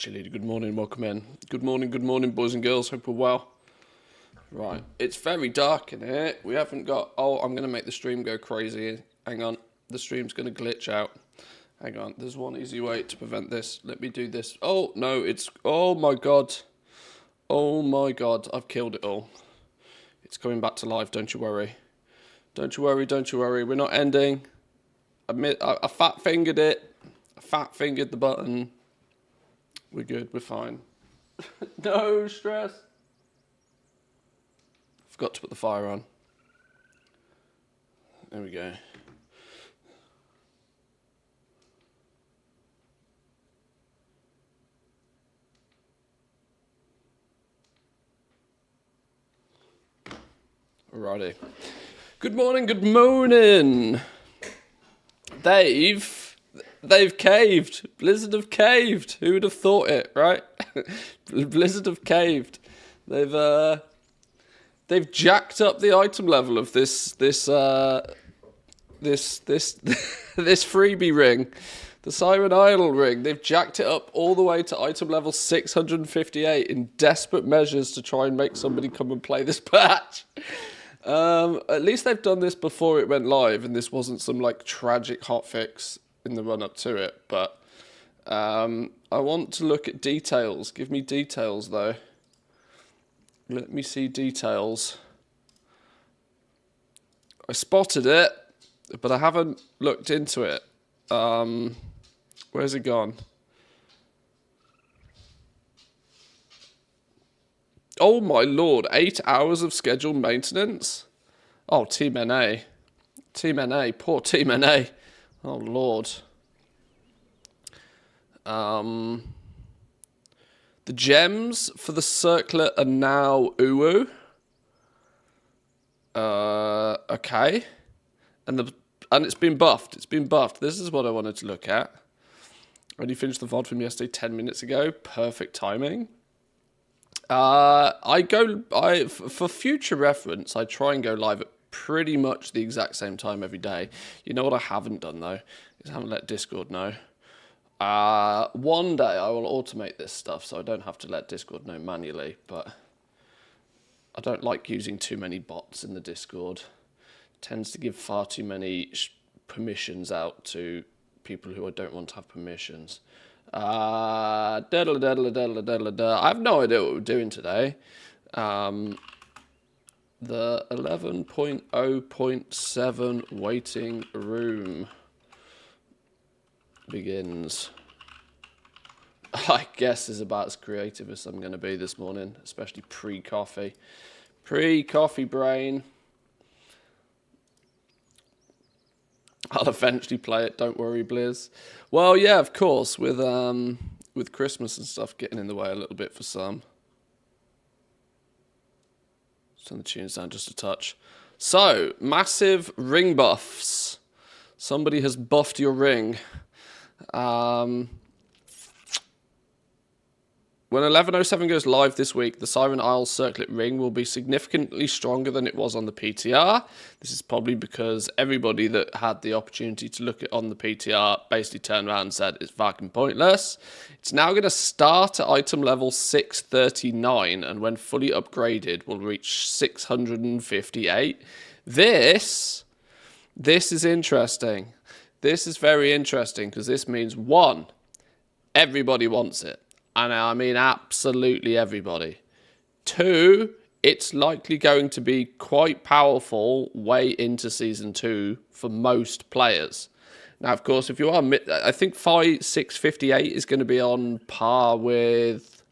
Chilly, good morning, welcome in. Good morning, boys and girls. Hope we're well. Right, it's very dark in here. We haven't got... Oh, I'm going to make the stream go crazy. Hang on, the stream's going to glitch out. Hang on, there's one easy way to prevent this. Let me do this. Oh, no, it's... Oh, my God. Oh, my God, I've killed it all. It's coming back to life, don't you worry. Don't you worry, don't you worry. We're not ending. I fat-fingered it. I fat-fingered the button. We're good, we're fine. No stress. Forgot to put the fire on. There we go. Alrighty. Good morning, good morning. They've caved. Blizzard have caved. Who would have thought it, right? Blizzard have caved. They've jacked up the item level of this freebie ring, the Siren Idol ring. They've jacked it up all the way to item level 658 in desperate measures to try and make somebody come and play this patch. At least they've done this before it went live, and this wasn't some like tragic hotfix in the run up to it. But I want to look at details. Give me details though. Let me see details. I spotted it, but I haven't looked into it. Where's it gone? Oh my lord, 8 hours of scheduled maintenance? Oh, Team NA. Team NA, poor Team NA. Oh lord. The gems for the circlet are now uwu. Okay. And it's been buffed. It's been buffed. This is what I wanted to look at. I only finished the VOD from yesterday 10 minutes ago. Perfect timing. For future reference, I try and go live at pretty much the exact same time every day. You know what I haven't done though, is I haven't let Discord know. One day I will automate this stuff so I don't have to let Discord know manually, but I don't like using too many bots in the Discord. It tends to give far too many permissions out to people who I don't want to have permissions. I have no idea what we're doing today. The 11.0.7 waiting room begins. I guess is about as creative as I'm going to be this morning, especially pre-coffee. Pre-coffee brain. I'll eventually play it, don't worry, Blizz. Well, yeah, of course, with Christmas and stuff getting in the way a little bit for some. Turn the tunes down just a touch. So, massive ring buffs. Somebody has buffed your ring. When 11.07 goes live this week, the Siren Isle Circlet Ring will be significantly stronger than it was on the PTR. This is probably because everybody that had the opportunity to look at on the PTR basically turned around and said it's fucking pointless. It's now going to start at item level 639, and when fully upgraded will reach 658. This is interesting. This is very interesting because this means, one, everybody wants it. And I mean absolutely everybody. Two, it's likely going to be quite powerful way into Season 2 for most players. Now, of course, if you are... I think 658 is going to be on par with,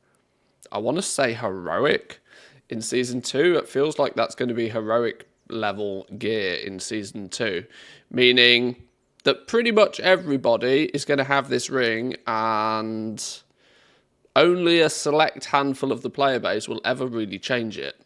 I want to say, Heroic in Season 2. It feels like that's going to be Heroic level gear in Season 2. Meaning that pretty much everybody is going to have this ring, and only a select handful of the player base will ever really change it.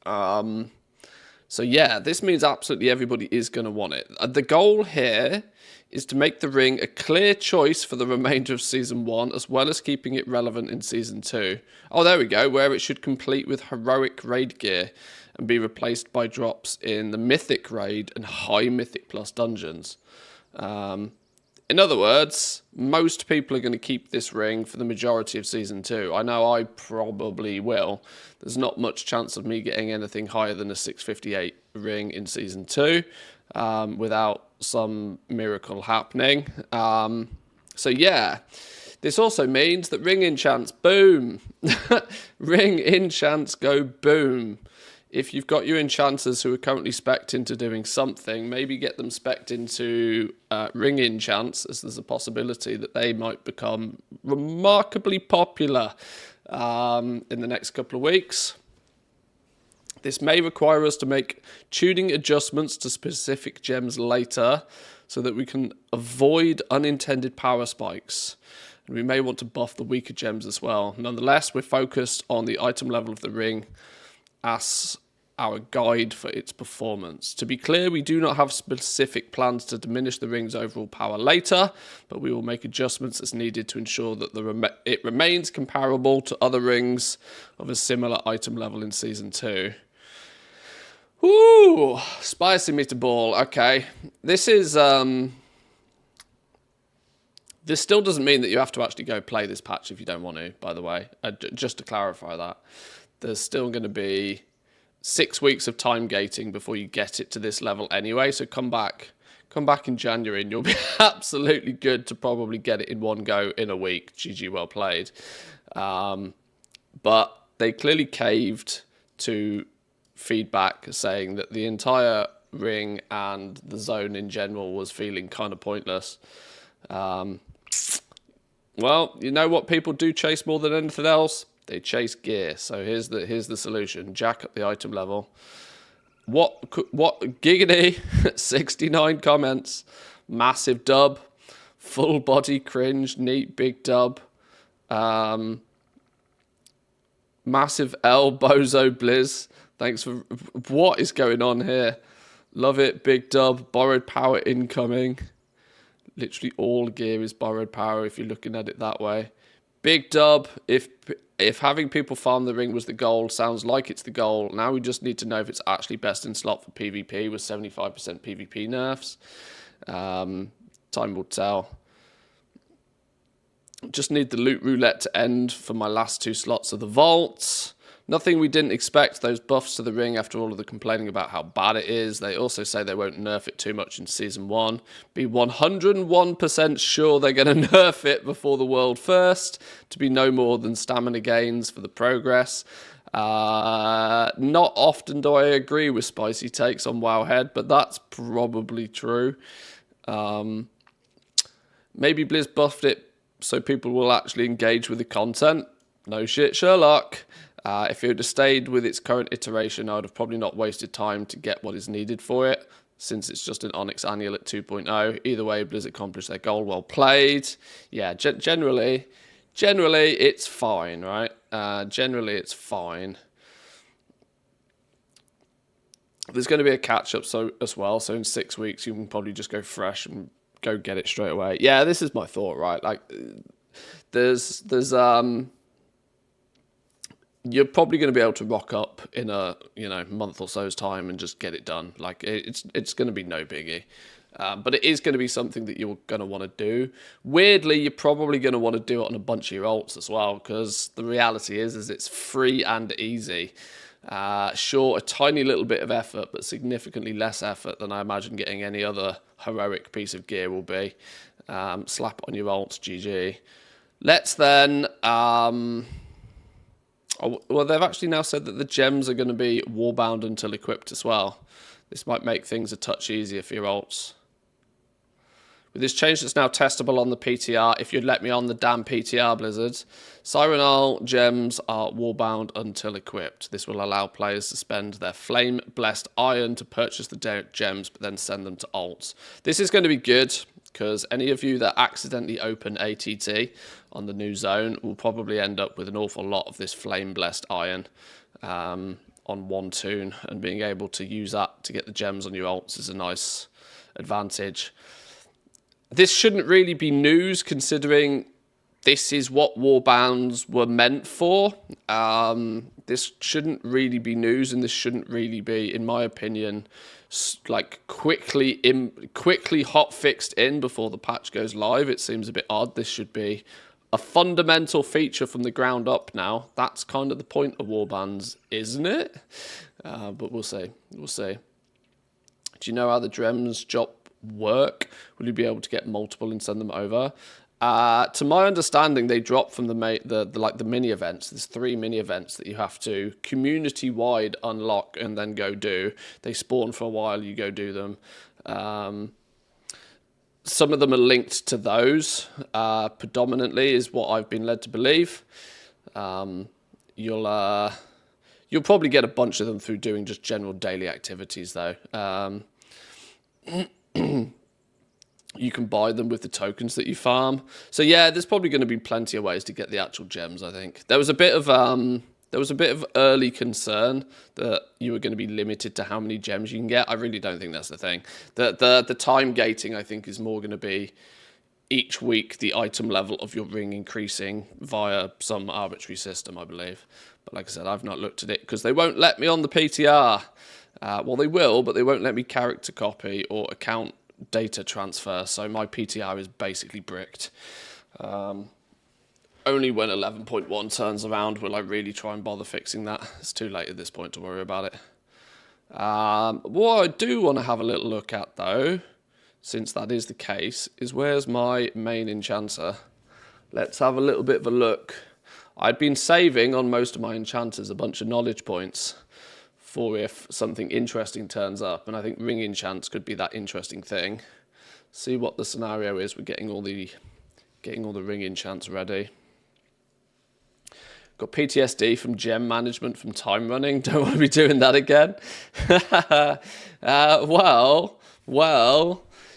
So yeah, this means absolutely everybody is going to want it. The goal here is to make the ring a clear choice for the remainder of Season 1, as well as keeping it relevant in Season 2. Oh, there we go, where it should complete with Heroic Raid gear and be replaced by drops in the Mythic Raid and High Mythic Plus dungeons. In other words, most people are going to keep this ring for the majority of Season 2. I know I probably will. There's not much chance of me getting anything higher than a 658 ring in Season 2 without some miracle happening. So yeah, this also means that ring enchants, boom. Ring enchants go boom. If you've got your enchanters who are currently spec'd into doing something, maybe get them spec'd into ring enchants, as there's a possibility that they might become remarkably popular in the next couple of weeks. This may require us to make tuning adjustments to specific gems later so that we can avoid unintended power spikes. And we may want to buff the weaker gems as well. Nonetheless, we're focused on the item level of the ring as our guide for its performance. To be clear, we do not have specific plans to diminish the ring's overall power later, but we will make adjustments as needed to ensure that it remains comparable to other rings of a similar item level in Season 2. Ooh, spicy meatball. Okay, this is this still doesn't mean that you have to actually go play this patch if you don't want to, by the way. Just to clarify that, there's still going to be 6 weeks of time gating before you get it to this level anyway. So come back in January and you'll be absolutely good to probably get it in one go in a week. GG, well played. But they clearly caved to feedback saying that the entire ring and the zone in general was feeling kind of pointless. Well, you know what people do chase more than anything else? They chase gear. So here's the solution. Jack up the item level. What giggity? 69 comments. Massive dub. Full body cringe. Neat big dub. Massive L bozo blizz. Thanks for... What is going on here? Love it. Big dub. Borrowed power incoming. Literally all gear is borrowed power if you're looking at it that way. Big dub. If having people farm the ring was the goal, sounds like it's the goal. Now we just need to know if it's actually best in slot for PvP with 75% PvP nerfs. Time will tell. Just need the loot roulette to end for my last 2 slots of the vaults. Nothing we didn't expect, those buffs to the ring after all of the complaining about how bad it is. They also say they won't nerf it too much in Season 1. Be 101% sure they're going to nerf it before the world first, to be no more than stamina gains for the progress. Not often do I agree with spicy takes on Wowhead, but that's probably true. Maybe Blizz buffed it so people will actually engage with the content. No shit, Sherlock. If it would have stayed with its current iteration, I would have probably not wasted time to get what is needed for it, since it's just an Onyx Annual at 2.0. Either way, Blizz accomplished their goal. Well played. Yeah, generally, it's fine, right? Generally, it's fine. There's going to be a catch-up as well, so in 6 weeks, you can probably just go fresh and go get it straight away. Yeah, this is my thought, right? Like, there's you're probably going to be able to rock up in a month or so's time and just get it done. Like it's going to be no biggie, but it is going to be something that you're going to want to do. Weirdly, you're probably going to want to do it on a bunch of your alts as well, because the reality is it's free and easy. Sure, a tiny little bit of effort, but significantly less effort than I imagine getting any other heroic piece of gear will be. Slap on your alts, GG. Let's then... well, they've actually now said that the gems are going to be warbound until equipped as well. This might make things a touch easier for your alts. With this change that's now testable on the PTR, if you'd let me on the damn PTR, Blizzard, Siren Isle gems are warbound until equipped. This will allow players to spend their flame-blessed iron to purchase the gems, but then send them to alts. This is going to be good, because any of you that accidentally open ATT on the new zone will probably end up with an awful lot of this flame-blessed iron on one toon, and being able to use that to get the gems on your alts is a nice advantage. This shouldn't really be news, considering this is what warbounds were meant for. This shouldn't really be news, and this shouldn't really be, in my opinion, like quickly hot fixed in before the patch goes live. It seems a bit odd. This should be a fundamental feature from the ground up now. That's kind of the point of warbands, isn't it? But we'll see. We'll see. Do you know how the Drems drop work? Will you be able to get multiple and send them over? To my understanding, they drop from the mini events. There's 3 mini events that you have to community-wide unlock and then go do. They spawn for a while, you go do them. Some of them are linked to those, predominantly, is what I've been led to believe. You'll probably get a bunch of them through doing just general daily activities, though. You can buy them with the tokens that you farm. So yeah, there's probably going to be plenty of ways to get the actual gems, I think. There was a bit of early concern that you were going to be limited to how many gems you can get. I really don't think that's the thing. The time gating, I think, is more going to be each week the item level of your ring increasing via some arbitrary system, I believe. But like I said, I've not looked at it because they won't let me on the PTR. Well, they will, but they won't let me character copy or account data transfer, so my PTR is basically bricked. Only when 11.1 turns around will I really try and bother fixing that. It's too late at this point to worry about it. What I do want to have a little look at, though, since that is the case, is where's my main enchanter? Let's have a little bit of a look. I'd been saving on most of my enchanters a bunch of knowledge points for if something interesting turns up, and I think ring enchants could be that interesting thing. See what the scenario is. We're getting all the ring enchants ready. Got PTSD from gem management from time running. Don't want to be doing that again. Well,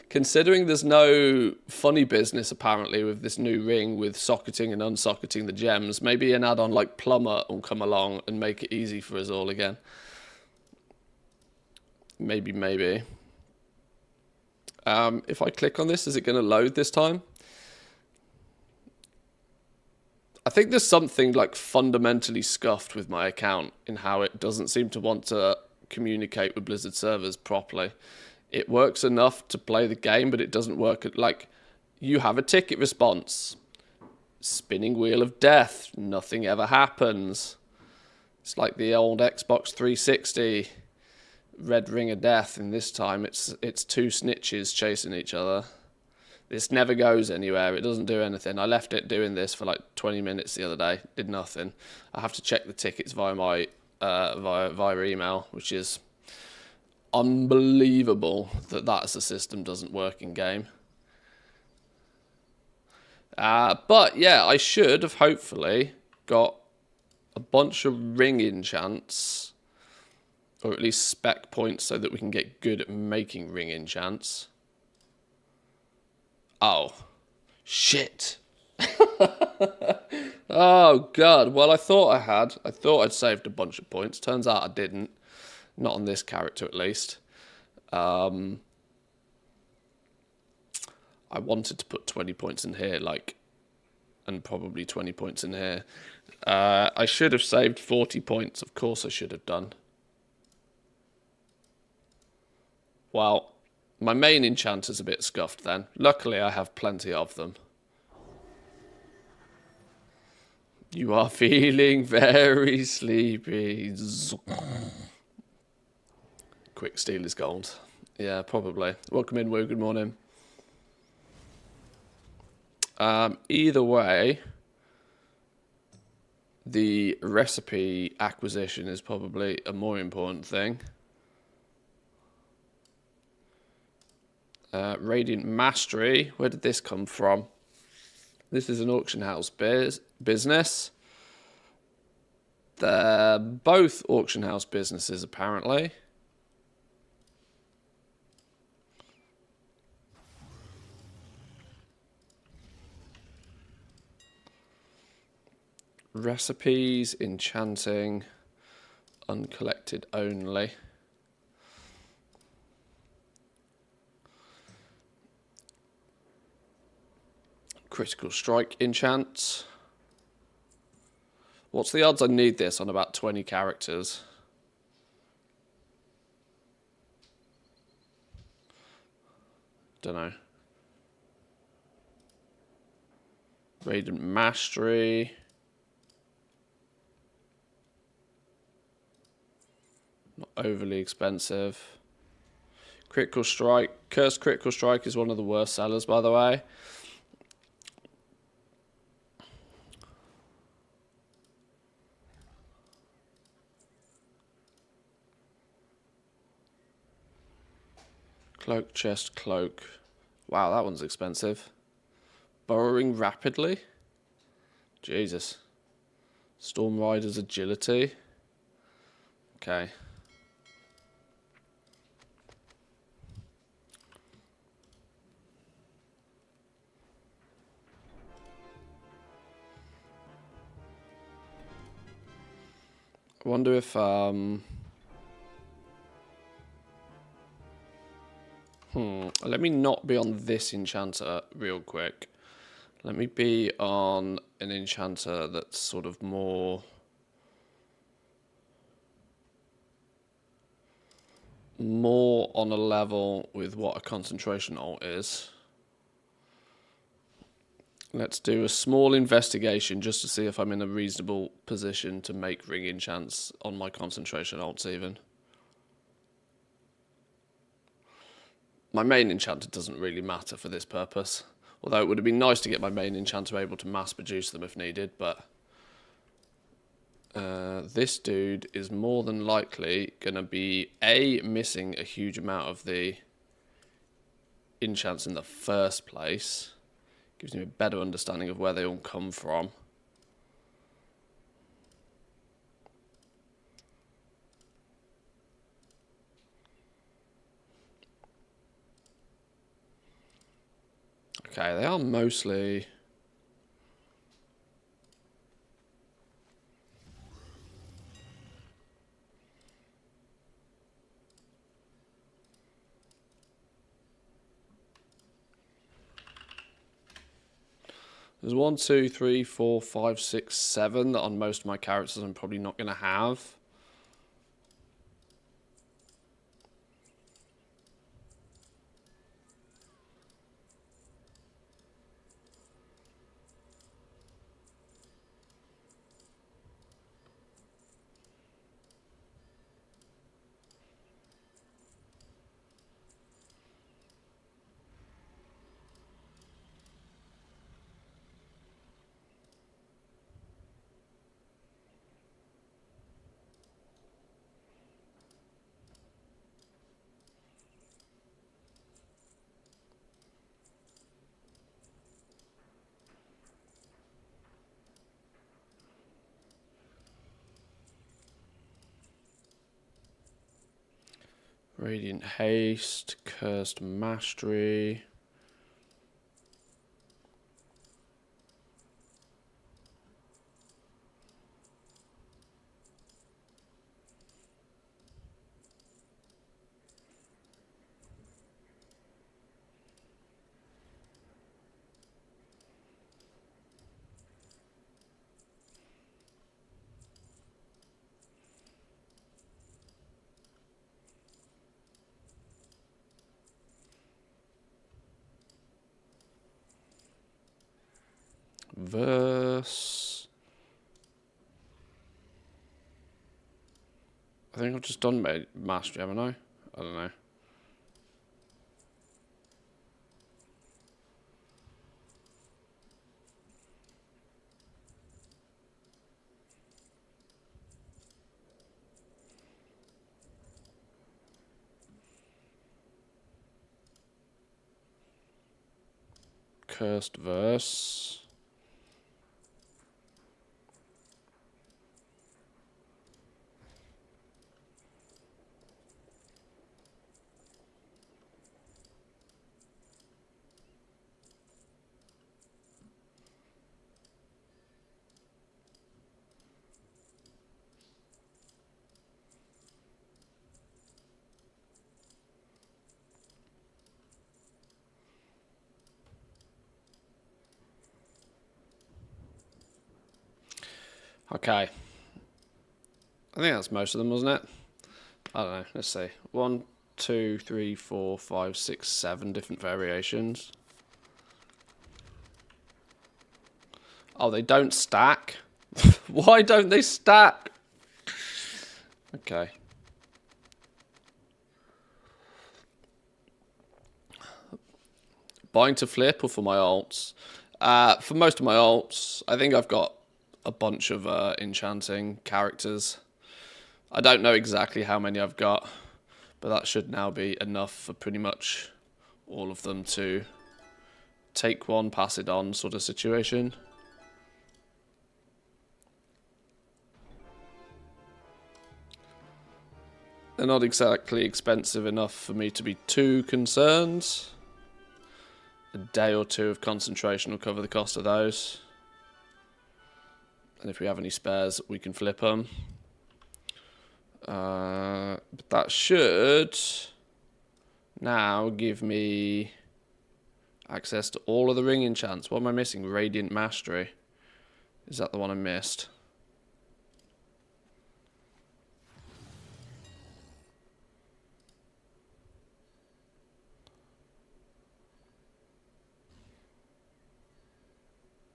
considering there's no funny business apparently with this new ring with socketing and unsocketing the gems, maybe an add-on like Plumber will come along and make it easy for us all again. Maybe. If I click on this, is it going to load this time? I think there's something like fundamentally scuffed with my account in how it doesn't seem to want to communicate with Blizzard servers properly. It works enough to play the game, but it doesn't work like you have a ticket response. Spinning wheel of death. Nothing ever happens. It's like the old Xbox 360. Red ring of death, and this time it's 2 snitches chasing each other. This never goes anywhere. It doesn't do anything. I left it doing this for like 20 minutes the other day. Did nothing. I have to check the tickets via my via email, which is unbelievable that as a system doesn't work in game. But yeah, I should have hopefully got a bunch of ring enchants, or at least spec points, so that we can get good at making ring enchants. Oh, shit. Oh, God. Well, I thought I had. I thought I'd saved a bunch of points. Turns out I didn't. Not on this character, at least. I wanted to put 20 points in here, and probably 20 points in here. I should have saved 40 points. Of course I should have done. Well, my main enchanter's a bit scuffed then. Luckily, I have plenty of them. You are feeling very sleepy. Quick steal is gold. Yeah, probably. Welcome in, Woo. Good morning. Either way, the recipe acquisition is probably a more important thing. Radiant Mastery, where did this come from? This is an auction house business. They're both auction house businesses, apparently. Recipes, enchanting, uncollected only. Critical strike enchants. What's the odds I need this on about 20 characters? Don't know. Radiant Mastery. Not overly expensive. Critical Strike. Cursed Critical Strike is one of the worst sellers, by the way. Cloak, Chest, Cloak. Wow, that one's expensive. Burrowing Rapidly. Jesus. Storm Rider's Agility. Okay. I wonder if let me not be on this enchanter real quick. Let me be on an enchanter that's sort of more on a level with what a concentration ult is. Let's do a small investigation just to see if I'm in a reasonable position to make ring enchants on my concentration ults even. My main enchanter doesn't really matter for this purpose. Although it would have been nice to get my main enchanter able to mass produce them if needed, but this dude is more than likely going to be missing a huge amount of the enchants in the first place. Gives me a better understanding of where they all come from. Okay, they are mostly... There's 1, 2, 3, 4, 5, 6, 7 that on most of my characters I'm probably not going to have. Radiant Haste, Cursed Mastery. Verse. I think I've just done Mastery, haven't I? I don't know. Cursed Verse. Okay. I think that's most of them, wasn't it? I don't know. Let's see. 1, 2, 3, 4, 5, 6, 7 different variations. Oh, they don't stack? Why don't they stack? Okay. Buying to flip or for my alts? For most of my alts, I think I've got a bunch of enchanting characters. I don't know exactly how many I've got, but that should now be enough for pretty much all of them to take one, pass it on sort of situation. They're not exactly expensive enough for me to be too concerned. A day or two of concentration will cover the cost of those. And if we have any spares, we can flip them. But that should now give me access to all of the ring enchants. What am I missing? Radiant Mastery. Is that the one I missed?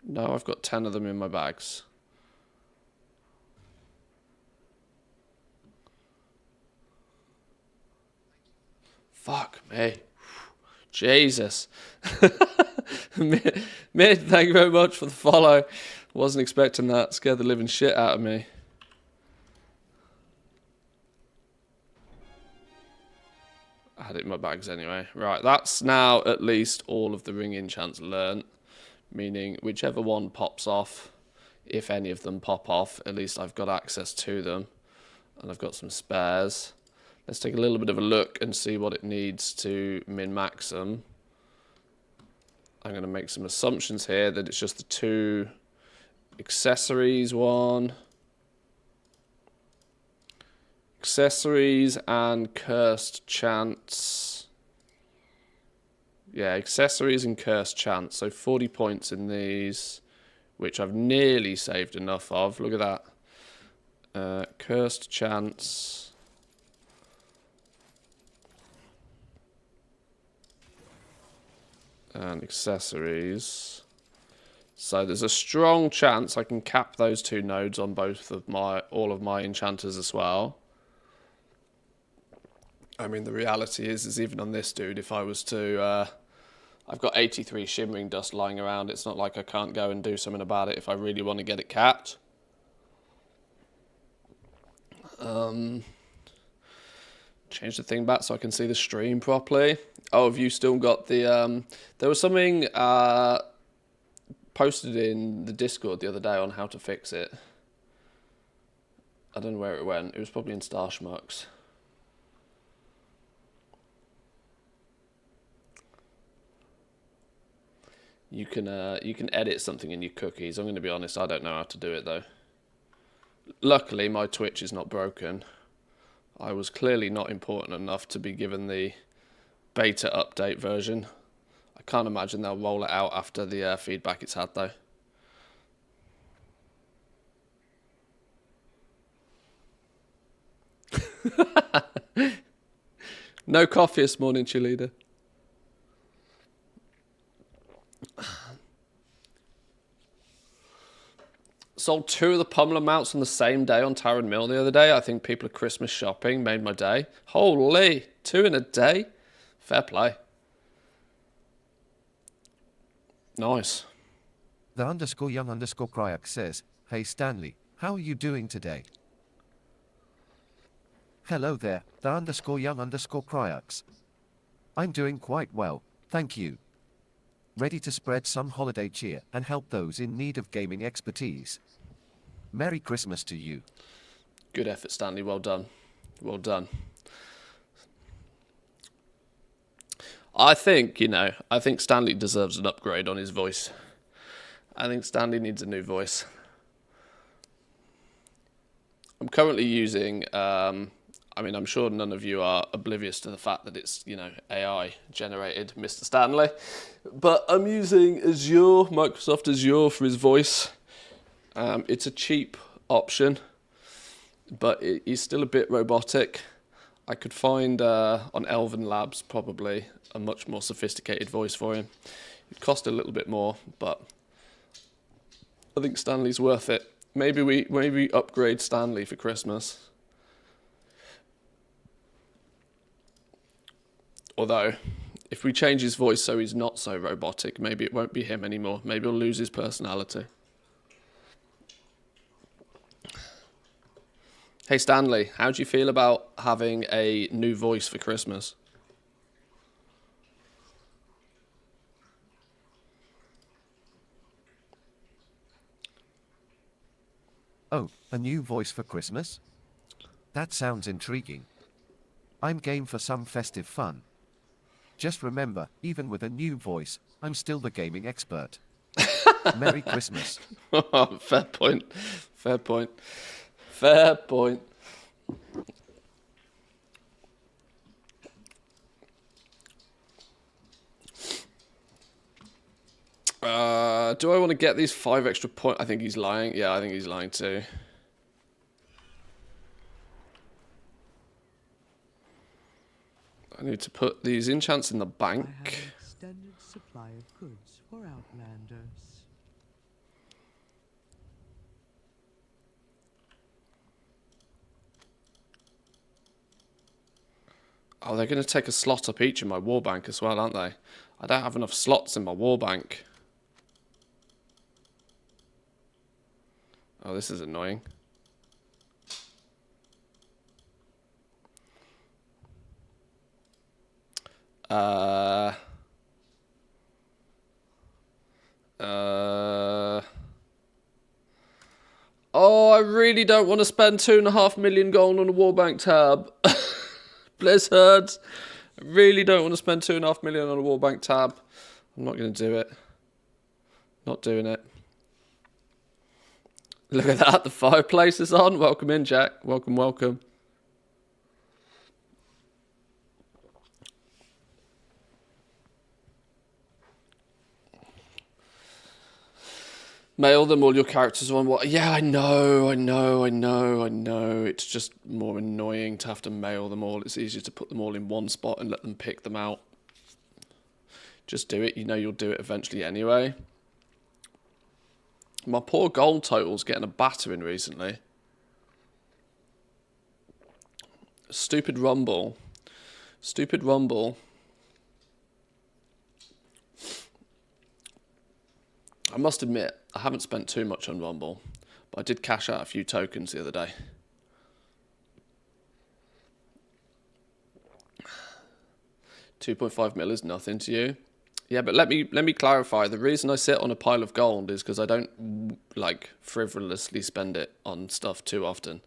No, I've got 10 of them in my bags. Fuck me. Jesus. Mid, thank you very much for the follow. Wasn't expecting that. Scared the living shit out of me. I had it in my bags anyway. Right, that's now at least all of the ring enchants learnt. Meaning whichever one pops off, if any of them pop off, at least I've got access to them. And I've got some spares. Let's take a little bit of a look and see what it needs to min-max them. I'm going to make some assumptions here that it's just the 2 accessories one. Accessories and cursed chants. Yeah, accessories and cursed chants. So 40 points in these, which I've nearly saved enough of. Look at that. Cursed chants. And accessories. So there's a strong chance I can cap those 2 nodes on all of my enchanters as well. I mean, the reality is even on this dude, if I was to... I've got 83 Shimmering Dust lying around. It's not like I can't go and do something about it if I really want to get it capped. Change the thing back so I can see the stream properly. Oh, have you still got the... there was something posted in the Discord the other day on how to fix it. I don't know where it went. It was probably in Star Schmucks. You can edit something in your cookies. I'm going to be honest, I don't know how to do it though. Luckily, my Twitch is not broken. I was clearly not important enough to be given the beta update version. I can't imagine they'll roll it out after the feedback it's had though. No coffee this morning, cheerleader. Sold 2 of the Pummeler mounts on the same day on Taryn Mill the other day. I think people are Christmas shopping. Made my day. Holy, 2 in a day. Fair play. Nice. The _young_Cryax says, "Hey Stanley, how are you doing today?" Hello there, the _young_Cryax. I'm doing quite well, thank you. Ready to spread some holiday cheer and help those in need of gaming expertise. Merry Christmas to you. Good effort, Stanley. Well done. Well done. I think Stanley deserves an upgrade on his voice. I think Stanley needs a new voice. I'm currently using, I'm sure none of you are oblivious to the fact that it's, AI generated Mr. Stanley. But I'm using Azure, Microsoft Azure for his voice. It's a cheap option, but he's still a bit robotic. I could find on Elven Labs probably a much more sophisticated voice for him. It cost a little bit more, but I think Stanley's worth it. Maybe we upgrade Stanley for Christmas. Although, if we change his voice so he's not so robotic, maybe it won't be him anymore. Maybe he'll lose his personality. Hey Stanley, how do you feel about having a new voice for Christmas? Oh, a new voice for Christmas? That sounds intriguing. I'm game for some festive fun. Just remember, even with a new voice, I'm still the gaming expert. Merry Christmas. Fair point. Fair point. Fair point. Do I want to get these 5 extra points? I think he's lying. Yeah, I think he's lying too. I need to put these enchants in the bank. I have an extended supply of goods for outlanders. Oh, they're going to take a slot up each in my war bank as well, aren't they? I don't have enough slots in my war bank. Oh, this is annoying. Oh, I really don't want to spend 2.5 million gold on a war bank tab. Blizzard. I really don't want to spend 2.5 million on a war bank tab. I'm not going to do it. Not doing it. Look at that. The fireplace is on. Welcome in, Jack. Welcome, welcome. Mail them all your characters on what? Yeah, I know. It's just more annoying to have to mail them all. It's easier to put them all in one spot and let them pick them out. Just do it. You know you'll do it eventually anyway. My poor gold total's getting a battering recently. Stupid Rumble. Stupid Rumble. I must admit, I haven't spent too much on Rumble, but I did cash out a few tokens the other day. $2.5 mil is nothing to you. Yeah, but let me clarify. The reason I sit on a pile of gold is because I don't like frivolously spend it on stuff too often.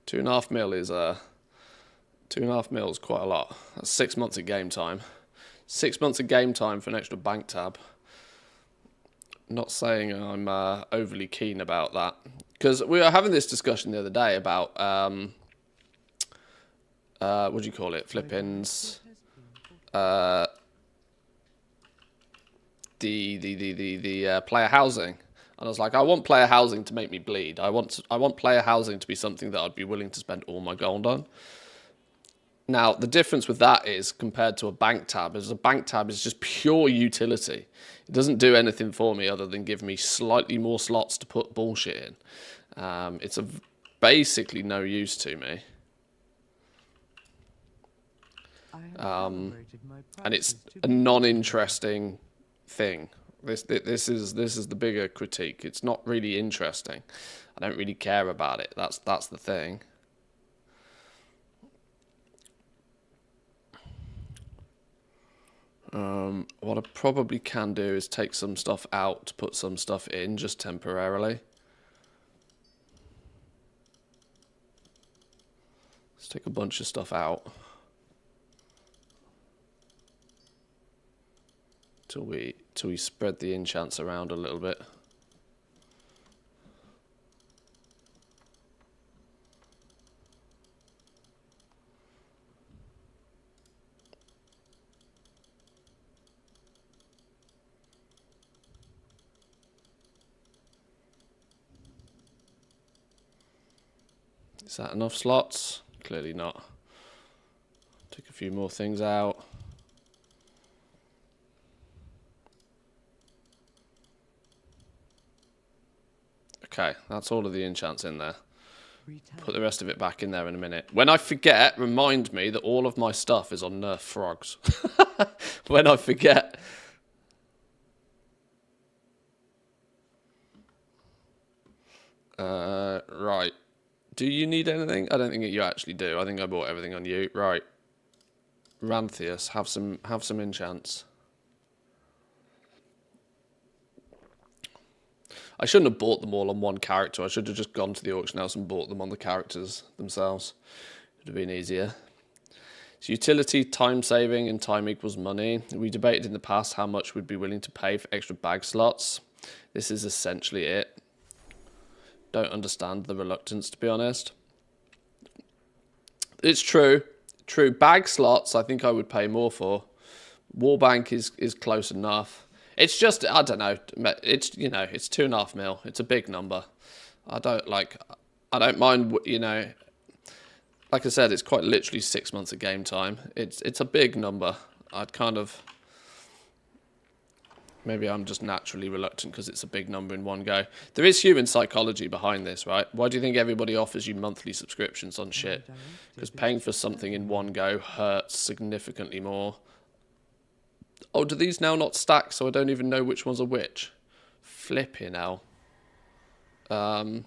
2.5 mil is 2.5 mil is quite a lot. That's 6 months of game time. 6 months of game time for an extra bank tab. Not saying I'm overly keen about that, because we were having this discussion the other day about what do you call it? Flippins. The player housing, and I was like, I want player housing to make me bleed. I want player housing to be something that I'd be willing to spend all my gold on. Now, the difference with that is, compared to a bank tab, is a bank tab is just pure utility. It doesn't do anything for me other than give me slightly more slots to put bullshit in. It's basically no use to me. And it's a non-interesting thing. This is the bigger critique. It's not really interesting. I don't really care about it. That's the thing. What I probably can do is take some stuff out to put some stuff in, just temporarily. Let's take a bunch of stuff out till we spread the enchants around a little bit. Is that enough slots? Clearly not. few more things out. Okay, that's all of the enchants in there. Put the rest of it back in there in a minute. When I forget, remind me that all of my stuff is on Nerf frogs. When I forget. Right. Do you need anything? I don't think that you actually do. I think I bought everything on you. Right. Ranthius, have some enchants. I shouldn't have bought them all on one character. I should have just gone to the auction house and bought them on the characters themselves. It would have been easier. So utility, time saving, and time equals money. We debated in the past how much we'd be willing to pay for extra bag slots. This is essentially it. Don't understand the reluctance, to be honest. It's true. True. Bag slots, I think I would pay more for. Warbank is close enough. It's just, I don't know. It's, you know, it's 2.5 mil. It's a big number. I don't mind, you know, like I said, it's quite literally 6 months of game time. It's a big number. I'd kind of, maybe I'm just naturally reluctant because it's a big number in one go. There is human psychology behind this, right? Why do you think everybody offers you monthly subscriptions on shit? Because paying for something in one go hurts significantly more. Oh, do these now not stack so I don't even know which ones are which? Flipping hell. My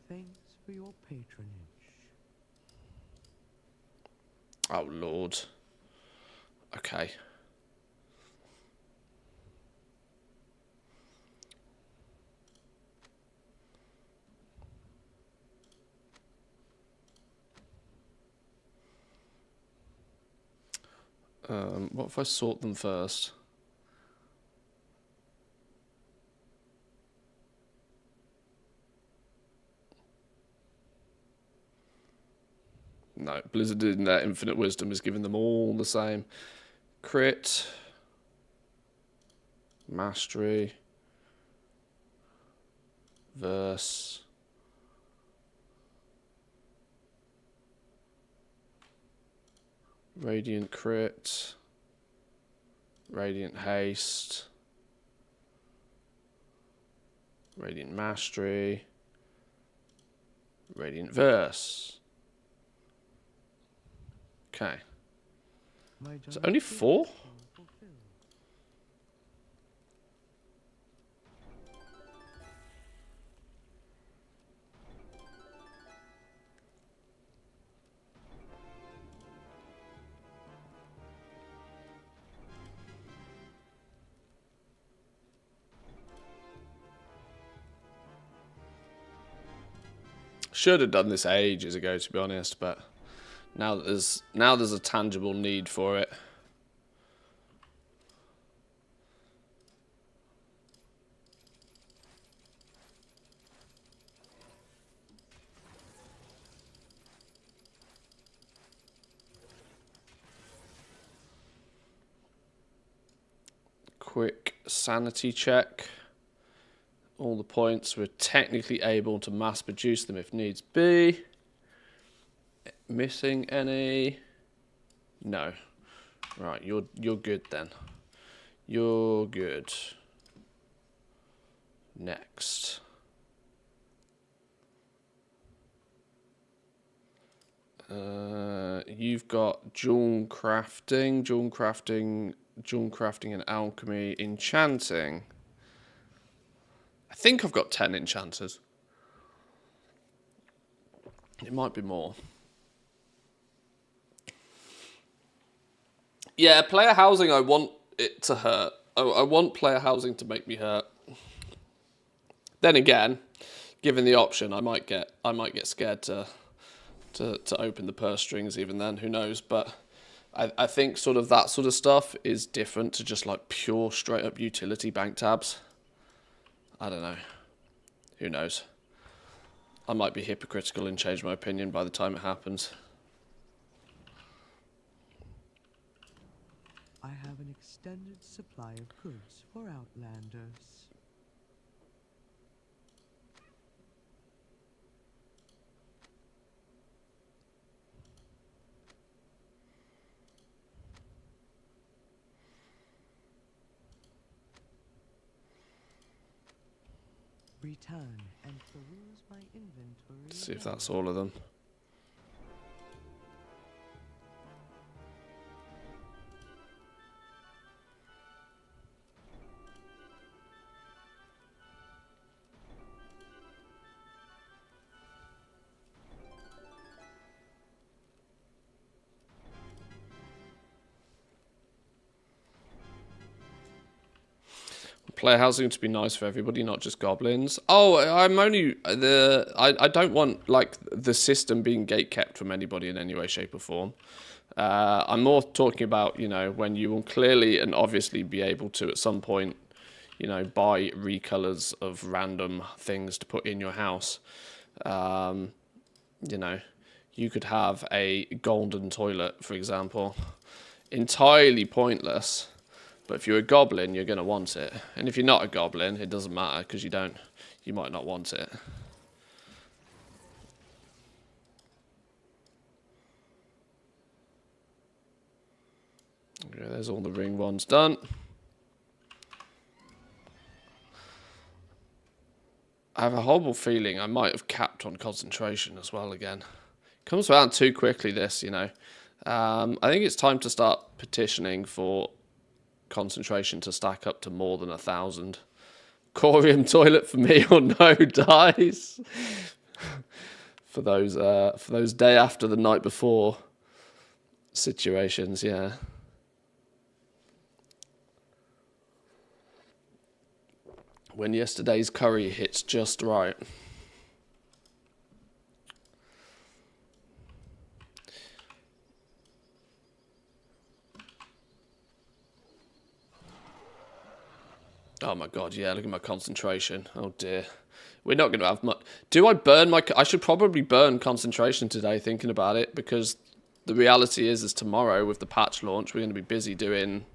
thanks for your patronage. Oh, Lord. Okay. What if I sort them first? No, Blizzard in their infinite wisdom is giving them all the same. Crit. Mastery. Verse. Radiant crit. Radiant haste. Radiant mastery. Radiant verse. Okay. Is it only 4? Should have done this ages ago, to be honest, but now that there's a tangible need for it. Quick sanity check. All the points. We're technically able to mass produce them if needs be. Missing any? No. Right, you're good then. You're good. Next. You've got jewel crafting and alchemy, enchanting. I think I've got 10 enchanters. It might be more. Yeah, player housing, I want it to hurt. I want player housing to make me hurt. Then again, given the option, I might get scared to open the purse strings even then, who knows, but I think sort of that sort of stuff is different to just like pure straight up utility bank tabs. I don't know. Who knows? I might be hypocritical and change my opinion by the time it happens. I have an extended supply of goods for Outlanders. Return and peruse my inventory. See if that's all of them. Player housing to be nice for everybody, not just goblins. Oh, I'm only I don't want like the system being gatekept from anybody in any way, shape, or form. I'm more talking about, you know, when you will clearly and obviously be able to at some point, you know, buy recolors of random things to put in your house. You know, you could have a golden toilet, for example, entirely pointless. But if you're a goblin, you're going to want it. And if you're not a goblin, it doesn't matter because you might not want it. Okay, there's all the ring ones done. I have a horrible feeling I might have capped on concentration as well again. It comes around too quickly, this, you know. I think it's time to start petitioning for concentration to stack up to more than 1,000. Corium toilet for me or no dice. for those day after the night before situations, yeah. When yesterday's curry hits just right. Oh my god, yeah, look at my concentration. Oh dear. We're not going to have much. Do I burn my... I should probably burn concentration today, thinking about it, because the reality is tomorrow with the patch launch, we're going to be busy doing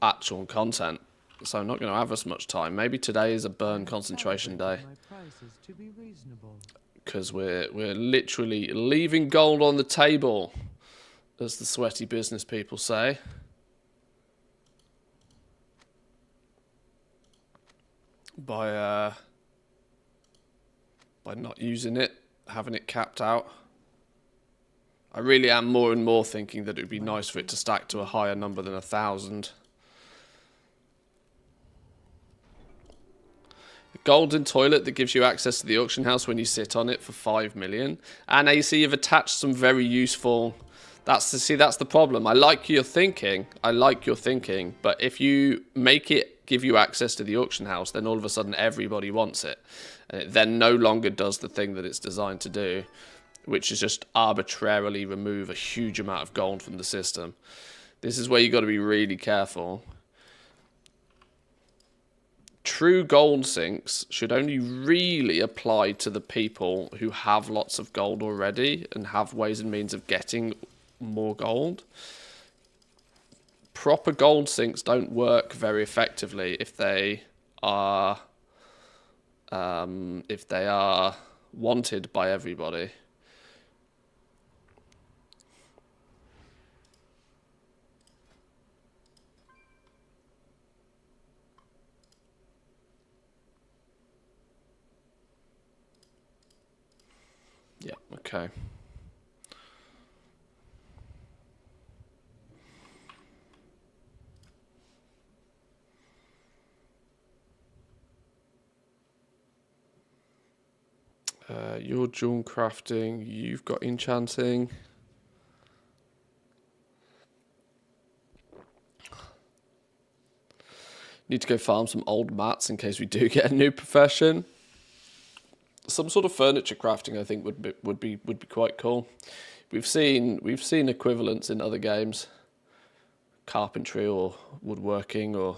actual content. So I'm not going to have as much time. Maybe today is a burn concentration day. Because we're literally leaving gold on the table, as the sweaty business people say. By not using it, having it capped out. I really am more and more thinking that it would be nice for it to stack to a higher number than 1,000. A golden toilet that gives you access to the auction house when you sit on it for 5 million. And AC, you've attached some very useful... That's the problem. I like your thinking. But if you make it give you access to the auction house, then all of a sudden everybody wants it. And it then no longer does the thing that it's designed to do, which is just arbitrarily remove a huge amount of gold from the system. This is where you've got to be really careful. True gold sinks should only really apply to the people who have lots of gold already and have ways and means of getting more gold. Proper gold sinks don't work very effectively if they are wanted by everybody. Yeah, okay. You're jewel crafting, you've got enchanting. Need to go farm some old mats in case we do get a new profession. Some sort of furniture crafting, I think, would be quite cool. We've seen equivalents in other games, carpentry or woodworking or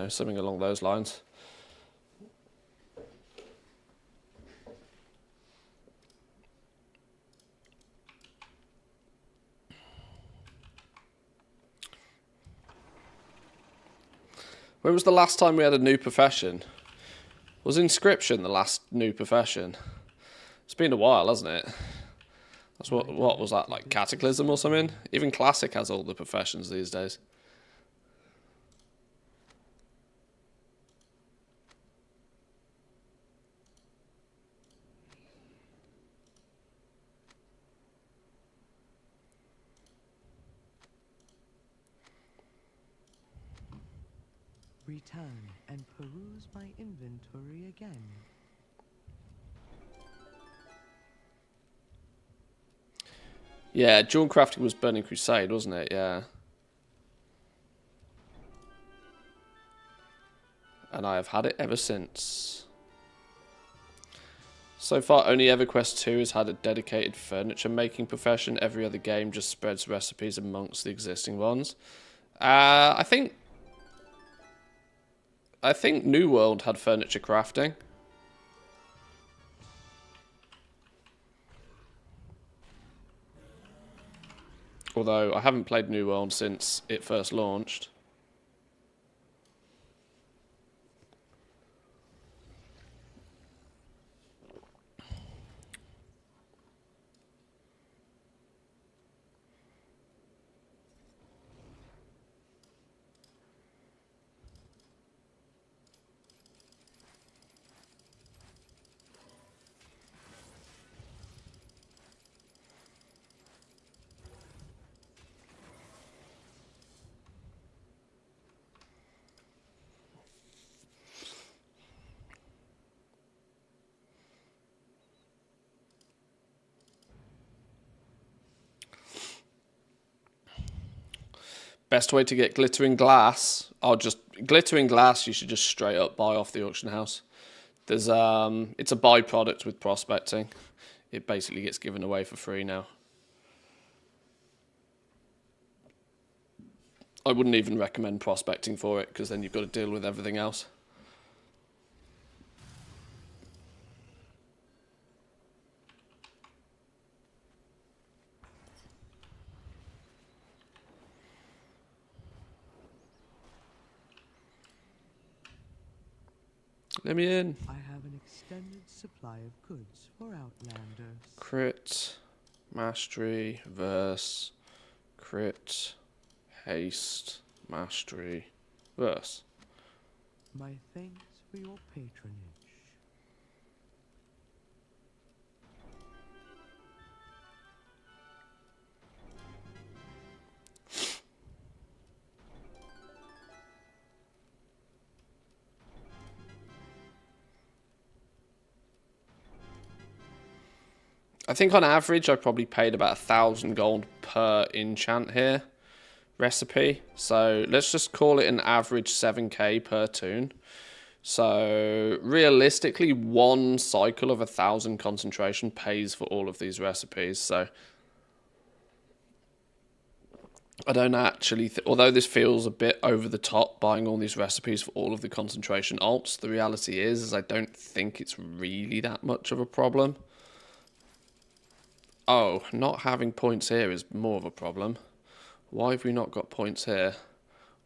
something along those lines. When was the last time we had a new profession? Was inscription the last new profession? It's been a while, hasn't it? That's what was that, like Cataclysm or something? Even Classic has all the professions these days. Return and peruse my inventory again. Yeah, Jewel Crafting was Burning Crusade, wasn't it? Yeah. And I have had it ever since. So far, only EverQuest 2 has had a dedicated furniture making profession. Every other game just spreads recipes amongst the existing ones. I think New World had furniture crafting. Although I haven't played New World since it first launched. Best way to get glittering glass, glittering glass you should just straight up buy off the auction house. There's it's a byproduct with prospecting. It basically gets given away for free now. I wouldn't even recommend prospecting for it because then you've got to deal with everything else. Let me in. I have an extended supply of goods for outlanders. Crit, mastery, verse, crit, haste, mastery, verse. My thanks for your patronage. I think on average I probably paid about 1,000 gold per enchant here recipe. So let's just call it an average 7k per toon. So realistically, one cycle of 1,000 concentration pays for all of these recipes. So I don't actually, although this feels a bit over the top, buying all these recipes for all of the concentration alts, the reality is I don't think it's really that much of a problem. Oh, not having points here is more of a problem. Why have we not got points here?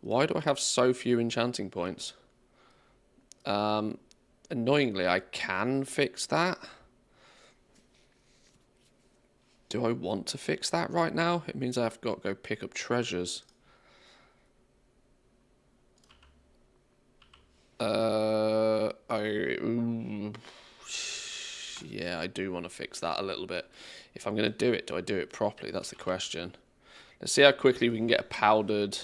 Why do I have so few enchanting points? Annoyingly, I can fix that. Do I want to fix that right now? It means I've got to go pick up treasures. Yeah, I do want to fix that a little bit. If I'm going to do it, do I do it properly? That's the question. Let's see how quickly we can get a powdered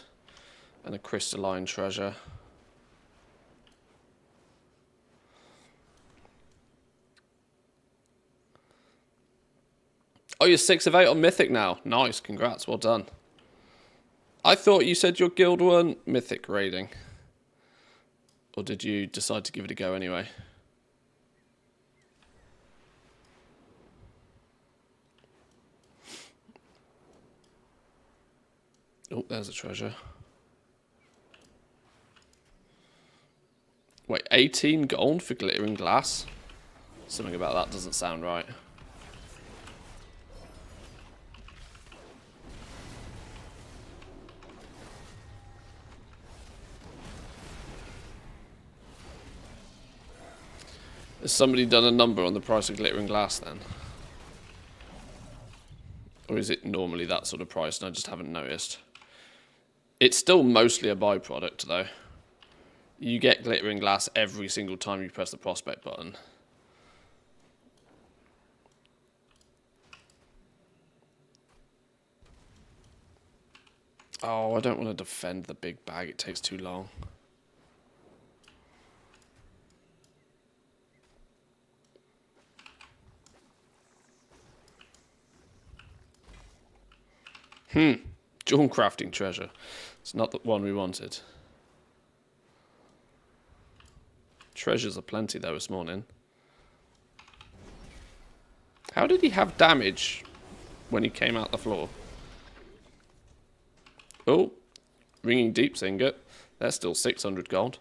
and a crystalline treasure. Oh, you're 6 of 8 on Mythic now. Nice, congrats, well done. I thought you said your guild weren't Mythic raiding. Or did you decide to give it a go anyway? Oh, there's a treasure. Wait, 18 gold for glittering glass? Something about that doesn't sound right. Has somebody done a number on the price of glittering glass then? Or is it normally that sort of price and I just haven't noticed? It's still mostly a byproduct though. You get glittering glass every single time you press the prospect button. Oh, I don't want to defend the big bag. It takes too long. Jewel crafting treasure. It's not the one we wanted. Treasures are plenty though this morning. How did he have damage when he came out the floor? Oh, ringing deeps ingot. That's still 600 gold.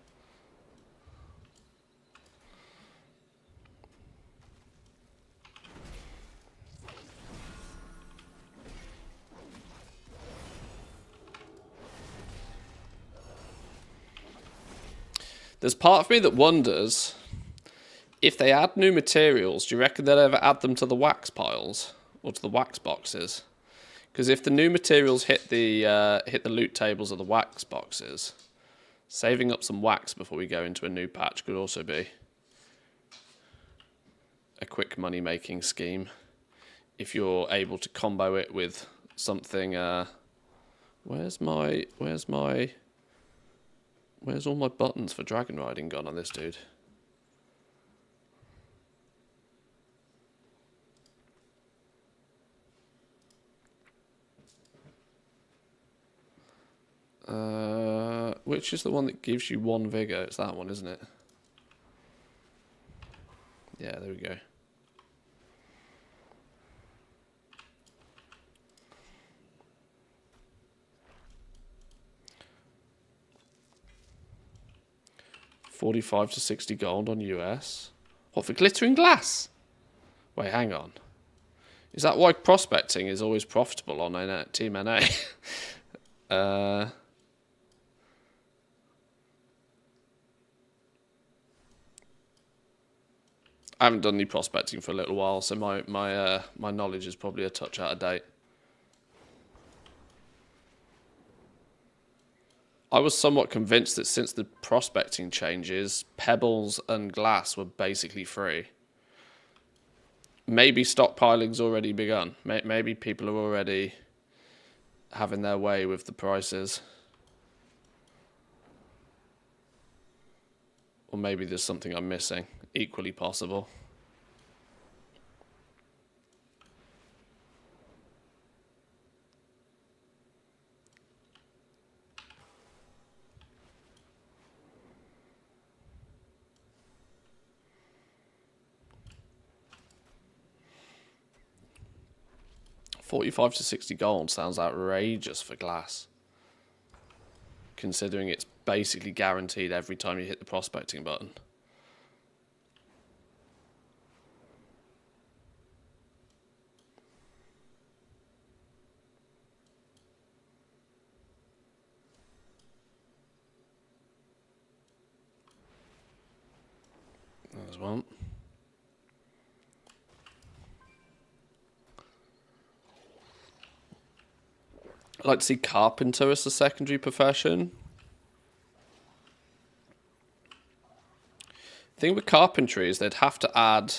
There's part of me that wonders, if they add new materials, do you reckon they'll ever add them to the wax piles or to the wax boxes? Because if the new materials hit the loot tables of the wax boxes, saving up some wax before we go into a new patch could also be a quick money making scheme. If you're able to combo it with something, where's all my buttons for dragon riding gone on this dude? Which is the one that gives you 1 vigor? It's that one, isn't it? Yeah, there we go. $45 to 60 gold on US. What, for glittering glass? Wait, hang on. Is that why prospecting is always profitable on Team NA? I haven't done any prospecting for a little while, so my knowledge is probably a touch out of date. I was somewhat convinced that since the prospecting changes, pebbles and glass were basically free. Maybe stockpiling's already begun. Maybe people are already having their way with the prices. Or maybe there's something I'm missing. Equally possible. $45 to 60 gold sounds outrageous for glass, considering it's basically guaranteed every time you hit the prospecting button. There's one. I'd like to see carpenter as a secondary profession. The thing with carpentry is they'd have to add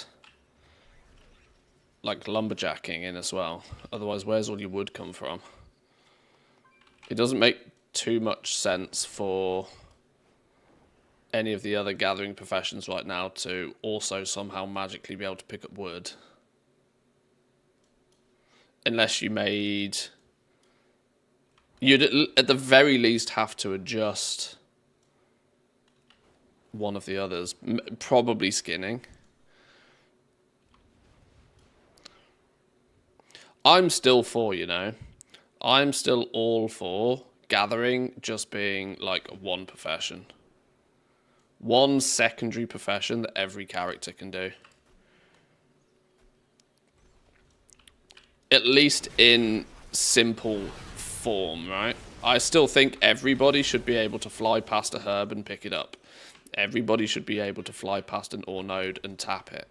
like lumberjacking in as well. Otherwise, where's all your wood come from? It doesn't make too much sense for any of the other gathering professions right now to also somehow magically be able to pick up wood. Unless you made... You'd at the very least have to adjust one of the others. Probably skinning. I'm still for, you know. I'm still all for gathering just being like one profession. One secondary profession that every character can do. At least in simple form, right? I still think everybody should be able to fly past a herb and pick it up. Everybody should be able to fly past an ore node and tap it.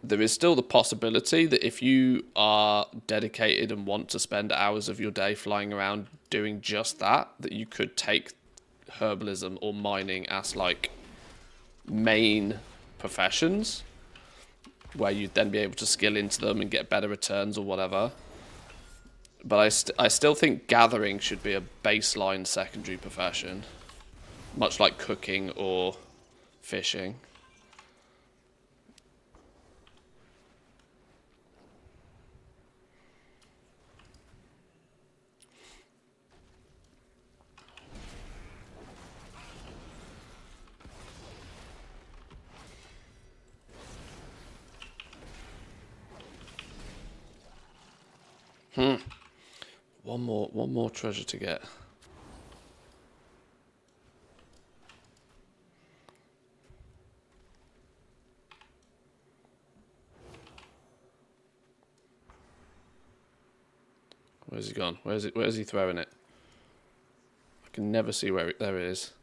There is still the possibility that if you are dedicated and want to spend hours of your day flying around doing just that, that you could take herbalism or mining as like main professions, where you'd then be able to skill into them and get better returns or whatever. But I still think gathering should be a baseline secondary profession, much like cooking or fishing. One more treasure to get. Where's he gone? Where's he throwing it? I can never see where there it is.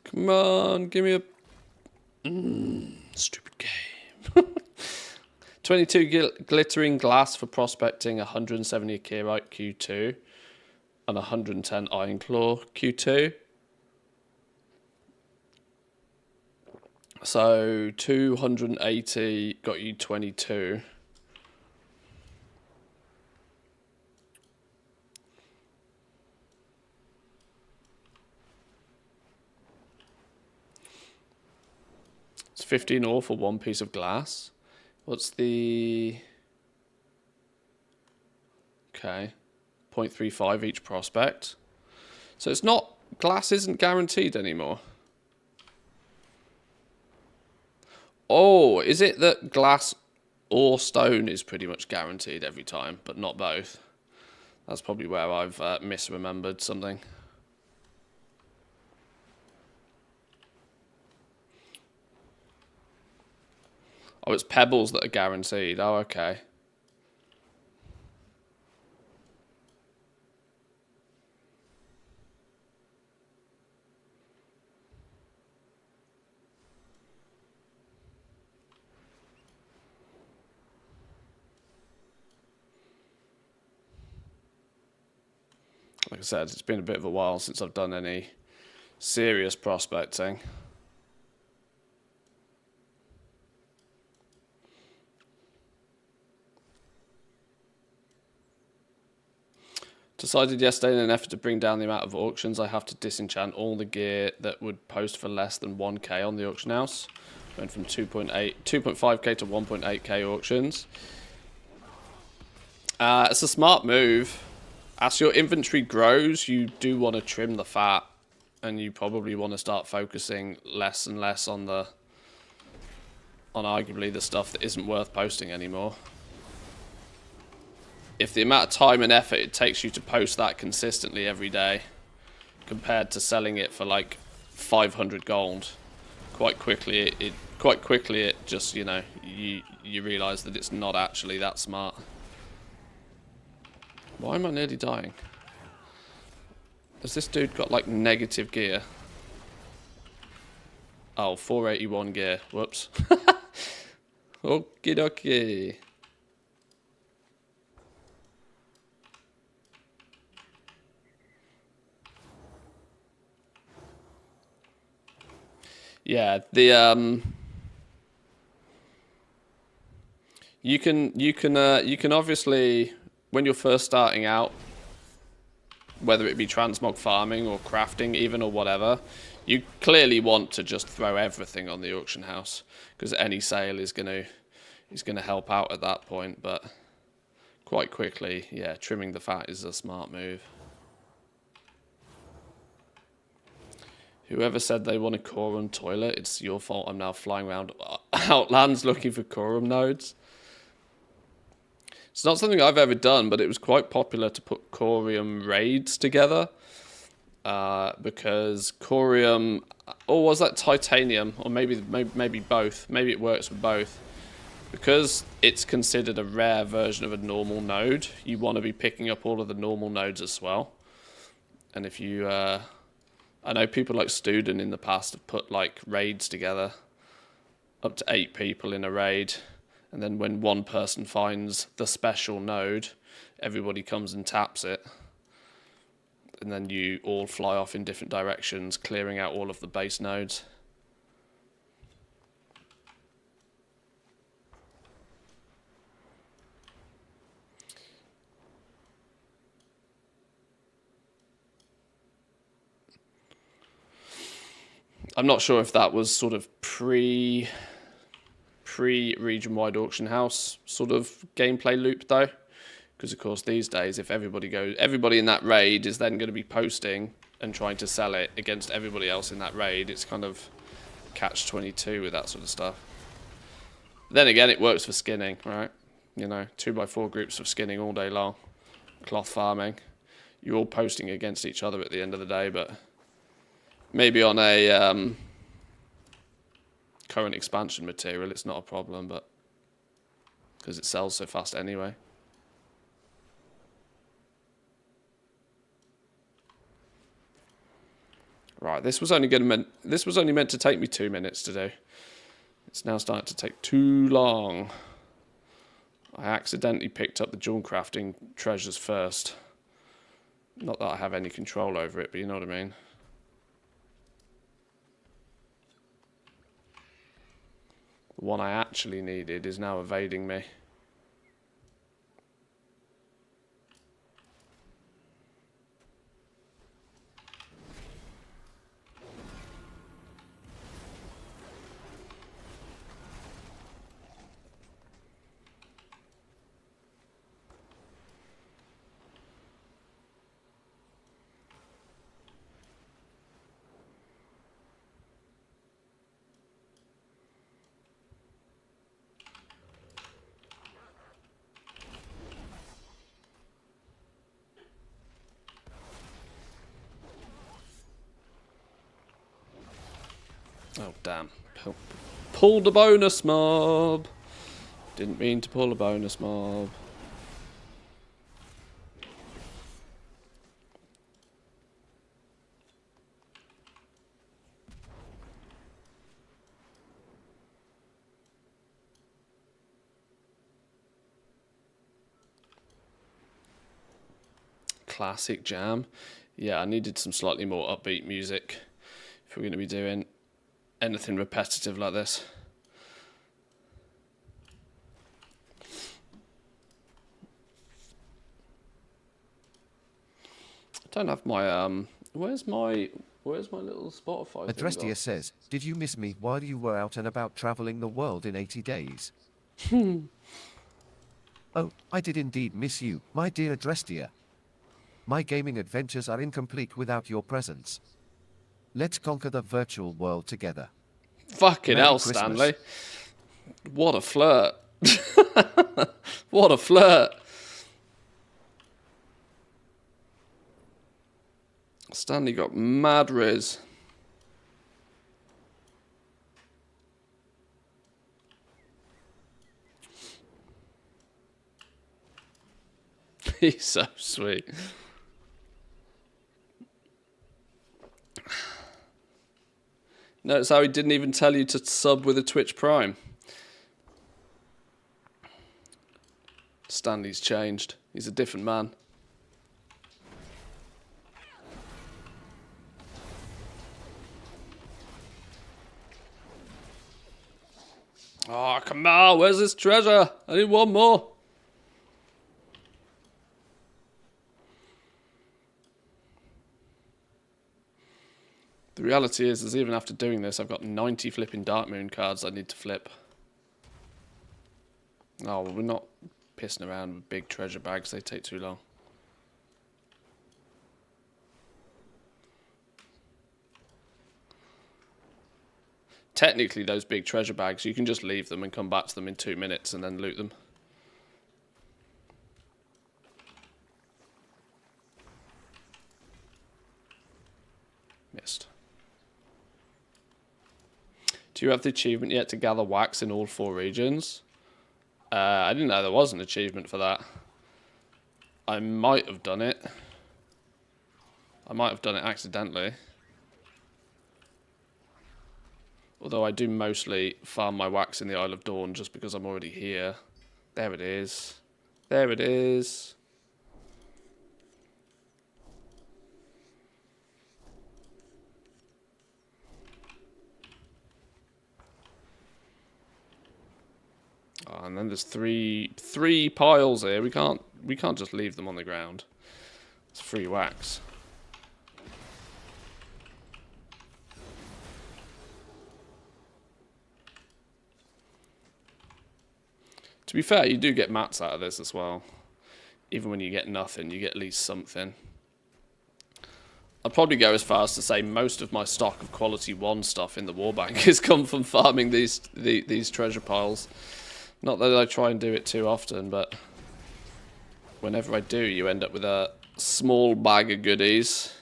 Come on, give me a stupid game. 22 glittering glass for prospecting, 170 Kyrite Q2, and 110 Iron Claw Q2. So 280 got you 22. It's 15 ore for one piece of glass. What's the... Okay. 0.35 each prospect. So it's not... Glass isn't guaranteed anymore. Oh, is it that glass or stone is pretty much guaranteed every time, but not both? That's probably where I've misremembered something. Oh, it's pebbles that are guaranteed. Oh, okay. Like I said, it's been a bit of a while since I've done any serious prospecting. Decided yesterday in an effort to bring down the amount of auctions, I have to disenchant all the gear that would post for less than 1k on the auction house. Went from 2.5k to 1.8k auctions. It's a smart move. As your inventory grows, you do want to trim the fat, and you probably want to start focusing less and less on arguably the stuff that isn't worth posting anymore. If the amount of time and effort it takes you to post that consistently every day compared to selling it for like 500 gold, quite quickly it just, you know, you realize that it's not actually that smart. Why am I nearly dying? Has this dude got like negative gear? Oh, 481 gear. Whoops. Okie dokie. Yeah, the you can obviously, when you're first starting out, whether it be transmog farming or crafting even or whatever, you clearly want to just throw everything on the auction house because any sale is gonna help out at that point. But quite quickly, yeah, trimming the fat is a smart move. Whoever said they want a quorum toilet, it's your fault. I'm now flying around Outlands looking for quorum nodes. It's not something I've ever done, but it was quite popular to put Corium raids together. Because Corium, or was that Titanium? Or maybe both. Maybe it works with both. Because it's considered a rare version of a normal node, you want to be picking up all of the normal nodes as well. And if you... I know people like Student in the past have put like raids together. Up to 8 people in a raid. And then when one person finds the special node, everybody comes and taps it. And then you all fly off in different directions, clearing out all of the base nodes. I'm not sure if that was sort of pre-region-wide auction house sort of gameplay loop though, Because of course these days, if everybody in that raid is then going to be posting and trying to sell it against everybody else in that raid. It's kind of catch-22 with that sort of stuff. Then again, it works for skinning, right? You know, 2x4 groups of skinning all day long, cloth farming. You're all posting against each other at the end of the day, but maybe on a current expansion material, it's not a problem, but because it sells so fast anyway. Right, this was only meant to take me 2 minutes to do. It's now starting to take too long. I accidentally picked up the jewel crafting treasures first. Not that I have any control over it, but you know what I mean. The one I actually needed is now evading me. Oh, damn. Pulled the bonus mob. Didn't mean to pull a bonus mob. Classic jam. Yeah, I needed some slightly more upbeat music if we're going to be doing anything repetitive like this. I don't have my where's my little Spotify thing Adrestia gone? says, did you miss me while you were out and about traveling the world in 80 days? Oh, I did indeed miss you, my dear Adrestia. My gaming adventures are incomplete without your presence. Let's conquer the virtual world together. Fucking Merry hell, Christmas. Stanley. What a flirt. What a flirt. Stanley got mad riz. He's so sweet. Notice how he didn't even tell you to sub with a Twitch Prime. Stanley's changed. He's a different man. Oh, come on. Where's this treasure? I need one more. The reality is even after doing this, I've got 90 flipping Dark Moon cards I need to flip. Oh, well, we're not pissing around with big treasure bags. They take too long. Technically, those big treasure bags, you can just leave them and come back to them in 2 minutes and then loot them. Missed. Do you have the achievement yet to gather wax in all 4 regions? I didn't know there was an achievement for that. I might have done it. I might have done it accidentally. Although I do mostly farm my wax in the Isle of Dawn just because I'm already here. There it is. There it is. Oh, and then there's three piles here. We can't just leave them on the ground. It's free wax. To be fair, you do get mats out of this as well. even when you get nothing, you get at least something. I'd probably go as far as to say most of my stock of quality 1 stuff in the war bank has come from farming these treasure piles. Not that I try and do it too often, but whenever I do, you end up with a small bag of goodies.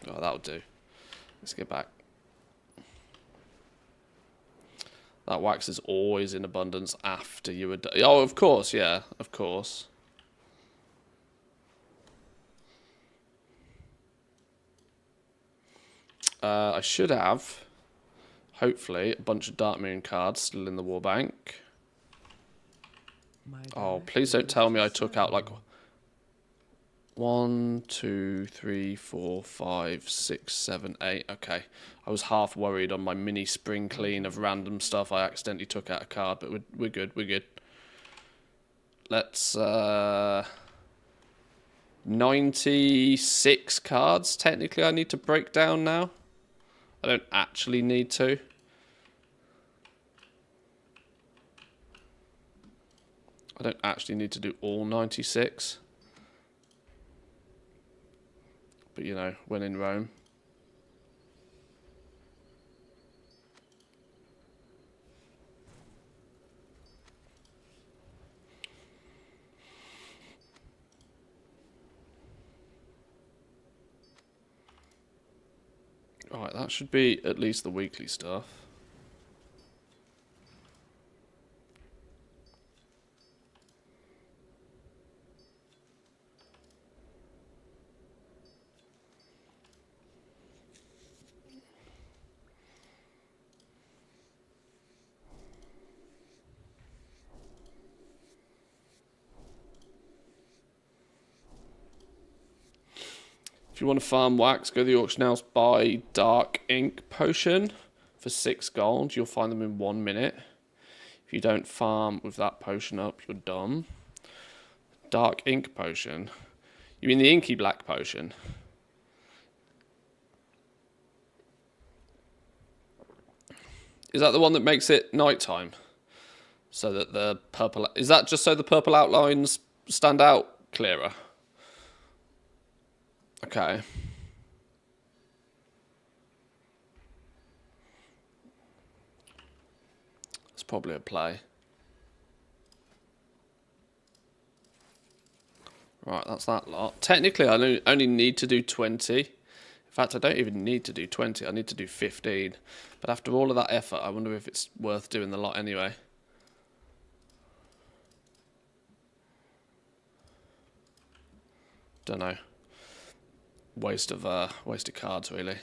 Oh, that'll do. Let's get back. That wax is always in abundance after you were done. Oh, of course, yeah, of course. I should have, hopefully, a bunch of Dark Moon cards still in the war bank. Oh, please don't tell me I took out like 1, 2, 3, 4, 5, 6, 7, 8. Okay, I was half worried on my mini spring clean of random stuff. I accidentally took out a card, but we're good. We're good. Let's 96 cards. Technically, I need to break down now. I don't actually need to. I don't actually need to do all 96. But, you know, when in Rome. Alright, that should be at least the weekly stuff. If you want to farm wax, go to the auction house, buy dark ink potion for 6 gold. You'll find them in 1 minute. If you don't farm with that potion up, you're dumb. Dark ink potion? You mean the inky black potion? Is that the one that makes it nighttime? So that the purple... Is that just so the purple outlines stand out clearer? Okay. It's probably a play. Right, that's that lot. Technically, I only need to do 20. In fact, I don't even need to do 20. I need to do 15. But after all of that effort, I wonder if it's worth doing the lot anyway. Don't know. Waste of cards, really.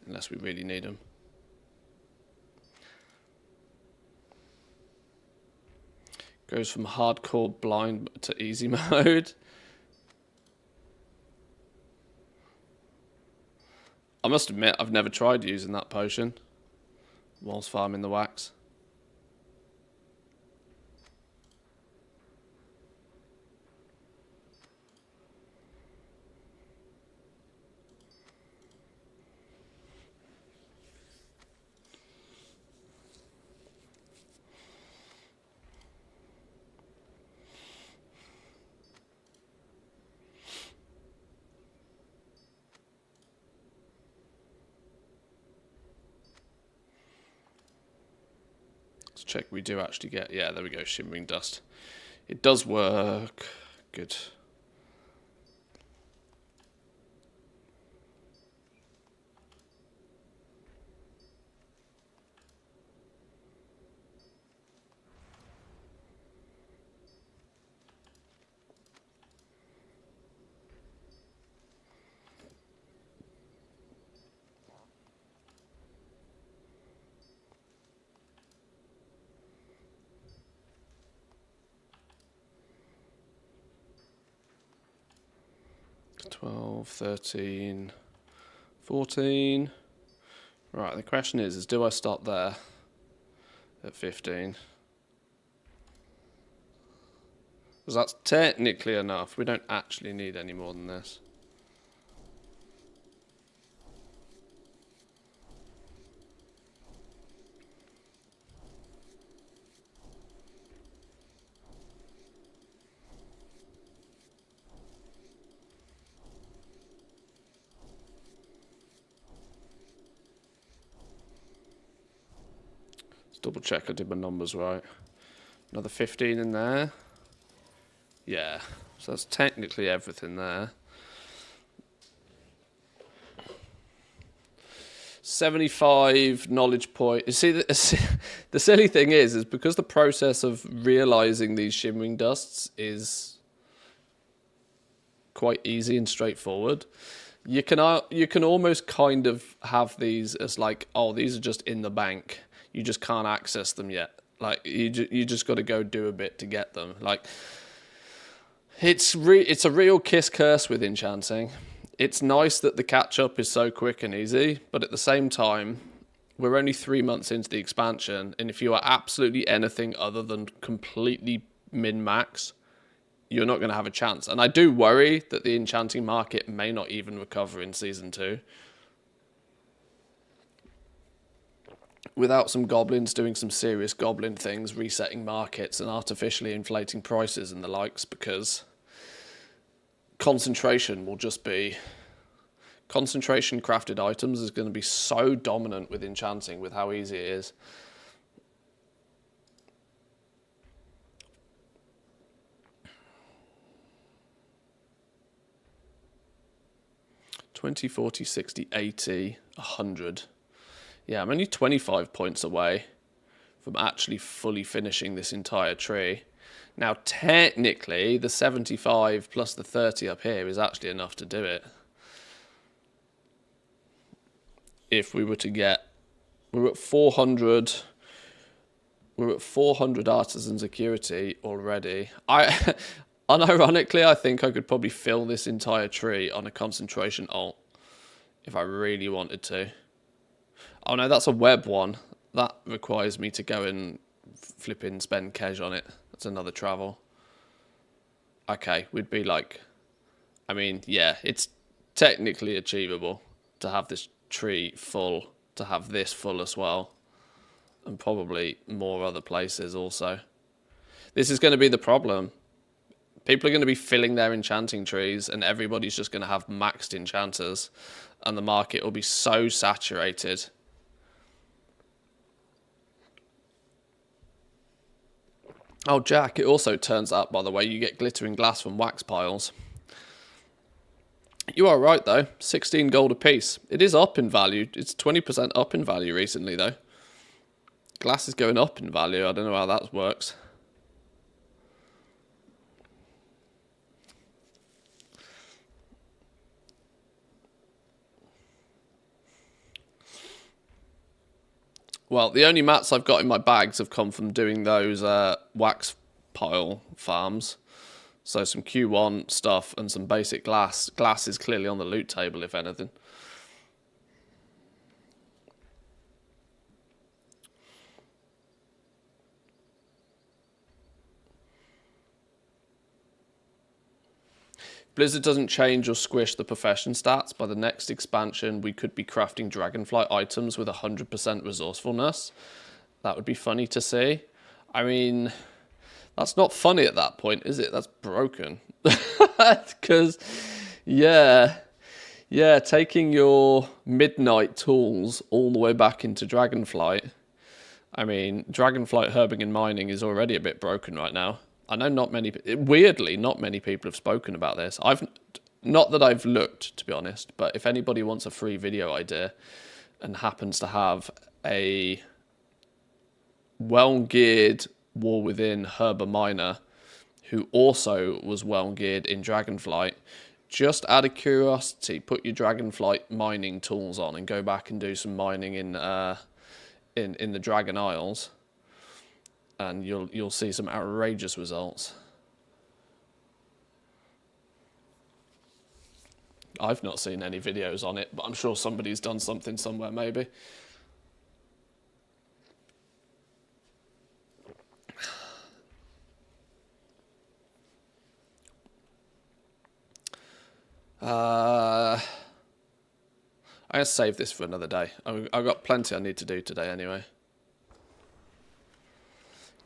Unless we really need them. Goes from hardcore blind to easy mode. I must admit, I've never tried using that potion whilst farming the wax. Let's check we do actually get... Yeah, there we go, shimmering dust. It does work. Good. $12, $13, $14. Right, the question is do I stop there at 15? Because that's technically enough. We don't actually need any more than this. double check I did my numbers right. Another 15 in there. Yeah, so that's technically everything there. 75 knowledge point. You see, the silly thing is because the process of realizing these shimmering dusts is quite easy and straightforward. You can almost kind of have these as like, oh, these are just in the bank. You just can't access them yet. Like you just got to go do a bit to get them. Like it's a real kiss curse with enchanting. It's nice that the catch up is so quick and easy, but at the same time, we're only 3 months into the expansion, and if you are absolutely anything other than completely min-max, you're not going to have a chance. And I do worry that the enchanting market may not even recover in Season 2. Without some goblins doing some serious goblin things, resetting markets and artificially inflating prices and the likes, because concentration crafted items is going to be so dominant with enchanting with how easy it is. $20, $40, $60, $80, $100. Yeah, I'm only 25 points away from actually fully finishing this entire tree. Now, technically, the 75 plus the 30 up here is actually enough to do it. If we were to get... We're at 400... We're at 400 artisan security already. Unironically, I think I could probably fill this entire tree on a concentration alt if I really wanted to. Oh no, that's a web one. That requires me to go and flipping spend cash on it. That's another travel. Okay, we'd be like... I mean, yeah, it's technically achievable to have this tree full, to have this full as well. And probably more other places also. This is going to be the problem. People are going to be filling their enchanting trees and everybody's just going to have maxed enchanters. And the market will be so saturated. Oh, Jack, it also turns out, by the way, you get glittering glass from wax piles. You are right, though. 16 gold apiece. It is up in value. It's 20% up in value recently, though. Glass is going up in value. I don't know how that works. Well, the only mats I've got in my bags have come from doing those wax pile farms. So some Q1 stuff and some basic glass. Glass is clearly on the loot table, if anything. Blizzard doesn't change or squish the profession stats. By the next expansion, we could be crafting dragonfly items with 100% resourcefulness. That would be funny to see. I mean, that's not funny at that point, is it? That's broken. Because, yeah, taking your midnight tools all the way back into Dragonflight. I mean, Dragonflight herbing and mining is already a bit broken right now. I know weirdly, not many people have spoken about this. Not that I've looked, to be honest, but if anybody wants a free video idea and happens to have a well-geared War Within herber miner who also was well-geared in Dragonflight, just out of curiosity, put your Dragonflight mining tools on and go back and do some mining in the Dragon Isles. And you'll see some outrageous results. I've not seen any videos on it, but I'm sure somebody's done something somewhere, maybe. I'm going to save this for another day. I've got plenty I need to do today anyway.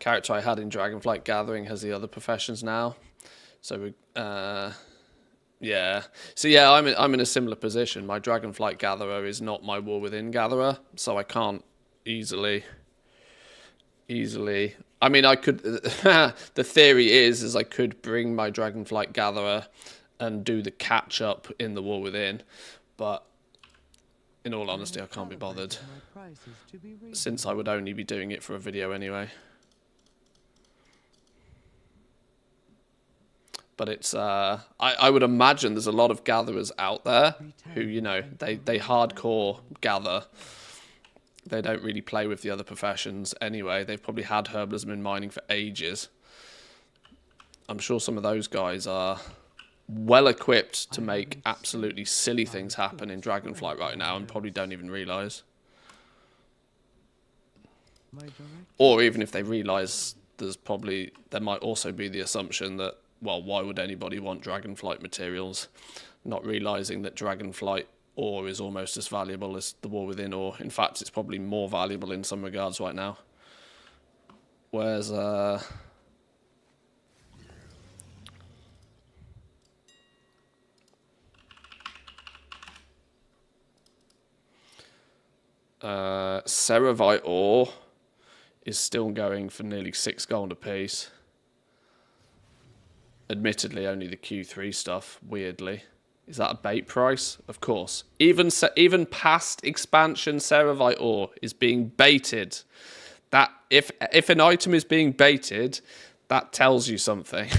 Character I had in Dragonflight Gathering has the other professions now, so yeah. So yeah, I'm in a similar position. My Dragonflight Gatherer is not my War Within Gatherer, so I can't easily easily. I mean, I could. The theory is I could bring my Dragonflight Gatherer and do the catch up in the War Within, but in all honesty, I can't be bothered, My prices to be since I would only be doing it for a video anyway. But it's I would imagine there's a lot of gatherers out there who, you know, they hardcore gather. They don't really play with the other professions anyway. They've probably had herbalism and mining for ages. I'm sure some of those guys are well equipped to make absolutely silly things happen in Dragonflight right now and probably don't even realise. Or even if they realise, there might also be the assumption that, well, why would anybody want Dragonflight materials? Not realising that Dragonflight ore is almost as valuable as the War Within ore. In fact, it's probably more valuable in some regards right now. Whereas, Ceravite ore is still going for nearly 6 gold a piece. Admittedly, only the Q3 stuff, weirdly. Is that a bait price? Of course. Even past expansion Ceravite ore is being baited. That if an item is being baited, that tells you something.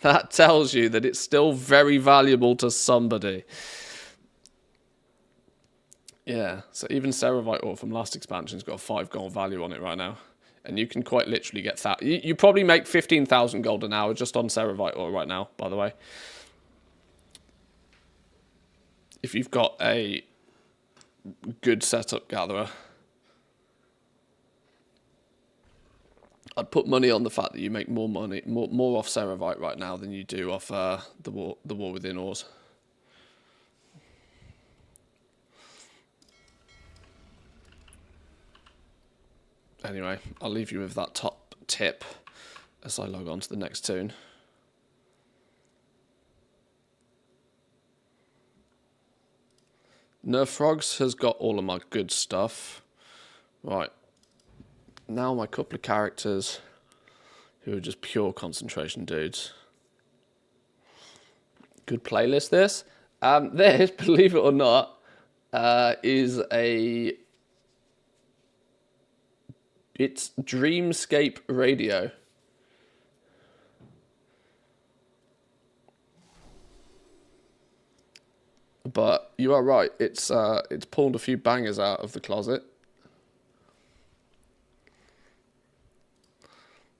That tells you that it's still very valuable to somebody. Yeah, so even Ceravite ore from last expansion's got a 5 gold value on it right now. And you can quite literally get that. You probably make 15,000 gold an hour just on Ceravite ore right now, by the way. If you've got a good setup gatherer. I'd put money on the fact that you make more money, more off Ceravite right now than you do off the War Within ores. Anyway, I'll leave you with that top tip as I log on to the next tune. Nerf Frogs has got all of my good stuff. Right. Now my couple of characters who are just pure concentration dudes. Good playlist, this. This, believe it or not, is a... It's Dreamscape Radio. But you are right. It's pulled a few bangers out of the closet.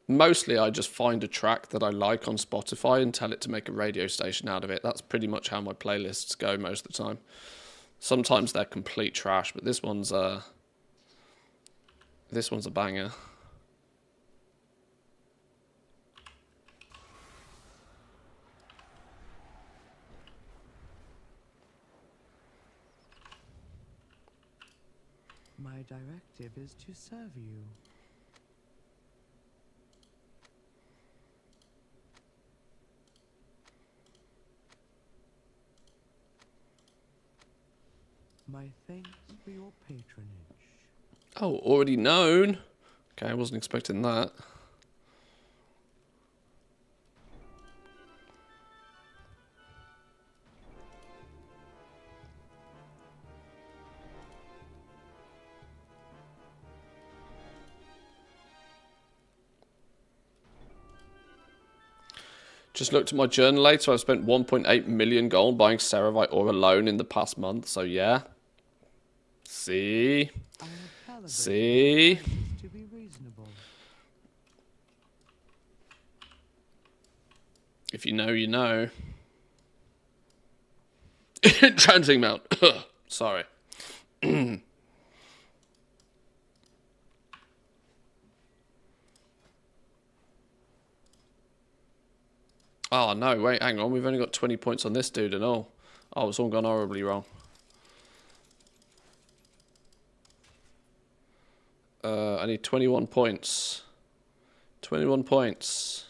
Mostly, I just find a track that I like on Spotify and tell it to make a radio station out of it. That's pretty much how my playlists go most of the time. Sometimes they're complete trash, but this one's a banger. My directive is to serve you. My thanks for your patronage. Oh, already known. Okay, I wasn't expecting that. Just looked at my journal later. I've spent 1.8 million gold buying Ceravite ore alone in the past month. So yeah. See? See? To be reasonable. If you know, you know. Transing Mount. Sorry. Oh, no, wait, hang on. We've only got 20 points on this dude and all. Oh, it's all gone horribly wrong. I need 21 points. 21 points.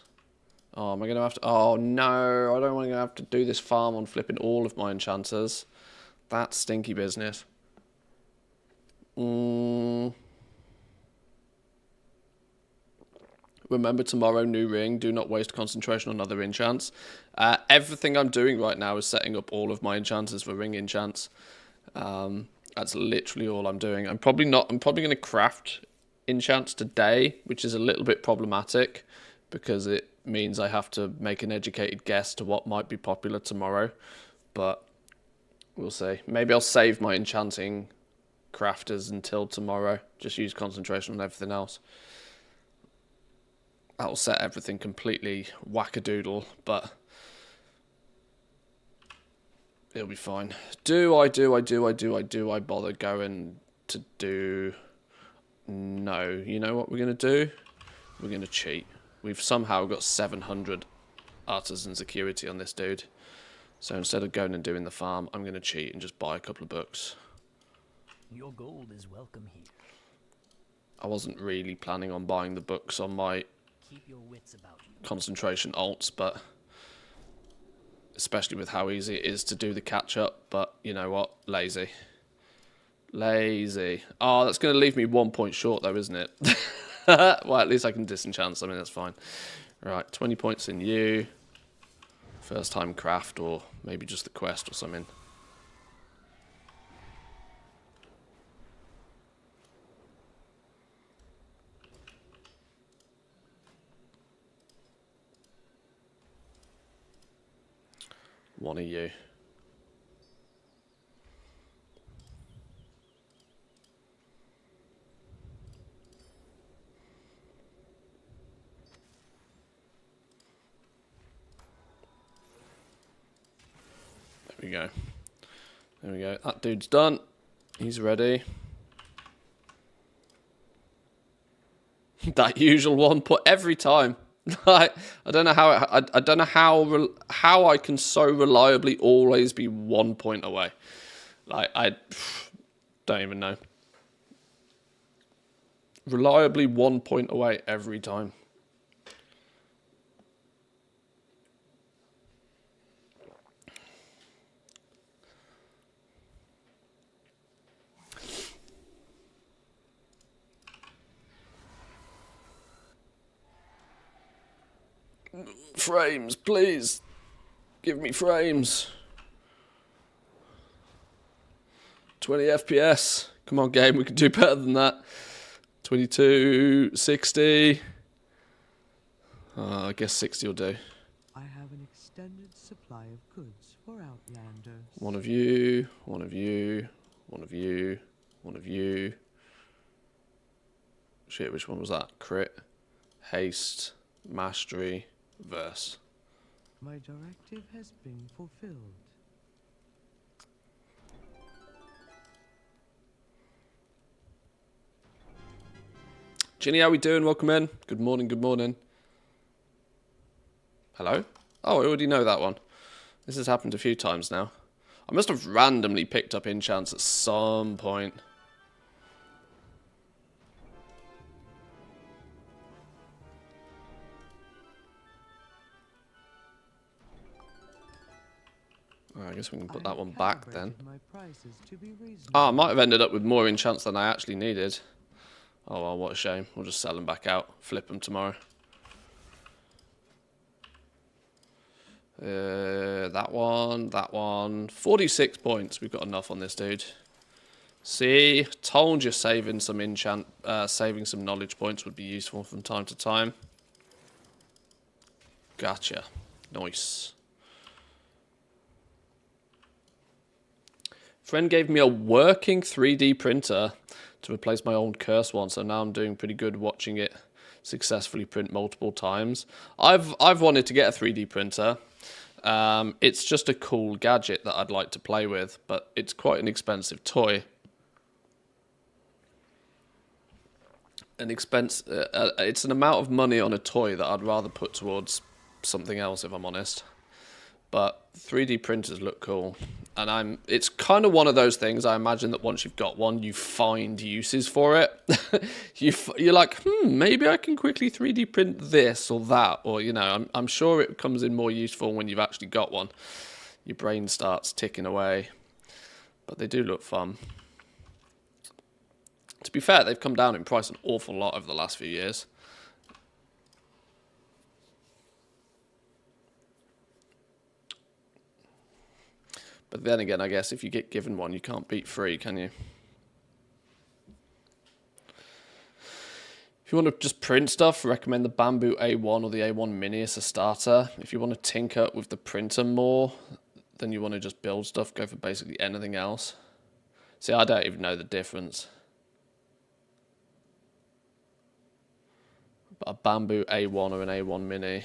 Oh, am I going to have to... Oh, no. I don't want to have to do this farm on flipping all of my enchanters. That's stinky business. Remember tomorrow, new ring. Do not waste concentration on other enchants. Everything I'm doing right now is setting up all of my enchanters for ring enchants. That's literally all I'm doing. I'm probably going to craft enchants today, which is a little bit problematic because it means I have to make an educated guess to what might be popular tomorrow. But we'll see. Maybe I'll save my enchanting crafters until tomorrow. Just use concentration on everything else. That'll set everything completely wackadoodle, but it'll be fine. Do I bother going to do... No. You know what we're going to do? We're going to cheat. We've somehow got 700 artisan security on this dude. So instead of going and doing the farm, I'm going to cheat and just buy a couple of books. Your gold is welcome here. I wasn't really planning on buying the books on my Keep your wits about you. concentration alts, but especially with how easy it is to do the catch up. But you know what? Lazy. Oh, that's going to leave me 1 point short though, isn't it? Well, at least I can disenchant something. That's fine. Right, 20 points in you. First time craft, or maybe just the quest or something. One of you. There we go. There we go. That dude's done. He's ready. That usual one put every time. I don't know how I don't know how I can so reliably always be 1 point away. Like I don't even know. Reliably 1 point away every time. Frames, please. Give me frames. 20 FPS. Come on, game. We can do better than that. 22, 60. I guess 60 will do. I have an extended supply of goods for outlanders. One of you, one of you, one of you, one of you. Shit, which one was that? Crit, haste, mastery, verse. My directive has been fulfilled. Ginny, how we doing? Welcome in. Good morning, good morning. Hello? Oh, I already know that one. This has happened a few times now. I must have randomly picked up enchants at some point. Oh, I guess we can put that one back then. My prices to be reasonable. Ah, I might have ended up with more enchants than I actually needed. Oh well, what a shame. We'll just sell them back out. Flip them tomorrow. That one. 46 points. We've got enough on this dude. See? Told you saving some saving some knowledge points would be useful from time to time. Gotcha. Nice. Friend gave me a working 3D printer to replace my old curse one, so now I'm doing pretty good watching it successfully print multiple times. I've wanted to get a 3D printer. It's just a cool gadget that I'd like to play with, but it's quite an expensive toy. It's an amount of money on a toy that I'd rather put towards something else, if I'm honest. But 3D printers look cool, and it's kind of one of those things. I imagine that once you've got one, you find uses for it. You're like, maybe I can quickly 3D print this or that, or I'm sure it comes in more useful when you've actually got one. Your brain starts ticking away, but they do look fun. To be fair, they've come down in price an awful lot over the last few years. But then again, I guess if you get given one, you can't beat 3, can you? If you want to just print stuff, recommend the Bamboo A1 or the A1 Mini as a starter. If you want to tinker with the printer more than you want to just build stuff, go for basically anything else. See, I don't even know the difference. But a Bamboo A1 or an A1 Mini.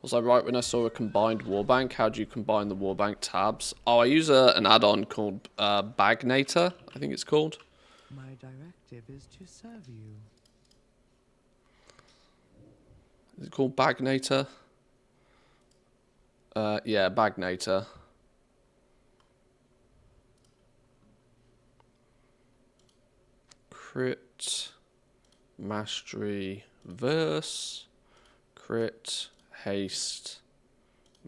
Was I right when I saw a combined warbank? How do you combine the warbank tabs? Oh, I use an add-on called Bagnator, I think it's called. My directive is to serve you. Is it called Bagnator? Yeah, Bagnator. Crit, mastery, verse, crit, haste,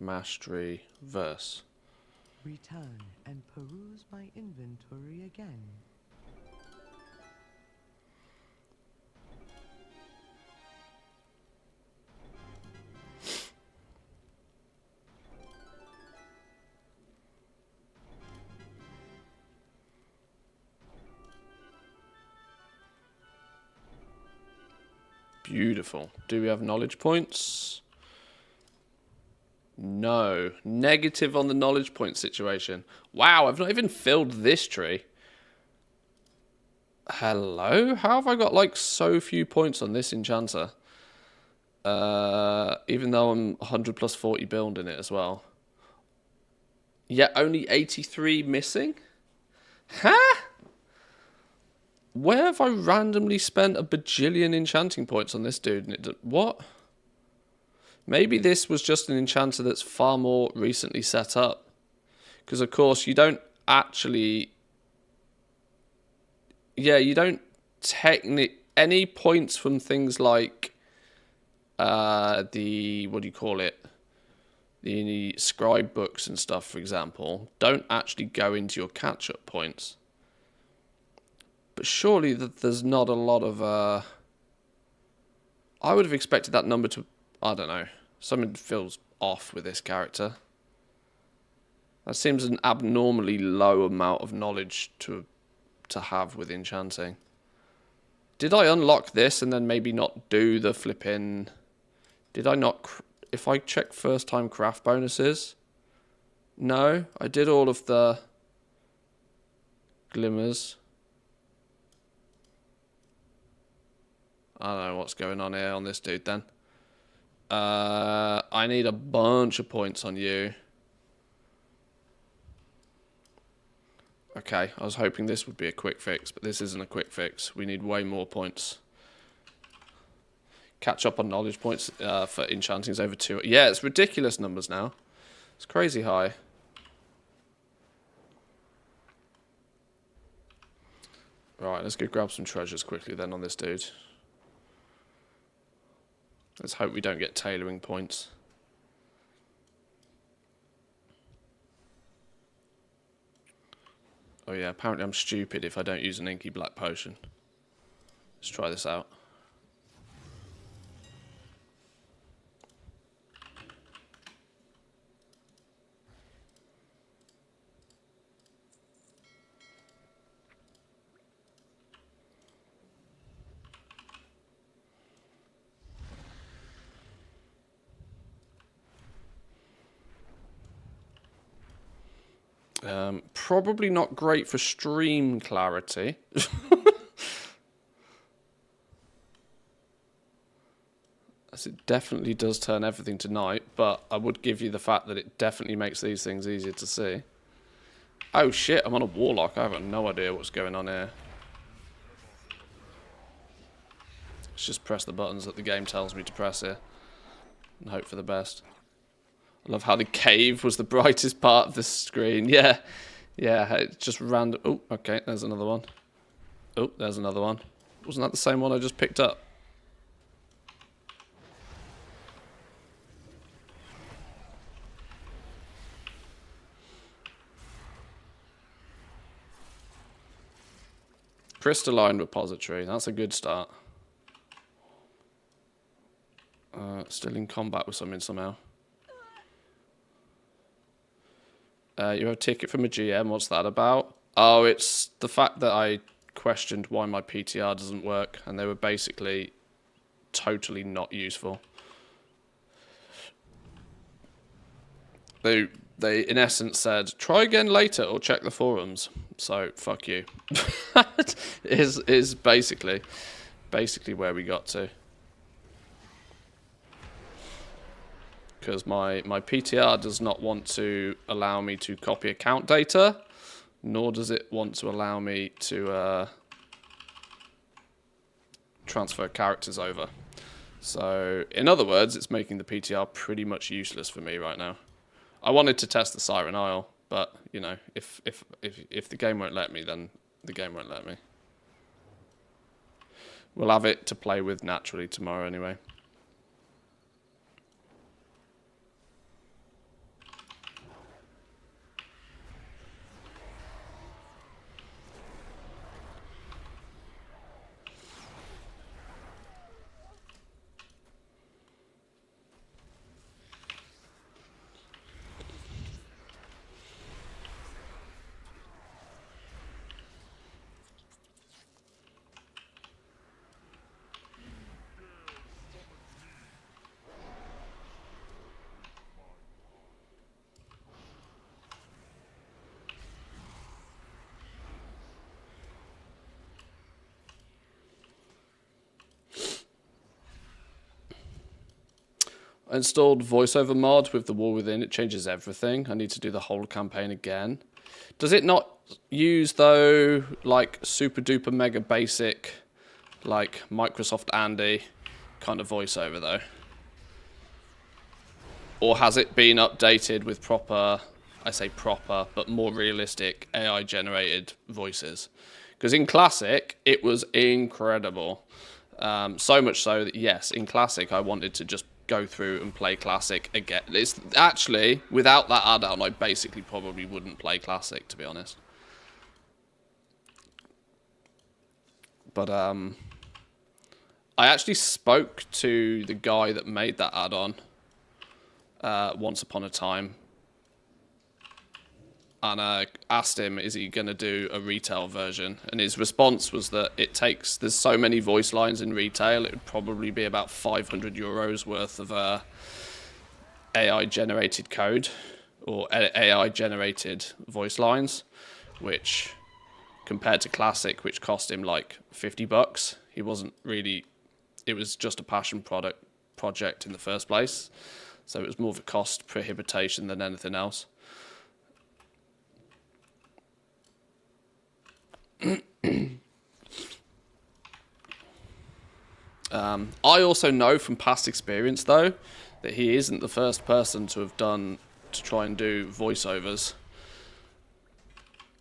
mastery, verse. Return and peruse my inventory again. Beautiful. Do we have knowledge points? No. Negative on the knowledge point situation. Wow, I've not even filled this tree. Hello? How have I got like so few points on this enchanter? Even though I'm 100 plus 40 build in it as well. Yeah, only 83 missing? Huh? Where have I randomly spent a bajillion enchanting points on this dude? And what? Maybe this was just an enchanter that's far more recently set up. Because, of course, you don't actually... Yeah, you don't any points from things like the... What do you call it? The scribe books and stuff, for example, don't actually go into your catch-up points. But surely there's not a lot of... I would have expected that number to... I don't know. Something feels off with this character. That seems an abnormally low amount of knowledge to have with enchanting. Did I unlock this and then maybe not do the flipping... Did I not... If I check first time craft bonuses... No, I did all of the glimmers. I don't know what's going on here on this dude then. I need a bunch of points on you. Okay, I was hoping this would be a quick fix, but this isn't a quick fix. We need way more points. Catch up on knowledge points for enchanting is over 2. Yeah, it's ridiculous numbers now. It's crazy high. Right, let's go grab some treasures quickly then on this dude. Let's hope we don't get tailoring points. Oh yeah, apparently I'm stupid if I don't use an inky black potion. Let's try this out. Probably not great for stream clarity. As it definitely does turn everything to night, but I would give you the fact that it definitely makes these things easier to see. Oh shit, I'm on a warlock. I have no idea what's going on here. Let's just press the buttons that the game tells me to press here. And hope for the best. I love how the cave was the brightest part of the screen. Yeah, yeah, it's just random. Oh, okay, there's another one. Oh, there's another one. Wasn't that the same one I just picked up? Crystalline repository. That's a good start. Still in combat with something somehow. You have a ticket from a GM. What's that about? Oh, it's the fact that I questioned why my PTR doesn't work, and they were basically totally not useful. They in essence said, try again later or check the forums. So fuck you. is basically where we got to. Because my PTR does not want to allow me to copy account data, nor does it want to allow me to transfer characters over. So, in other words, it's making the PTR pretty much useless for me right now. I wanted to test the Siren Isle, but, you know, if the game won't let me, then the game won't let me. We'll have it to play with naturally tomorrow anyway. I installed voiceover mod with the War Within. It changes everything. I need to do the whole campaign again. Does it not use, though, like super duper mega basic, like Microsoft Andy kind of voiceover, though? Or has it been updated with proper, I say proper, but more realistic AI generated voices? Because in Classic, it was incredible. So much so that, yes, in Classic, I wanted to just go through and play Classic again. It's actually, without that add-on, I basically probably wouldn't play Classic, to be honest. But I actually spoke to the guy that made that add-on once upon a time, and I asked him, is he going to do a retail version? And his response was that there's so many voice lines in retail, it would probably be about 500 euros worth of AI-generated code, or AI-generated voice lines, which, compared to Classic, which cost him like $50, he wasn't really, it was just a passion project in the first place. So it was more of a cost prohibition than anything else. I also know from past experience, though, that he isn't the first person to try and do voiceovers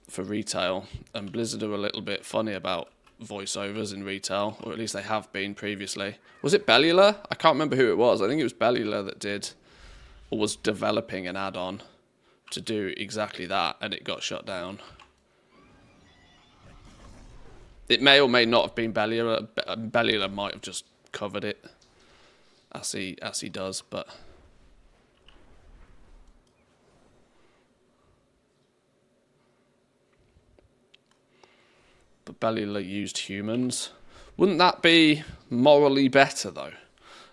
for retail, and Blizzard are a little bit funny about voiceovers in retail, or at least they have been previously. Was it Bellular? I can't remember who it was. I think it was Bellular that did, or was developing an add-on to do exactly that, and it got shut down. It may or may not have been Bellular. Bellular might have just covered it, as he does, but Bellular used humans. Wouldn't that be morally better, though?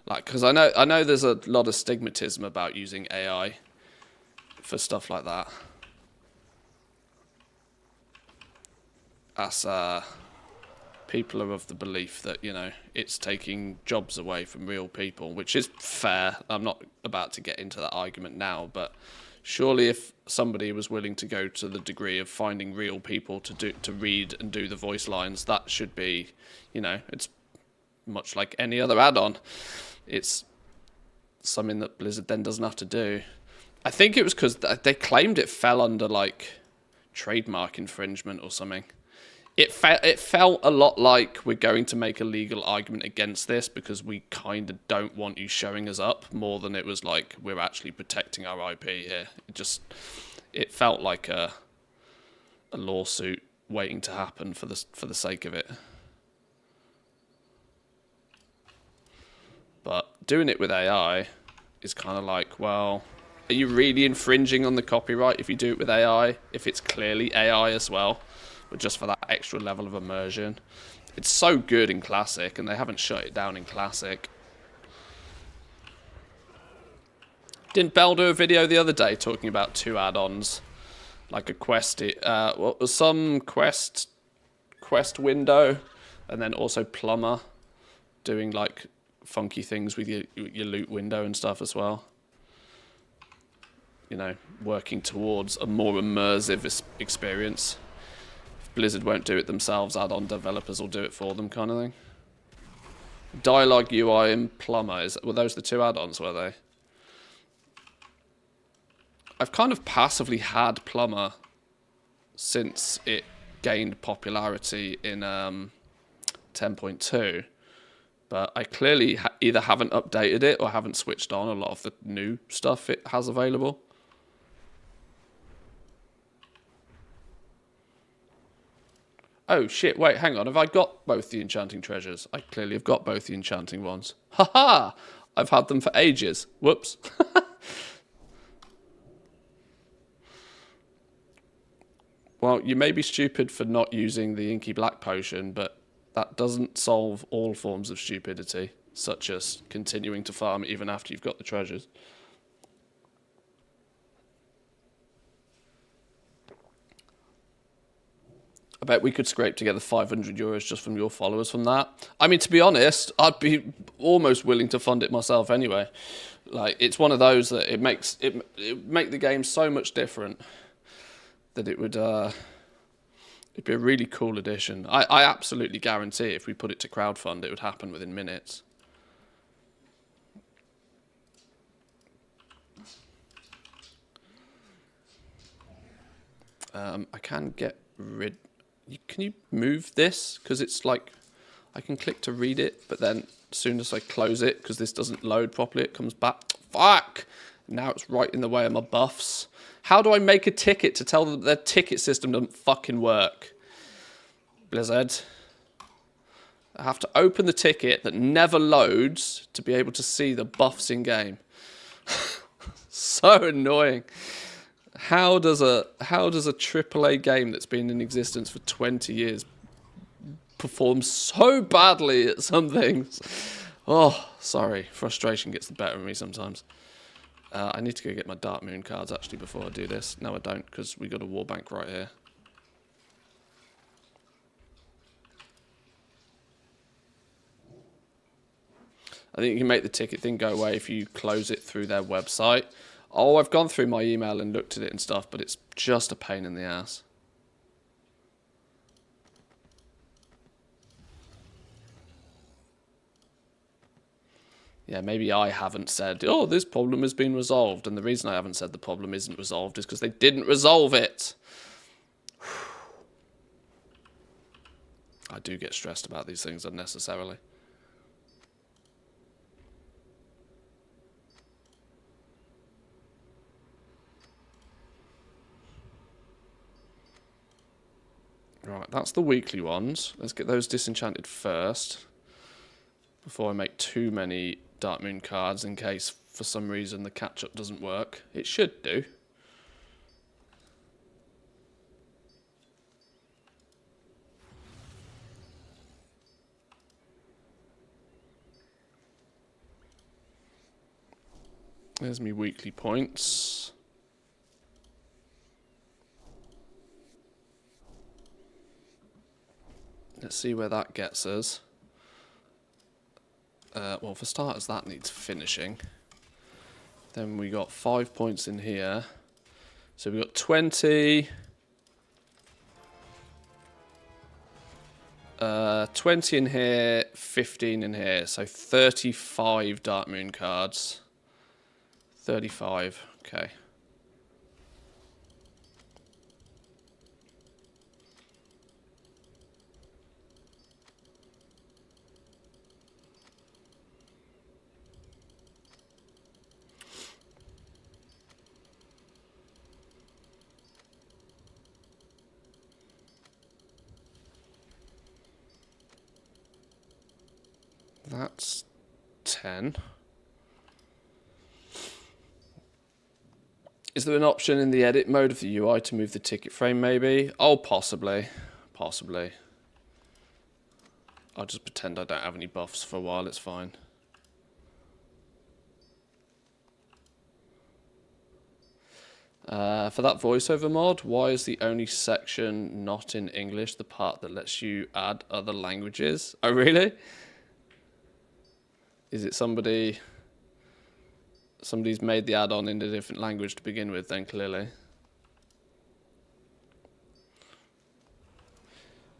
Like, because I know there's a lot of stigmatism about using AI for stuff like that. As people are of the belief that, you know, it's taking jobs away from real people, which is fair. I'm not about to get into that argument now, but surely if somebody was willing to go to the degree of finding real people to read and do the voice lines, that should be, you know, it's much like any other add-on. It's something that Blizzard then doesn't have to do. I think it was because they claimed it fell under, like, trademark infringement or something. It felt a lot like we're going to make a legal argument against this because we kind of don't want you showing us up, more than it was like we're actually protecting our IP here. It felt like a lawsuit waiting to happen for the sake of it. But doing it with AI is kind of like, well, are you really infringing on the copyright if you do it with AI? If it's clearly AI as well, but just for that extra level of immersion. It's so good in Classic, and they haven't shut it down in Classic. Didn't Bell do a video the other day talking about 2 add-ons? Like a quest, what was some quest window, and then also Plumber, doing like funky things with your loot window and stuff as well. You know, working towards a more immersive experience. If Blizzard won't do it themselves, add-on developers will do it for them, kind of thing. Dialogue UI and Plumber, were those the 2 add-ons, were they? I've kind of passively had Plumber since it gained popularity in 10.2, but I clearly either haven't updated it or haven't switched on a lot of the new stuff it has available. Oh shit, wait, hang on, have I got both the enchanting treasures? I clearly have got both the enchanting ones. Haha! I've had them for ages. Whoops. Well, you may be stupid for not using the Inky Black potion, but that doesn't solve all forms of stupidity, such as continuing to farm even after you've got the treasures. I bet we could scrape together 500 euros just from your followers from that. I mean, to be honest, I'd be almost willing to fund it myself anyway. Like, it's one of those that it make the game so much different that it would it'd be a really cool addition. I absolutely guarantee if we put it to crowdfund, it would happen within minutes. I can get rid... Can you move this? Because it's like... I can click to read it, but then as soon as I close it, because this doesn't load properly, it comes back. Fuck! Now it's right in the way of my buffs. How do I make a ticket to tell them their ticket system doesn't fucking work? Blizzard. I have to open the ticket that never loads to be able to see the buffs in game. So annoying. How does a AAA game that's been in existence for 20 years perform so badly at some things? Oh, sorry. Frustration gets the better of me sometimes. I need to go get my Dark Moon cards actually before I do this. No, I don't, because we got a war bank right here. I think you can make the ticket thing go away if you close it through their website. Oh, I've gone through my email and looked at it and stuff, but it's just a pain in the ass. Yeah, maybe I haven't said, oh, this problem has been resolved. And the reason I haven't said the problem isn't resolved is because they didn't resolve it. I do get stressed about these things unnecessarily. Right, that's the weekly ones. Let's get those disenchanted first, before I make too many Dark Moon cards in case for some reason the catch-up doesn't work. It should do. There's me weekly points. Let's see where that gets us. Well, for starters, that needs finishing. Then we got 5 points in here. So we got 20. 20 in here, 15 in here. So 35 Dark Moon cards. 35, okay. That's 10. Is there an option in the edit mode of the UI to move the ticket frame, maybe? Oh, possibly. Possibly. I'll just pretend I don't have any buffs for a while, it's fine. For that voiceover mod, why is the only section not in English the part that lets you add other languages? Oh, really? Is it somebody's made the add-on in a different language to begin with, then clearly.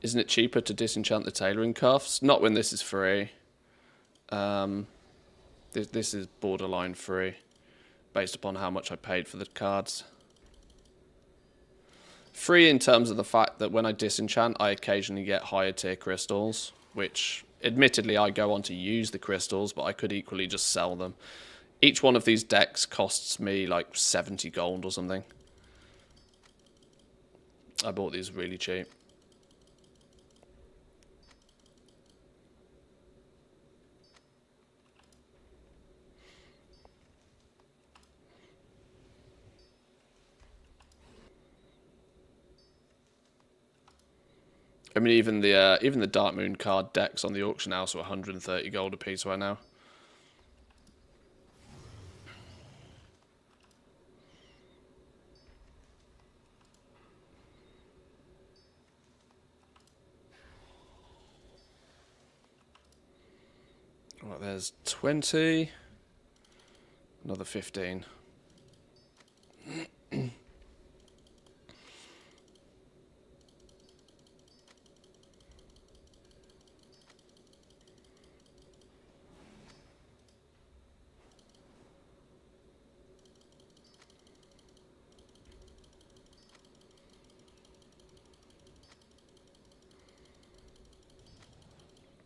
Isn't it cheaper to disenchant the tailoring cuffs? Not when this is free. This is borderline free, based upon how much I paid for the cards. Free in terms of the fact that when I disenchant, I occasionally get higher tier crystals, which admittedly I go on to use the crystals, but I could equally just sell them. Each one of these decks costs me like 70 gold or something. I bought these really cheap. I mean, even the Dark Moon card decks on the auction house are 130 gold a piece right now. Right, there's 20. Another 15.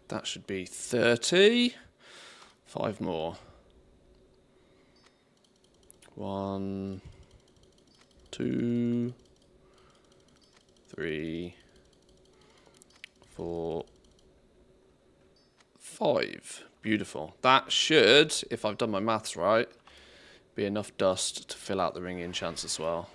That should be 30. 5 more. 1, 2, 3, 4, 5. Beautiful. That should, if I've done my maths right, be enough dust to fill out the ring enchants as well.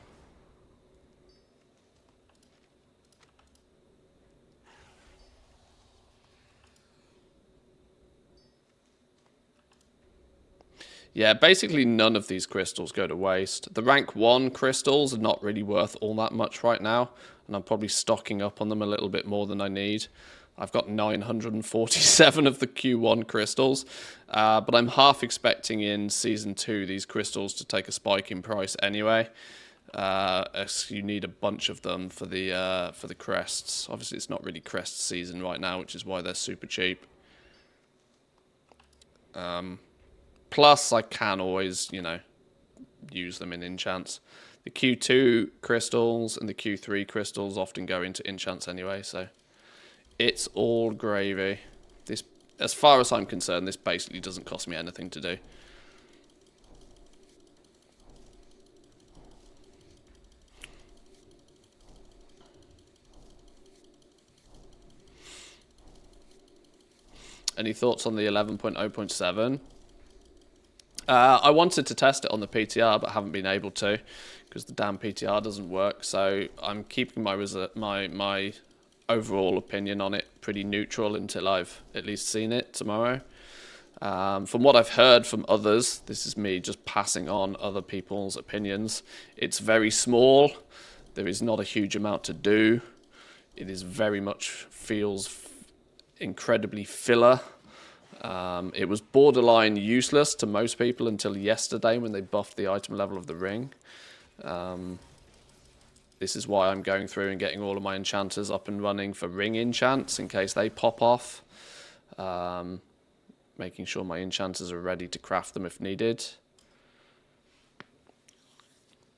Yeah, basically none of these crystals go to waste. The rank 1 crystals are not really worth all that much right now, and I'm probably stocking up on them a little bit more than I need. I've got 947 of the Q1 crystals, but I'm half expecting in Season 2 these crystals to take a spike in price anyway. As you need a bunch of them for the crests. Obviously it's not really crest season right now, which is why they're super cheap. Plus, I can always, you know, use them in enchants. The Q2 crystals and the Q3 crystals often go into enchants anyway, so it's all gravy. This, as far as I'm concerned, this basically doesn't cost me anything to do. Any thoughts on the 11.0.7? I wanted to test it on the PTR, but haven't been able to because the damn PTR doesn't work. So I'm keeping my overall opinion on it pretty neutral until I've at least seen it tomorrow. From what I've heard from others, this is me just passing on other people's opinions. It's very small. There is not a huge amount to do. It is very much feels incredibly filler. It was borderline useless to most people until yesterday when they buffed the item level of the ring. This is why I'm going through and getting all of my enchanters up and running for ring enchants in case they pop off. Making sure my enchanters are ready to craft them if needed.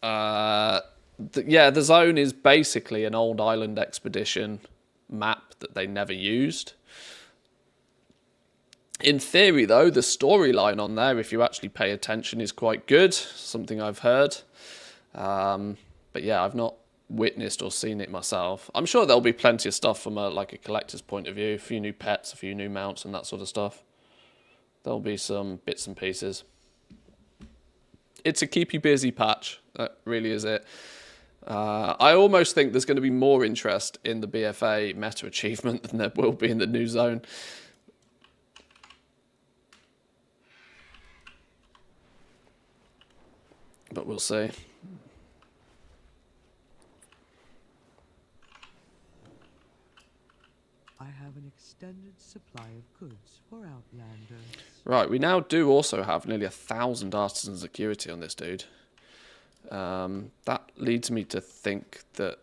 Yeah, the zone is basically an old island expedition map that they never used. In theory, though, the storyline on there, if you actually pay attention, is quite good. Something I've heard. But yeah, I've not witnessed or seen it myself. I'm sure there'll be plenty of stuff from a collector's point of view. A few new pets, a few new mounts and that sort of stuff. There'll be some bits and pieces. It's a keep you busy patch. That really is it. I almost think there's going to be more interest in the BFA meta achievement than there will be in the new zone. But we'll see. I have an extended supply of goods for Outlanders. Right, we now do also have nearly 1,000 artisan security on this dude. That leads me to think that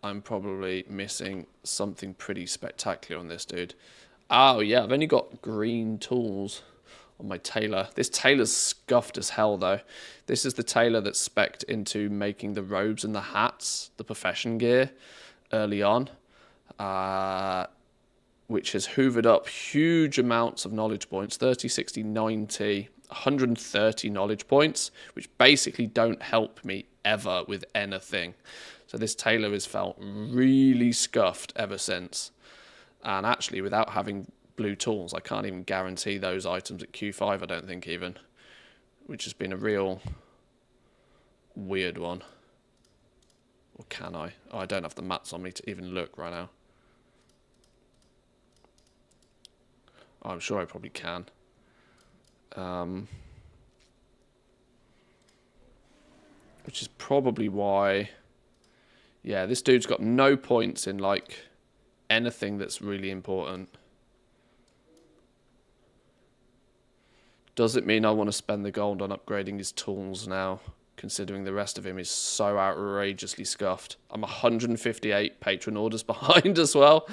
I'm probably missing something pretty spectacular on this dude. Oh yeah, I've only got green tools on my tailor. This tailor's scuffed as hell though. This is the tailor that's spec'd into making the robes and the hats, the profession gear, early on. Which has hoovered up huge amounts of knowledge points, 30, 60, 90, 130 knowledge points, which basically don't help me ever with anything. So this tailor has felt really scuffed ever since. And actually, without having blue tools, I can't even guarantee those items at Q5, I don't think even, which has been a real weird one. Or can I? Oh, I don't have the mats on me to even look right now. Oh, I'm sure I probably can. Which is probably why... Yeah, this dude's got no points in, like, anything that's really important. Does it mean I want to spend the gold on upgrading his tools now, considering the rest of him is so outrageously scuffed? I'm 158 patron orders behind as well.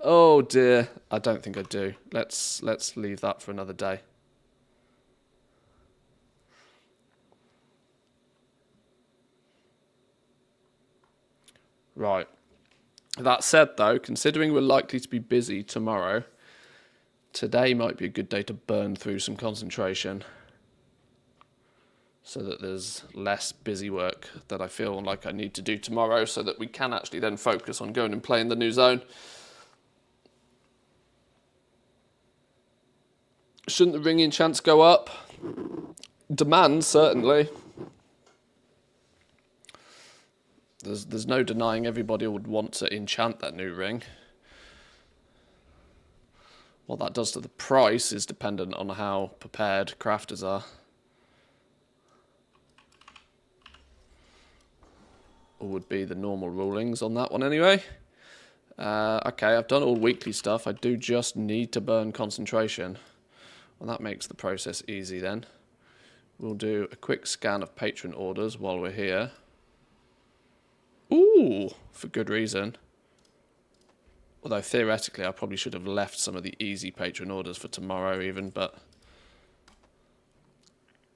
Oh dear, I don't think I do. Let's leave that for another day. Right. That said, though, considering we're likely to be busy tomorrow, today might be a good day to burn through some concentration so that there's less busy work that I feel like I need to do tomorrow so that we can actually then focus on going and playing the new zone. Shouldn't the ringing chance go up? Demand, certainly. There's no denying everybody would want to enchant that new ring. What that does to the price is dependent on how prepared crafters are. Or would be the normal rulings on that one anyway. Okay, I've done all weekly stuff. I do just need to burn concentration. Well, that makes the process easy then. We'll do a quick scan of patron orders while we're here. Ooh, for good reason. Although theoretically I probably should have left some of the easy patron orders for tomorrow even, but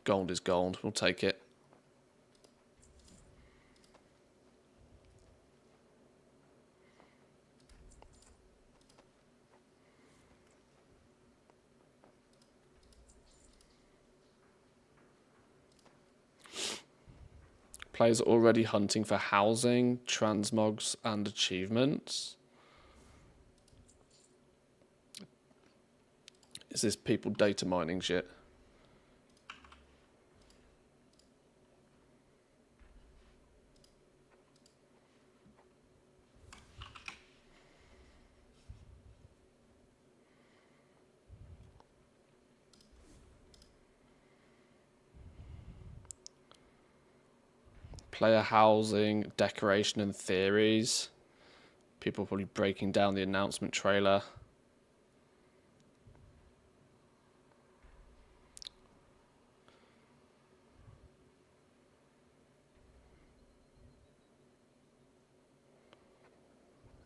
gold is gold. We'll take it. Players are already hunting for housing, transmogs, and achievements. Is this people data mining shit? Player housing, decoration and theories. People probably breaking down the announcement trailer.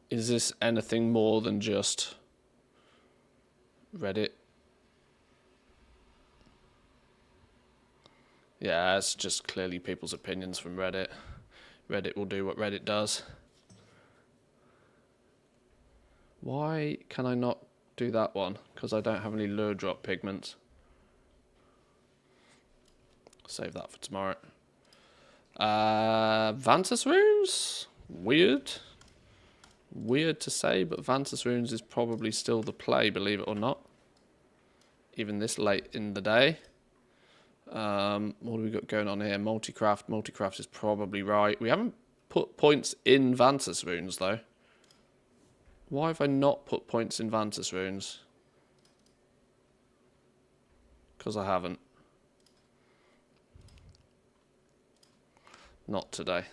Is this anything more than just Reddit? Yeah, it's just clearly people's opinions from Reddit. Reddit will do what Reddit does. Why can I not do that one? Because I don't have any lure drop pigments. Save that for tomorrow. Vantus runes? Weird. Weird to say, but Vantus runes is probably still the play, believe it or not. even this late in the day. What do we got going on here? Multicraft. Multicraft is probably right. We haven't put points in Vantus runes, though. Why have I not put points in Vantus runes? Because I haven't. Not today.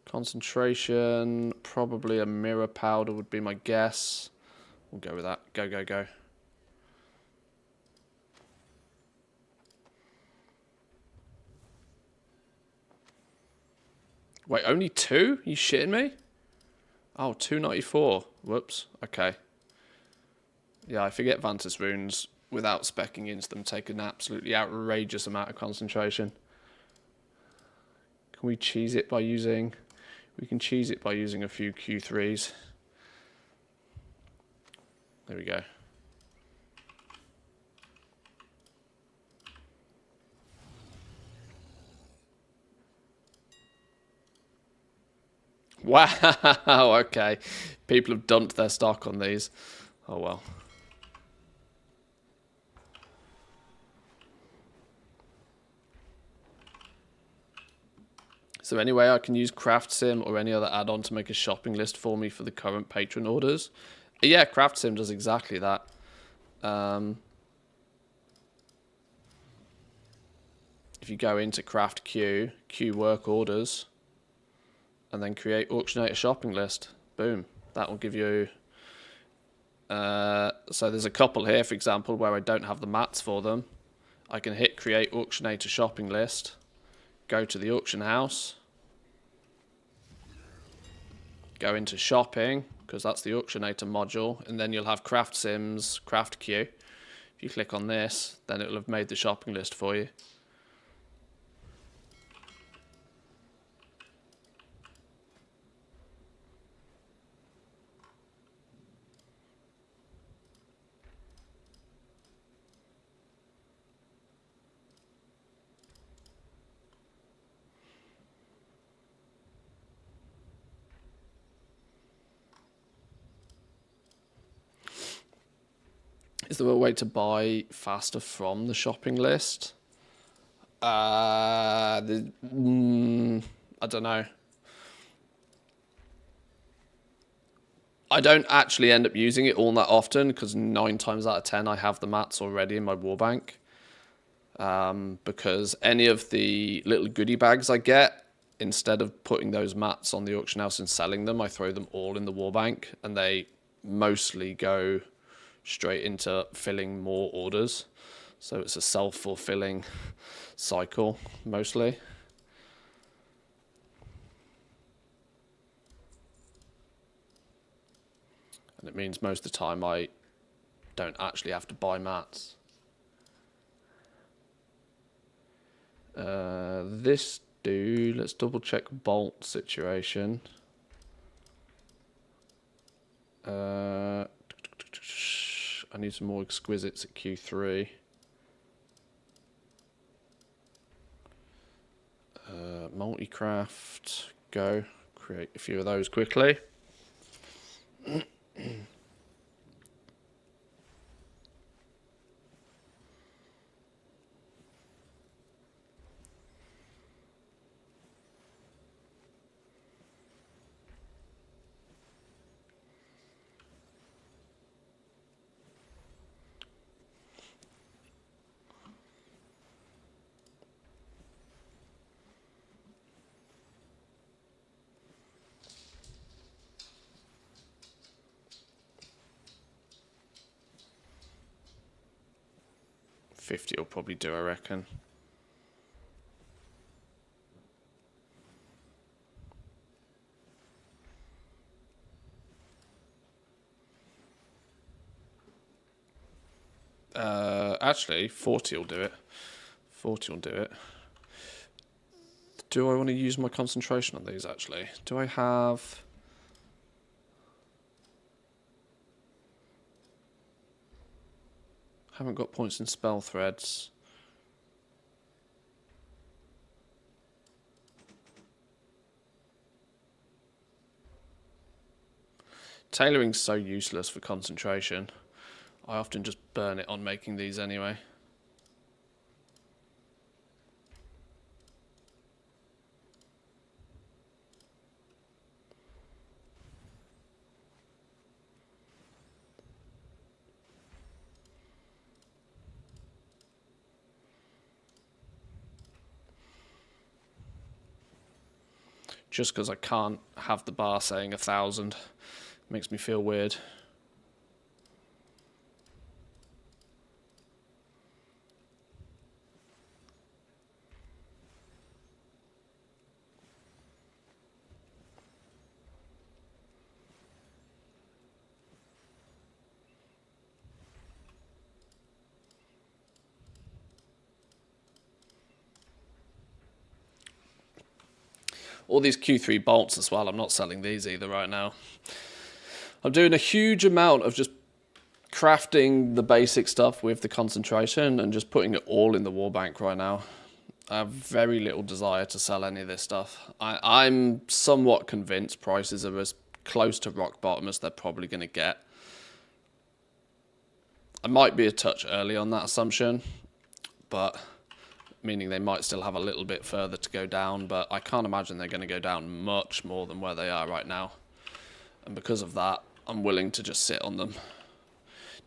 Concentration, probably a mirror powder would be my guess. We'll go with that. Go, go, go. Wait, only 2? You shitting me? Oh, 294. Whoops. Okay. Yeah, I forget Vantus runes without speccing into them take an absolutely outrageous amount of concentration. Can we cheese it by using... We can cheese it by using a few Q3s. There we go. Wow, okay. People have dumped their stock on these. Oh well. Is there any way I can use Craft Sim or any other add-on to make a shopping list for me for the current patron orders? Yeah, Craft Sim does exactly that. If you go into Craft Queue, Queue Work Orders, and then create Auctionator Shopping List, boom, that will give you... so there's a couple here, for example, where I don't have the mats for them. I can hit Create Auctionator Shopping List, go to the auction house, go into shopping, because that's the auctionator module, and then you'll have Craft Sims, Craft Queue. If you click on this, then it'll have made the shopping list for you. Is there a way to buy faster from the shopping list? I don't know. I don't actually end up using it all that often because 9 times out of 10 I have the mats already in my warbank. Because any of the little goodie bags I get, instead of putting those mats on the auction house and selling them, I throw them all in the warbank, and they mostly go straight into filling more orders. So it's a self-fulfilling cycle, mostly. And it means most of the time I don't actually have to buy mats. This dude, let's double check bolt situation. I need some more exquisites at Q3. Multicraft, go. Create a few of those quickly. 50 will probably do, I reckon. Actually, 40 will do it. 40 will do it. Do I want to use my concentration on these, actually? Do I have... Haven't got points in spell threads. Tailoring's so useless for concentration. I often just burn it on making these anyway. Just because I can't have the bar saying 1,000 makes me feel weird. All these Q3 bolts as well, I'm not selling these either right now. I'm doing a huge amount of just crafting the basic stuff with the concentration and just putting it all in the war bank right now. I have very little desire to sell any of this stuff. I'm somewhat convinced prices are as close to rock bottom as they're probably going to get. I might be a touch early on that assumption, but meaning they might still have a little bit further to go down, but I can't imagine they're going to go down much more than where they are right now. And because of that, I'm willing to just sit on them.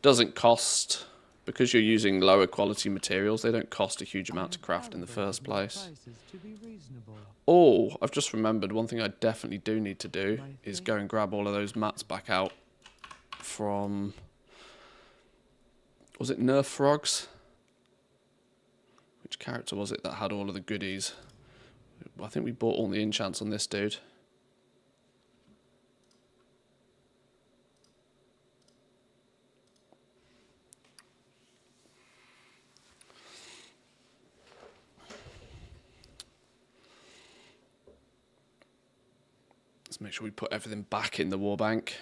Doesn't cost, because you're using lower quality materials, they don't cost a huge amount to craft in the first place. Oh, I've just remembered one thing I definitely do need to do is go and grab all of those mats back out from, was it Nerf Frogs? Which character was it that had all of the goodies? I think we bought all the enchants on this dude. Let's make sure we put everything back in the war bank.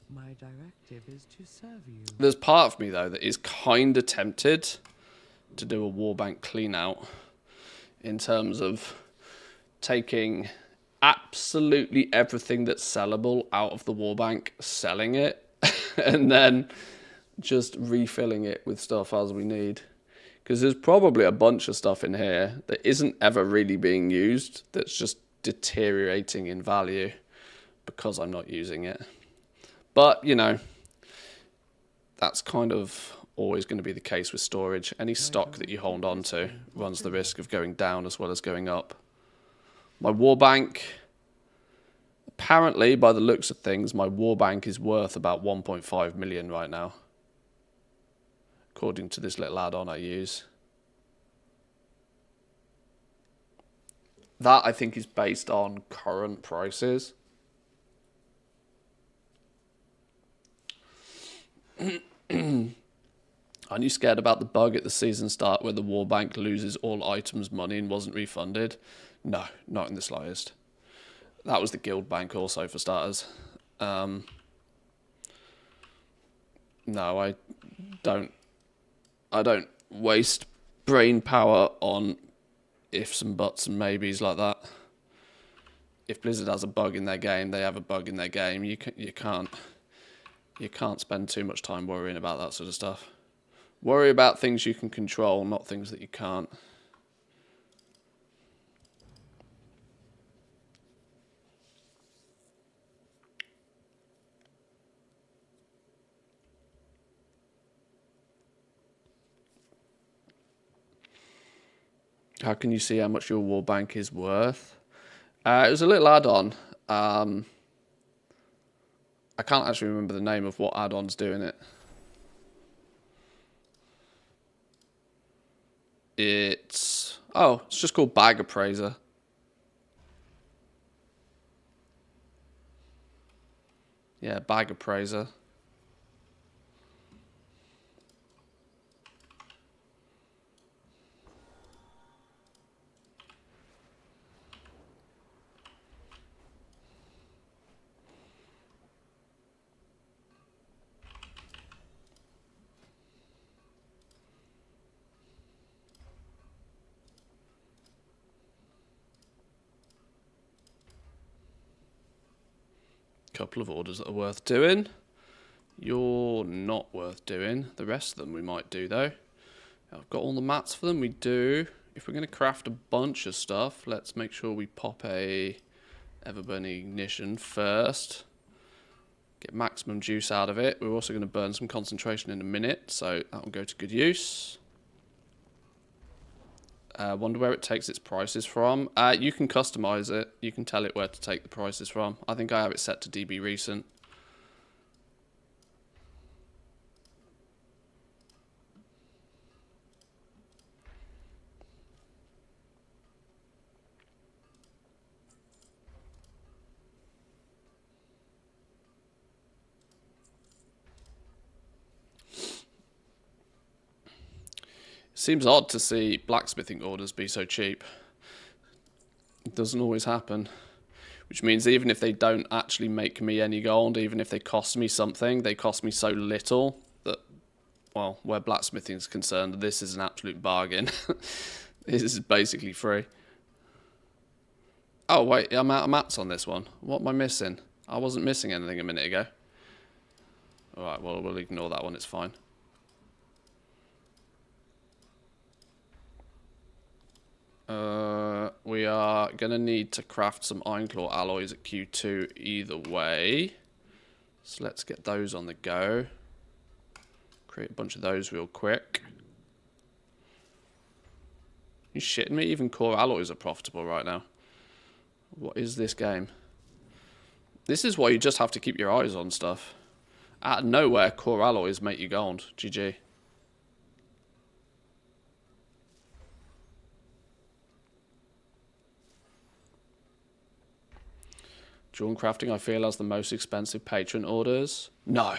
My directive is to serve you. There's part of me, though, that is kind of tempted to do a war bank clean out in terms of taking absolutely everything that's sellable out of the war bank, selling it, and then just refilling it with stuff as we need. Because there's probably a bunch of stuff in here that isn't ever really being used, that's just deteriorating in value because I'm not using it. But, you know, that's kind of always going to be the case with storage. Any stock that you hold on to runs the risk of going down as well as going up. My war bank, apparently, by the looks of things, my war bank is worth about 1.5 million right now, according to this little add-on I use. That, I think, is based on current prices. Aren't you scared about the bug at the season start where the war bank loses all items money and wasn't refunded? No, not in the slightest. That was the guild bank also, for starters. No, I don't waste brain power on ifs and buts and maybes like that. If Blizzard has a bug in their game, they have a bug in their game. You can't spend too much time worrying about that sort of stuff. Worry about things you can control, not things that you can't. How can you see how much your war bank is worth? It was a little add-on. I can't actually remember the name of what add-on's doing it. It's just called Bag Appraiser. Yeah, Bag Appraiser. Couple of orders that are worth doing. You're not worth doing. The rest of them we might do, though. I've got all the mats for them. We do. If we're going to craft a bunch of stuff, let's make sure we pop a ever-burning ignition first. Get maximum juice out of it. We're also going to burn some concentration in a minute, so that will go to good use. Wonder where it takes its prices from. You can customize it. You can tell it where to take the prices from. I think I have it set to DB recent. Seems odd to see blacksmithing orders be so cheap. It doesn't always happen. Which means even if they don't actually make me any gold, even if they cost me something, they cost me so little that, well, where blacksmithing is concerned, this is an absolute bargain. This is basically free. Oh, wait, I'm out of mats on this one. What am I missing? I wasn't missing anything a minute ago. Alright, well, we'll ignore that one, it's fine. We are going to need to craft some Ironclaw alloys at Q2 either way. So let's get those on the go. Create a bunch of those real quick. You shitting me? Even core alloys are profitable right now. What is this game? This is why you just have to keep your eyes on stuff. Out of nowhere, core alloys make you gold. GG. Drawn crafting, I feel, has the most expensive patron orders. No.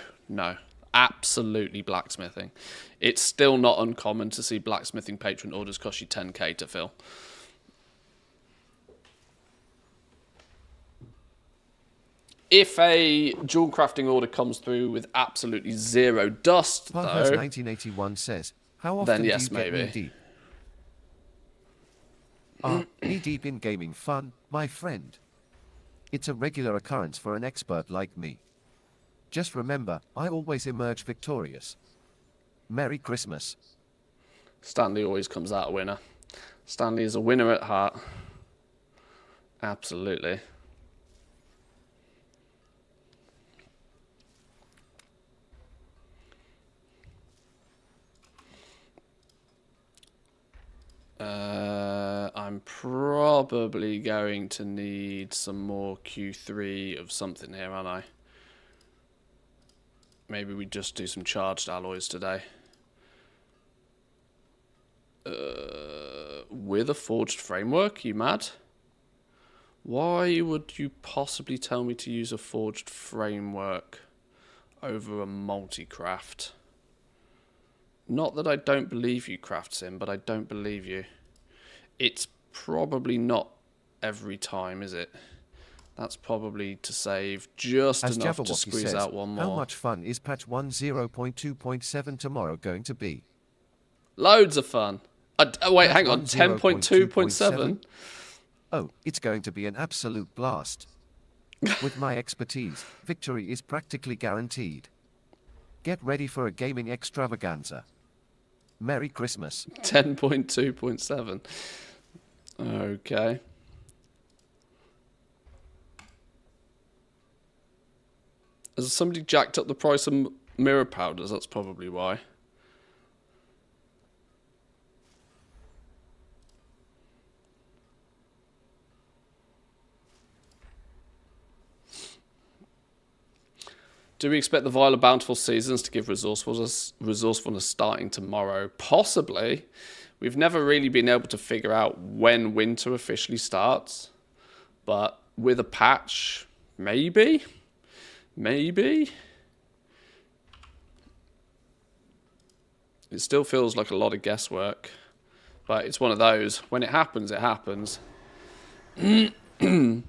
Absolutely blacksmithing. It's still not uncommon to see blacksmithing patron orders cost you 10k to fill. If a dual crafting order comes through with absolutely zero dust, though, 1981 says, how often then yes, do you get maybe. knee-deep? Knee-deep in gaming fun, my friend. It's a regular occurrence for an expert like me. Just remember, I always emerge victorious. Merry Christmas. Stanley always comes out a winner. Stanley is a winner at heart. Absolutely. I'm probably going to need some more Q3 of something here, aren't I? Maybe we just do some charged alloys today. With a forged framework? You mad? Why would you possibly tell me to use a forged framework over a multi-craft? Not that I don't believe you, Craftsim, but I don't believe you. It's probably not every time, is it? That's probably to save just As enough to Jabberwocky squeeze says, out one more. how much fun is patch 10.2.7 tomorrow going to be? Loads of fun. Wait, Patch hang on. 10.2.7? Oh, it's going to be an absolute blast. With my expertise, victory is practically guaranteed. Get ready for a gaming extravaganza. Merry Christmas. 10.2.7. Okay. Has somebody jacked up the price of mirror powders? That's probably why. Do we expect the Vial of Bountiful Seasons to give resourcefulness starting tomorrow? Possibly. We've never really been able to figure out when winter officially starts. But with a patch, maybe? Maybe? It still feels like a lot of guesswork. But it's one of those. When it happens, it happens. Having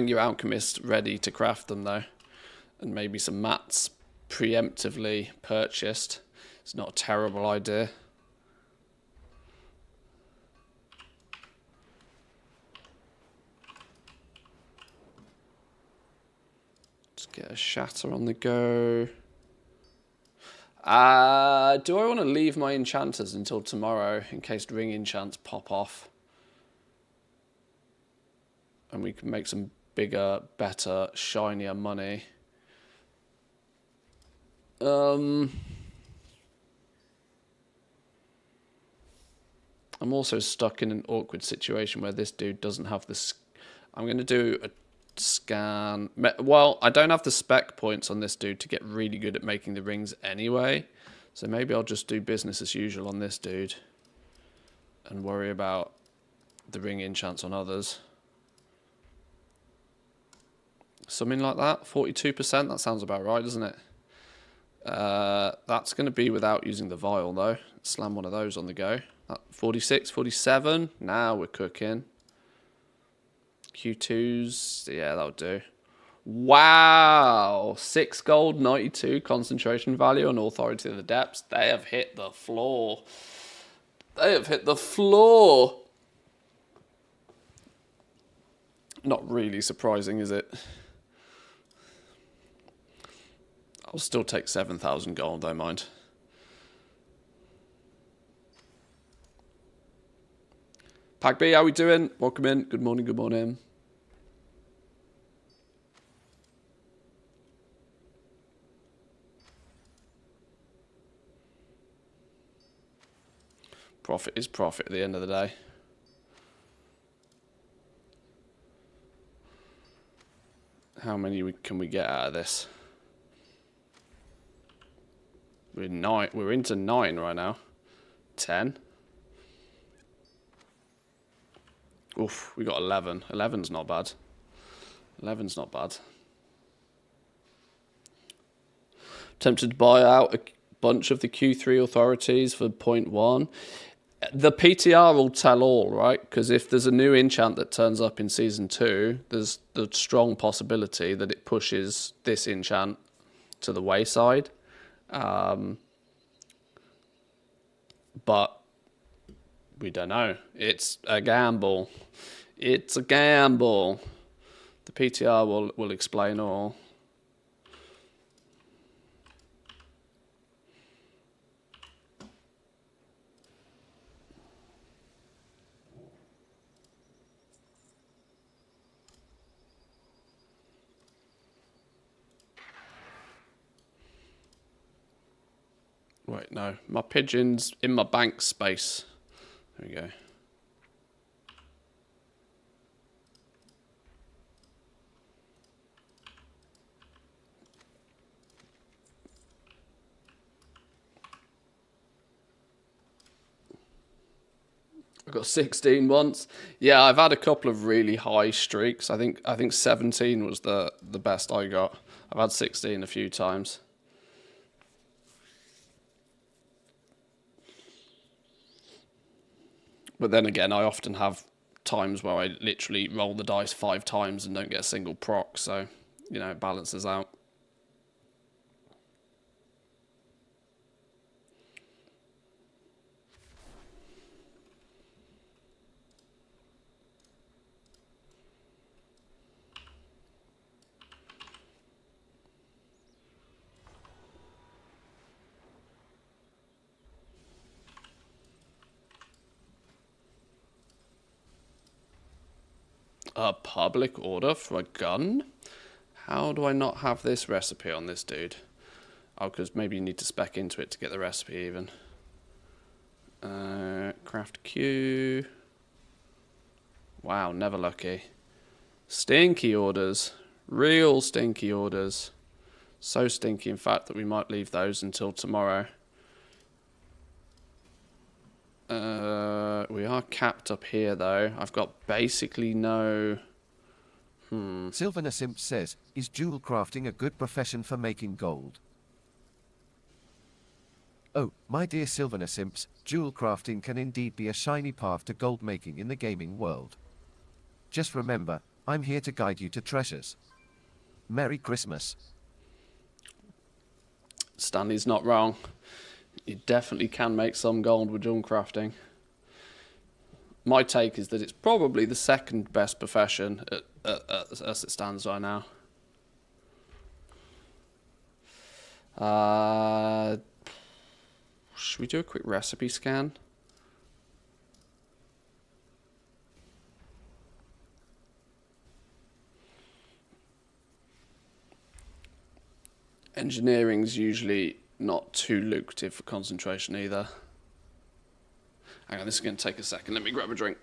your alchemist ready to craft them, though, and maybe some mats preemptively purchased, it's not a terrible idea. Bit of shatter on the go. Do I want to leave my enchanters until tomorrow in case ring enchants pop off? And we can make some bigger, better, shinier money. I'm also stuck in an awkward situation where this dude doesn't have the... I'm going to do a scan. Well, I don't have the spec points on this dude to get really good at making the rings anyway. So maybe I'll just do business as usual on this dude. And worry about the ring enchants on others. Something like that. 42%. That sounds about right, doesn't it? That's going to be without using the vial, though. Slam one of those on the go. 46, 47. Now we're cooking. Q2s. Yeah, that'll do. Wow. 6 gold, 92 concentration value on Authority of the Depths. They have hit the floor. They have hit the floor. Not really surprising, is it? I'll still take 7,000 gold, don't mind. Pack B, how we doing? Welcome in. Good morning, good morning. Profit is profit at the end of the day. How many can we get out of this? We're into 9 right now. 10. Oof, we got 11. 11's not bad. 11's not bad. Tempted to buy out a bunch of the Q3 authorities for 0.1. The PTR will tell all, right? Because if there's a new enchant that turns up in Season 2, there's the strong possibility that it pushes this enchant to the wayside. But we don't know. It's a gamble. It's a gamble. The PTR will explain all. Wait, no. My pigeon's in my bank space. There we go. I got 16 once. Yeah, I've had a couple of really high streaks. I think 17 was the best I got. I've had 16 a few times. But then again, I often have times where I literally roll the dice 5 times and don't get a single proc, so, you know, it balances out. A public order for a gun? How do I not have this recipe on this dude? Oh, because maybe you need to spec into it to get the recipe even. Craft Q. Wow, never lucky. Stinky orders. Real stinky orders. So stinky, in fact, that we might leave those until tomorrow. We are capped up here, though. I've got basically no... Sylvaner Simp says, is jewel crafting a good profession for making gold? Oh, my dear Sylvaner Simps, jewel crafting can indeed be a shiny path to gold making in the gaming world. Just remember, I'm here to guide you to treasures. Merry Christmas. Stanley's not wrong. You definitely can make some gold with jewel crafting. My take is that it's probably the second best profession as it stands right now. Should we do a quick recipe scan? Engineering's usually not too lucrative for concentration either. Hang on, this is going to take a second. Let me grab a drink.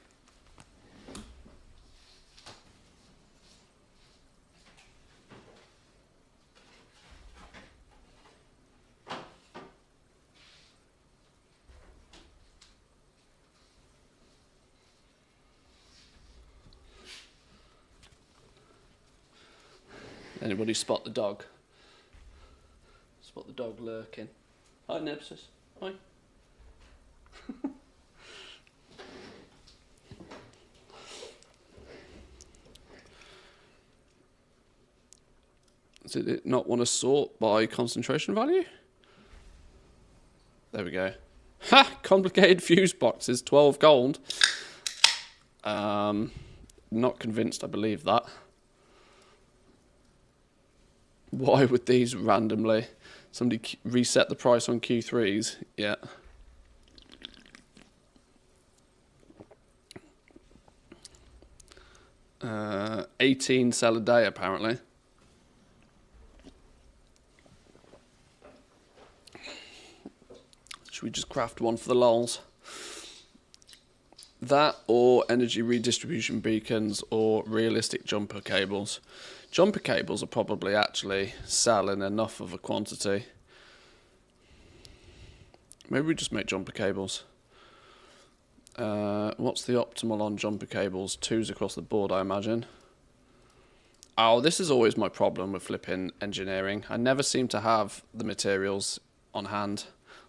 Anybody spot the dog? Spot the dog lurking. Hi, Nepsis. Hi. Did it not want to sort by concentration value? There we go. Ha! Complicated fuse boxes, 12 gold. Not convinced I believe that. Why would these randomly? Somebody reset the price on Q3s? Yeah. Uh, 18 sell a day apparently. Should we just craft one for the lols? That or energy redistribution beacons or realistic jumper cables. Jumper cables are probably actually selling enough of a quantity. Maybe we just make jumper cables. What's the optimal on jumper cables? 2s across the board, I imagine. Oh, this is always my problem with flipping engineering. I never seem to have the materials on hand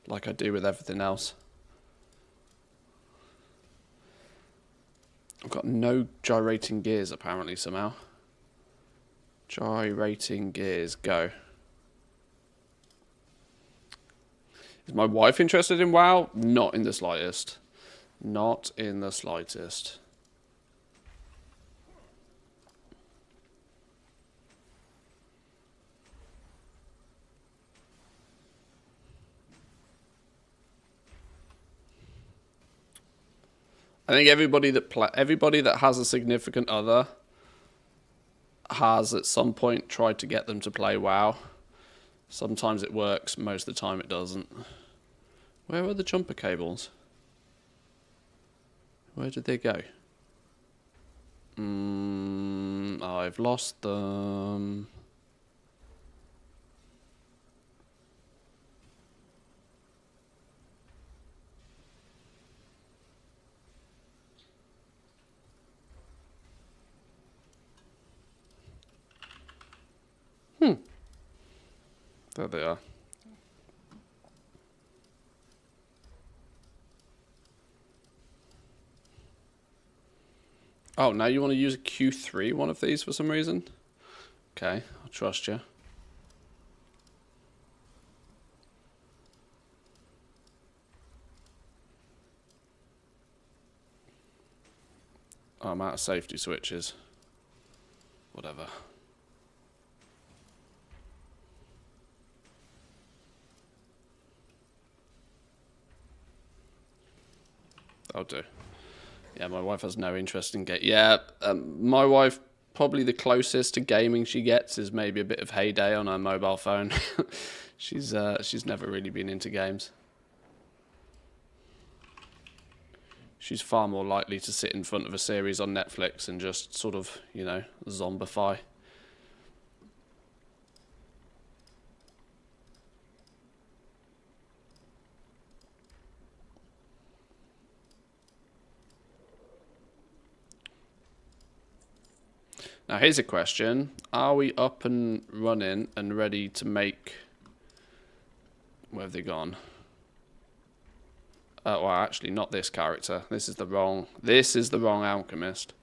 like I do with everything else. I've got no gyrating gears apparently somehow. Gyrating gears, go. Is my wife interested in WoW? Not in the slightest. Not in the slightest. I think everybody that has a significant other has at some point tried to get them to play WoW. Sometimes it works, most of the time it doesn't. Where are the jumper cables? Where did they go? I've lost them. There they are. Oh, now you want to use a Q3 one of these for some reason? Okay, I'll trust you. Oh, I'm out of safety switches. Whatever. I'll do. Yeah, my wife has no interest in game. Yeah, my wife, probably the closest to gaming she gets is maybe a bit of Heyday on her mobile phone. She's never really been into games. She's far more likely to sit in front of a series on Netflix and just sort of, you know, zombify. Now here's a question. Are we up and running and ready to make... Where have they gone? Well, actually, not this character. This is the wrong alchemist.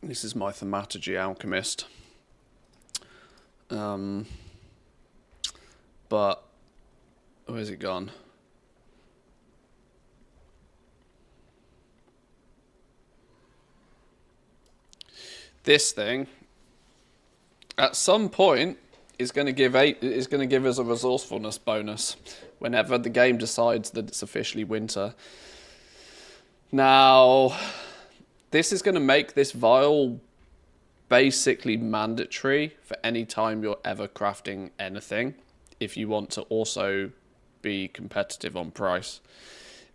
This is my thaumaturgy alchemist. But where's it gone? This thing At some point, it's going to give us a resourcefulness bonus whenever the game decides that it's officially winter. Now, this is going to make this vial basically mandatory for any time you're ever crafting anything, if you want to also be competitive on price.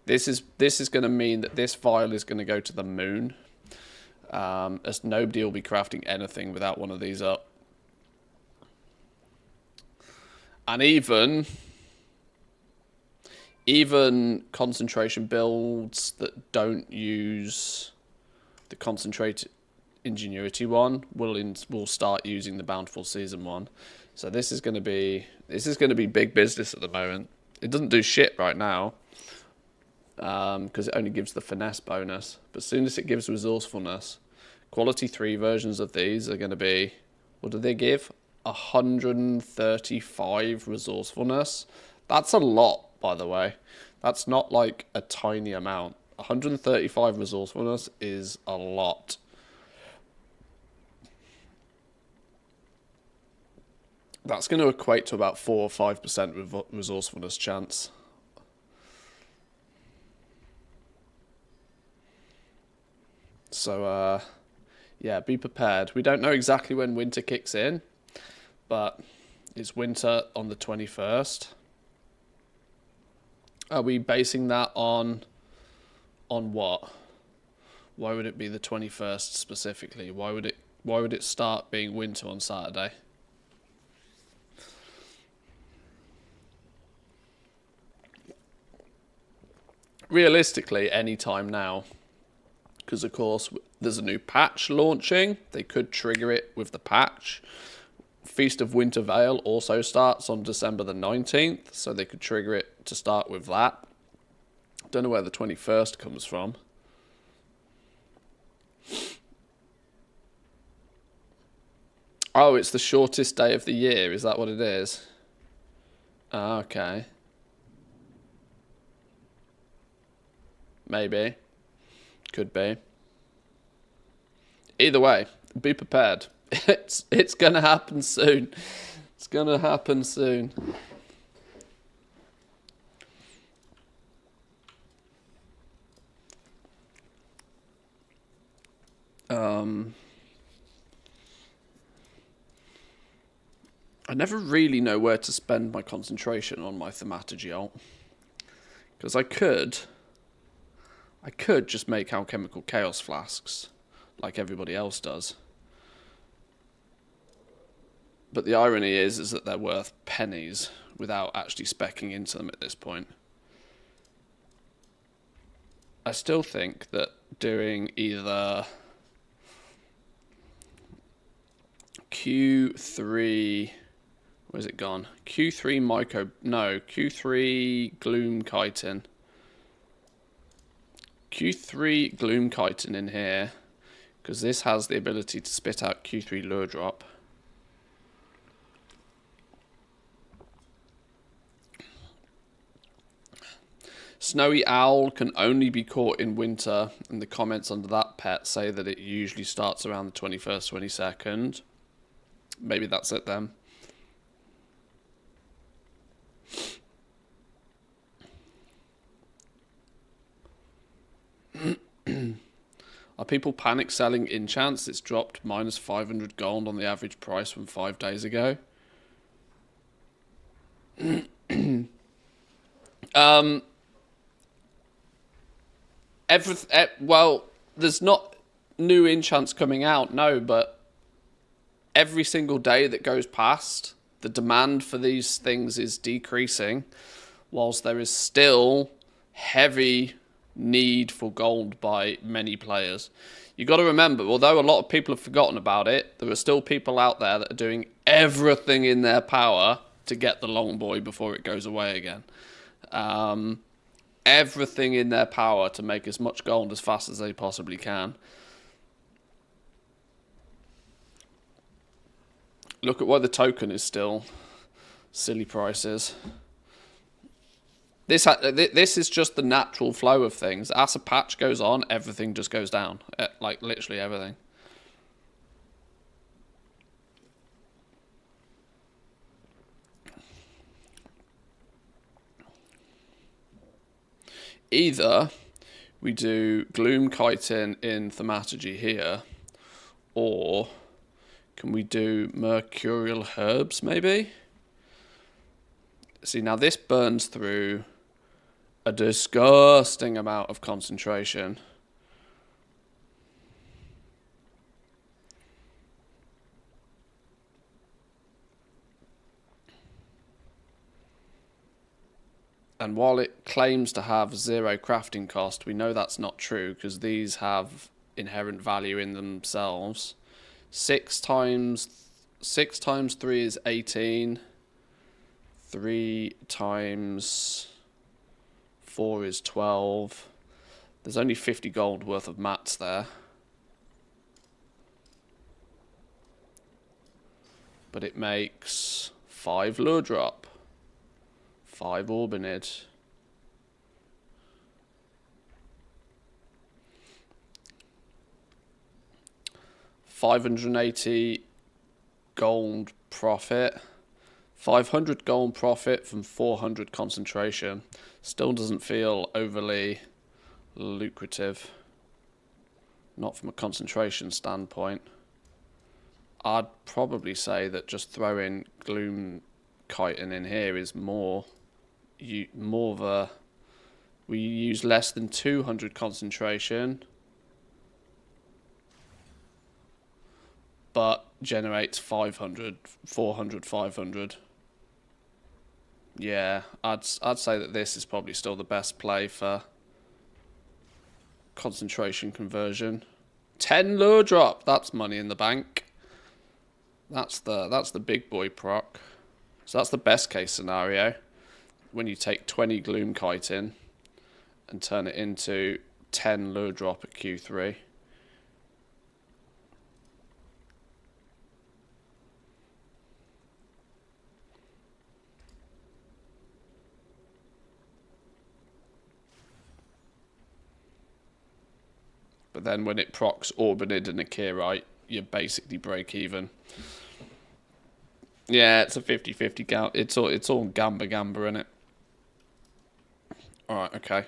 This is going to mean that this vial is going to go to the moon, as nobody will be crafting anything without one of these up. And even concentration builds that don't use the concentrated ingenuity one will start using the bountiful season one. So this is going to be big business at the moment. It doesn't do shit right now because it only gives the finesse bonus. But as soon as it gives resourcefulness, quality 3 versions of these are going to be, what do they give? 135 resourcefulness. That's a lot, by the way. That's not like a tiny amount. 135 resourcefulness is a lot. That's going to equate to about 4 or 5% resourcefulness chance. So, yeah, be prepared. We don't know exactly when winter kicks in, but it's winter on the 21st. Are we basing that on what? Why would it be the 21st specifically? Why would it start being winter on Saturday? Realistically, any time now, because of course there's a new patch launching. They could trigger it with the patch. Feast of Winter Veil also starts on December the 19th, so they could trigger it to start with that. Don't know where the 21st comes from. Oh, it's the shortest day of the year. Is that what it is? Ah, okay. Maybe. Could be. Either way, be prepared. It's gonna happen soon. It's gonna happen soon. I never really know where to spend my concentration on my thaumaturgy ult. Because I could just make alchemical chaos flasks like everybody else does. But the irony is that they're worth pennies without actually speccing into them at this point. I still think that doing either Q3... Where's it gone? Q3 Gloom Chitin. Q3 Gloom Chitin in here, because this has the ability to spit out Q3 Lure Drop. Snowy Owl can only be caught in winter, and the comments under that pet say that it usually starts around the 21st, 22nd. Maybe that's it then. Are people panic selling enchants? It's dropped minus 500 gold on the average price from 5 days ago. Well, there's not new enchants coming out, no, but every single day that goes past, the demand for these things is decreasing, whilst there is still heavy need for gold by many players. You got to remember, although a lot of people have forgotten about it, there are still people out there that are doing everything in their power to get the long boy before it goes away again. Everything in their power to make as much gold as fast as they possibly can. Look at why the token is still silly prices. This is just the natural flow of things. As a patch goes on, everything just goes down. Like, literally everything. Either we do Gloom Chitin in Thaumaturgy here, or can we do Mercurial Herbs maybe? See, now this burns through a disgusting amount of concentration. And while it claims to have 0 crafting cost, we know that's not true because these have inherent value in themselves. 6 times 3 is 18. 3 times 4 is 12. There's only 50 gold worth of mats there. But it makes 5 lure drop. 5 Orbinid. $580 gold profit. 500 gold profit from 400 concentration. Still doesn't feel overly lucrative. Not from a concentration standpoint. I'd probably say that just throwing Gloom Chitin in here is more of a... We use less than 200 concentration, but generates 500, 400, 500. Yeah, I'd say that this is probably still the best play for concentration conversion. 10 lure drop, that's money in the bank. That's the big boy proc. So that's the best case scenario. When you take 20 Gloom Chitin and turn it into 10 lure drop at Q3. But then when it procs Orbinid and Akirite, you basically break even. Yeah, it's a 50-50 it's all gamba in it. Alright, okay.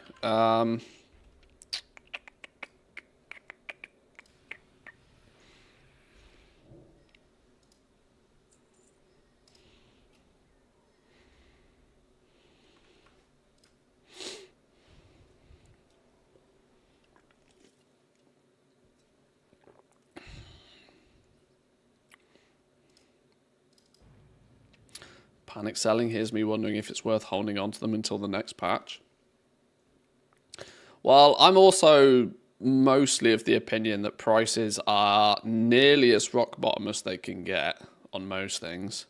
Panic selling. Here's me wondering if it's worth holding on to them until the next patch. Well, I'm also mostly of the opinion that prices are nearly as rock bottom as they can get on most things.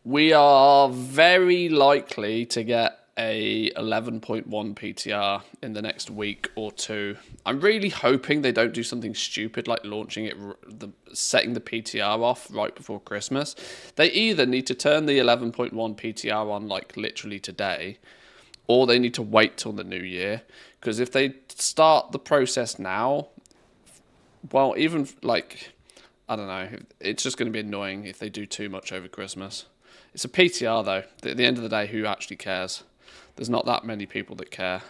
We are very likely to get a 11.1 PTR in the next week or two. I'm really hoping they don't do something stupid like launching it, setting the PTR off right before Christmas. They either need to turn the 11.1 PTR on like literally today, or they need to wait till the new year. Because if they start the process now, well, even like, I don't know, it's just going to be annoying if they do too much over Christmas. It's a PTR though. At the end of the day, who actually cares? There's not that many people that care.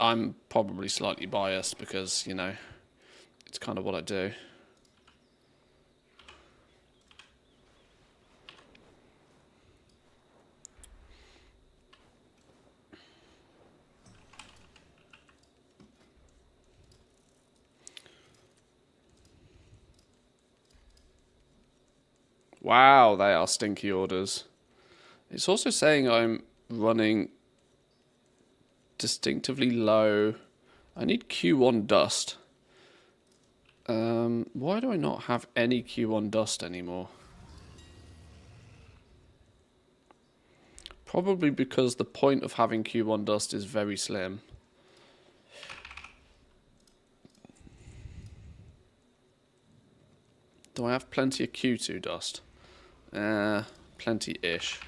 I'm probably slightly biased because, you know, it's kind of what I do. Wow, they are stinky orders. It's also saying I'm running distinctively low. I need Q1 dust. Why do I not have any Q1 dust anymore? Probably because the point of having Q1 dust is very slim. Do I have plenty of Q2 dust? Plenty-ish.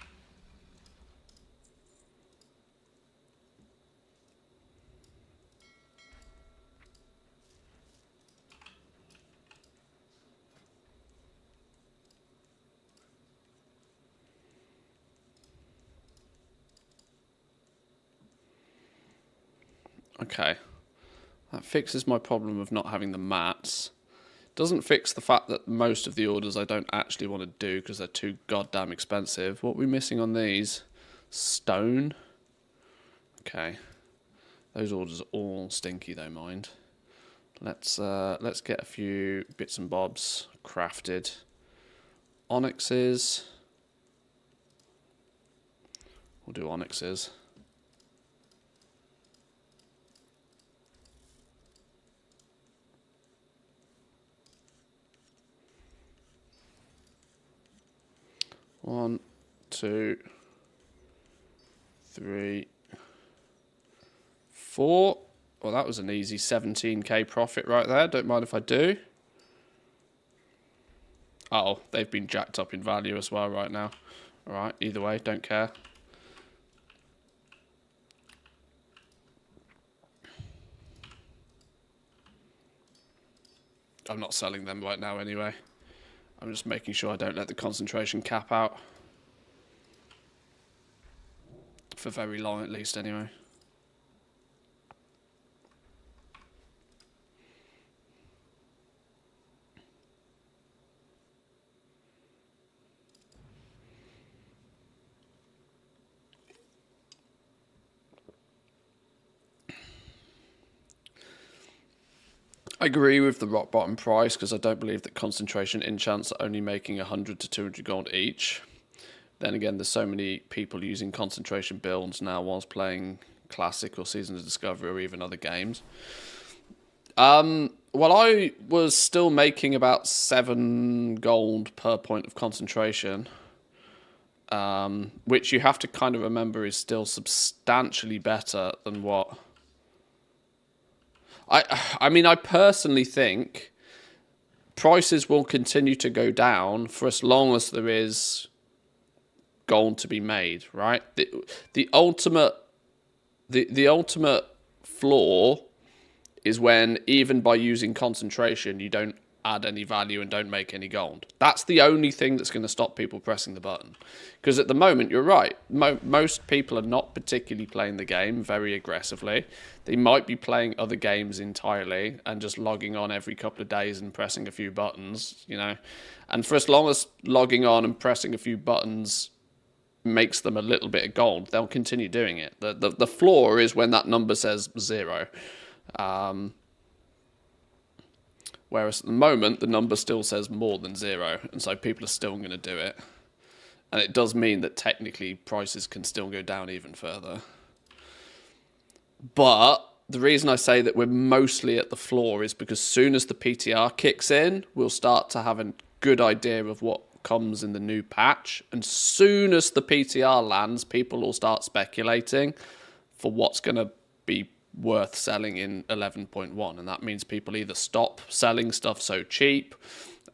Okay. That fixes my problem of not having the mats. Doesn't fix the fact that most of the orders I don't actually want to do because they're too goddamn expensive. What are we missing on these? Stone? Okay. Those orders are all stinky though, mind. Let's get a few bits and bobs crafted. Onyxes. We'll do onyxes. One, two, three, four. Well, that was an easy 17k profit right there. Don't mind if I do. Oh, they've been jacked up in value as well right now. Alright, either way, don't care. I'm not selling them right now anyway. I'm just making sure I don't let the concentration cap out. For very long at least anyway. I agree with the rock bottom price because I don't believe that concentration enchants are only making 100 to 200 gold each. Then again, there's so many people using concentration builds now whilst playing Classic or Seasons of Discovery or even other games. Well, I was still making about 7 gold per point of concentration, which you have to kind of remember is still substantially better than what... I mean, I personally think prices will continue to go down for as long as there is gold to be made, right? The ultimate flaw is when even by using concentration you don't add any value and don't make any gold. That's the only thing that's going to stop people pressing the button. Because at the moment, you're right, most people are not particularly playing the game very aggressively. They might be playing other games entirely and just logging on every couple of days and pressing a few buttons, you know. And for as long as logging on and pressing a few buttons makes them a little bit of gold, they'll continue doing it. The flaw is when that number says 0. Whereas at the moment, the number still says more than 0, and so people are still going to do it. And it does mean that technically prices can still go down even further. But the reason I say that we're mostly at the floor is because soon as the PTR kicks in, we'll start to have a good idea of what comes in the new patch. And soon as the PTR lands, people will start speculating for what's going to be worth selling in 11.1, and that means people either stop selling stuff so cheap,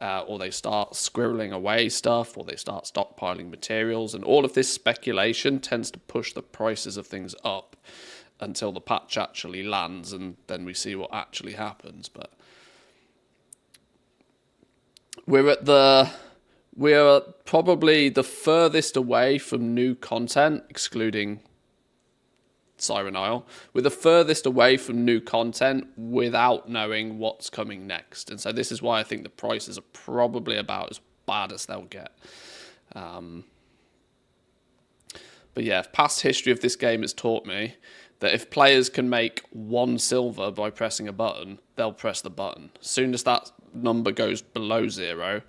or they start squirreling away stuff, or they start stockpiling materials, and all of this speculation tends to push the prices of things up until the patch actually lands, and then we see what actually happens. But we're probably the furthest away from new content, excluding Siren Isle. We're the furthest away from new content without knowing what's coming next. And so this is why I think the prices are probably about as bad as they'll get. But yeah, past history of this game has taught me that if players can make 1 silver by pressing a button, they'll press the button. As soon as that number goes below 0,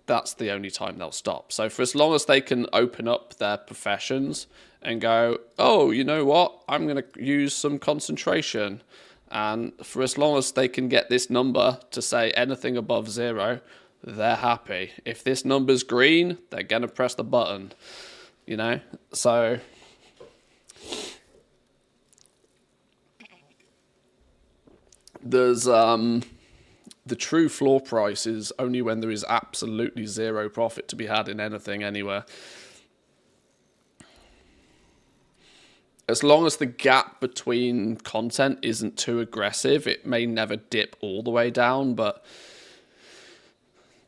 that's the only time they'll stop. So for as long as they can open up their professions and go, oh, you know what, I'm going to use some concentration. And for as long as they can get this number to say anything above 0, they're happy. If this number's green, they're going to press the button, you know? So there's the true floor price is only when there is absolutely 0 profit to be had in anything anywhere. As long as the gap between content isn't too aggressive, it may never dip all the way down, but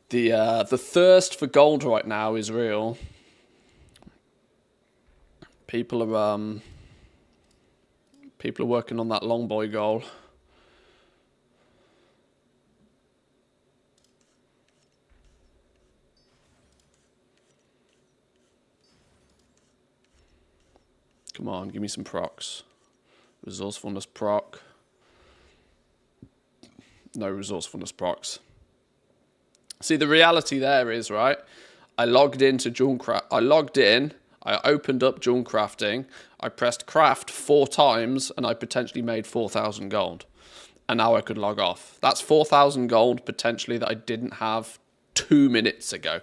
the thirst for gold right now is real. People People are working on that long boy goal. Come on, give me some procs. Resourcefulness proc. No resourcefulness procs. See, the reality there is, right? I logged into Junecraft. I logged in. I opened up June Crafting. I pressed craft 4 times, and I potentially made 4,000 gold. And now I could log off. That's 4,000 gold potentially that I didn't have 2 minutes ago.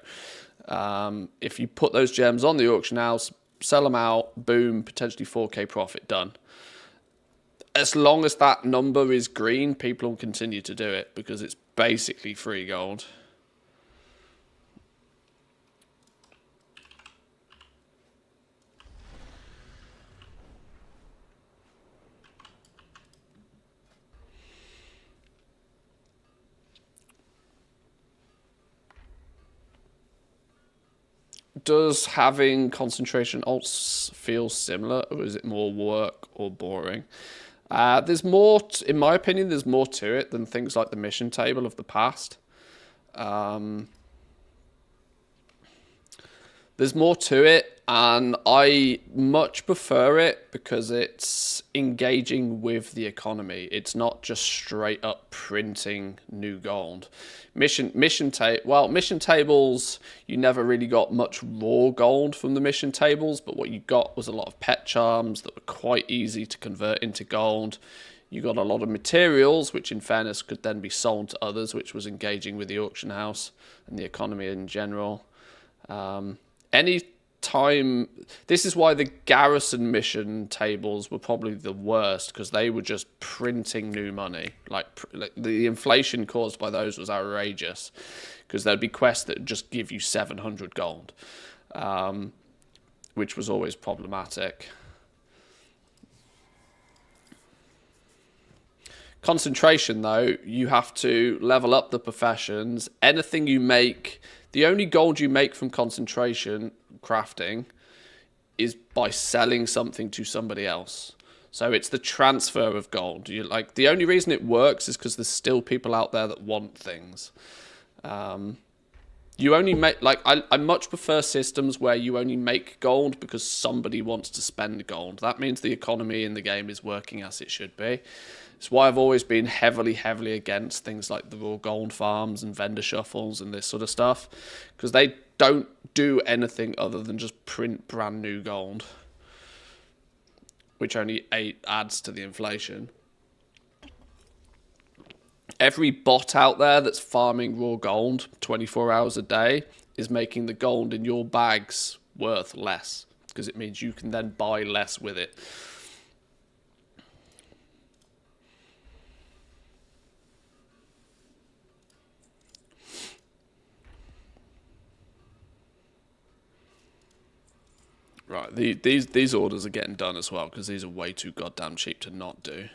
If you put those gems on the auction house, sell them out, boom, potentially 4k profit, done. As long as that number is green, people will continue to do it because it's basically free gold. Does having concentration alts feel similar, or is it more work or boring? There's more, in my opinion, there's more to it than things like the mission table of the past. There's more to it, and I much prefer it because it's engaging with the economy. It's not just straight up printing new gold. Mission tables, you never really got much raw gold from the mission tables, but what you got was a lot of pet charms that were quite easy to convert into gold. You got a lot of materials, which in fairness could then be sold to others, which was engaging with the auction house and the economy in general. Any time, this is why the garrison mission tables were probably the worst, because they were just printing new money. Like the inflation caused by those was outrageous, because there'd be quests that just give you 700 gold, which was always problematic. Concentration, though, you have to level up the professions. Anything you make, the only gold you make from concentration crafting is by selling something to somebody else. So it's the transfer of gold. The only reason it works is because there's still people out there that want things. You only make, I much prefer systems where you only make gold because somebody wants to spend gold. That means the economy in the game is working as it should be. It's why I've always been heavily against things like the raw gold farms and vendor shuffles and this sort of stuff, because they don't do anything other than just print brand new gold, which only adds to the inflation. Every bot out there that's farming raw gold 24 hours a day is making the gold in your bags worth less, because it means you can then buy less with it. Right, these orders are getting done as well, because these are way too goddamn cheap to not do.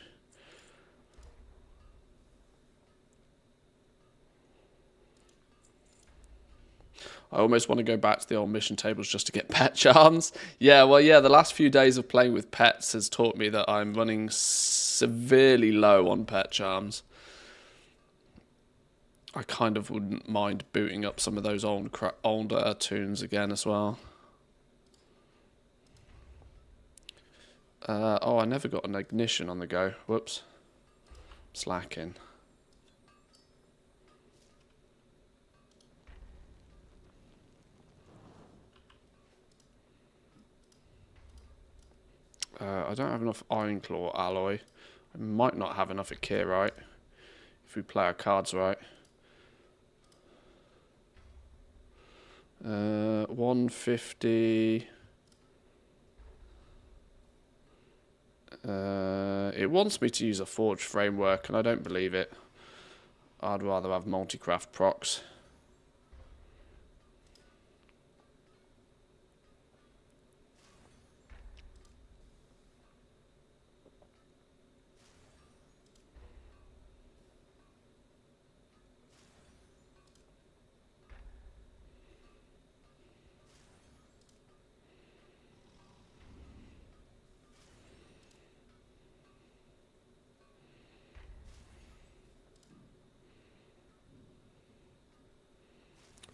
I almost want to go back to the old mission tables just to get pet charms. Yeah, well, yeah, the last few days of playing with pets has taught me that I'm running severely low on pet charms. I kind of wouldn't mind booting up some of those older tunes again as well. Oh, I never got an ignition on the go. Whoops. Slacking. I don't have enough Iron Claw alloy. I might not have enough Akirite if we play our cards right. 150... it wants me to use a forged framework, and I don't believe it. I'd rather have multi-craft procs.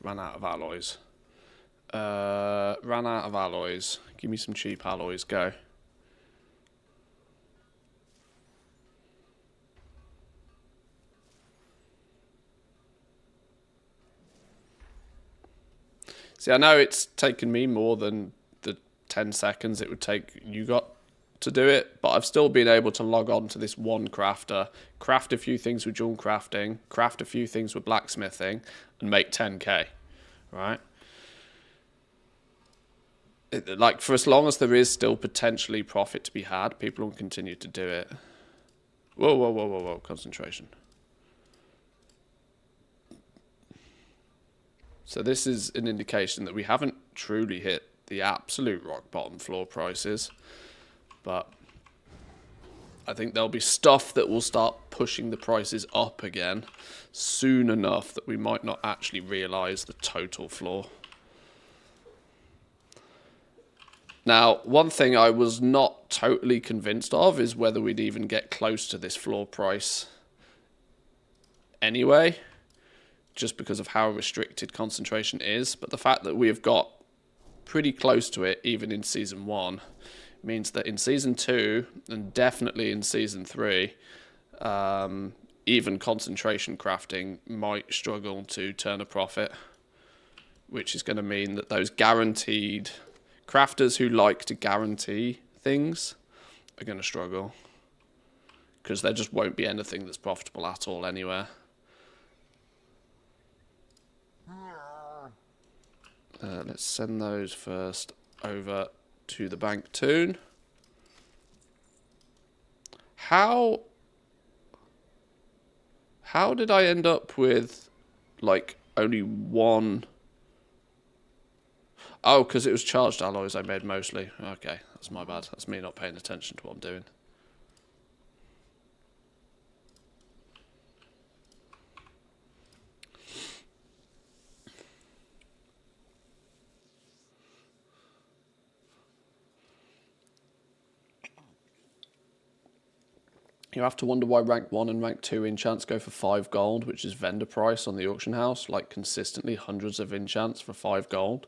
Ran out of alloys. Ran out of alloys. Give me some cheap alloys. Go. See, I know it's taken me more than the 10 seconds it would take you got to do it, but I've still been able to log on to this one crafter, craft a few things with dual crafting, craft a few things with blacksmithing, and make 10k, right? Like, for as long as there is still potentially profit to be had, people will continue to do it. Whoa, whoa, whoa, whoa, whoa, concentration. So this is an indication that we haven't truly hit the absolute rock bottom floor prices, but I think there'll be stuff that will start pushing the prices up again soon enough that we might not actually realize the total floor. Now, one thing I was not totally convinced of is whether we'd even get close to this floor price anyway, just because of how restricted concentration is. But the fact that we have got pretty close to it, even in Season 1, means that in Season 2, and definitely in Season 3, even concentration crafting might struggle to turn a profit, which is going to mean that those guaranteed crafters who like to guarantee things are going to struggle, because there just won't be anything that's profitable at all anywhere. Let's send those first over to the bank toon. How did I end up with like only one? Oh, because it was charged alloys I made mostly. Okay, that's my bad. That's me not paying attention to what I'm doing. You have to wonder why rank 1 and rank 2 enchants go for 5 gold, which is vendor price on the auction house, like consistently hundreds of enchants for 5 gold.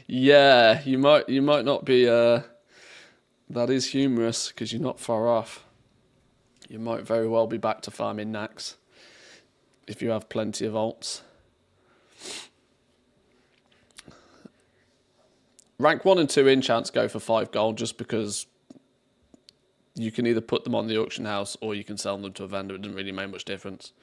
Yeah, you might not be that is humorous, because you're not far off. You might very well be back to farming Nax if you have plenty of alts. Rank 1 and 2 enchants go for 5 gold just because you can either put them on the auction house or you can sell them to a vendor. It doesn't really make much difference.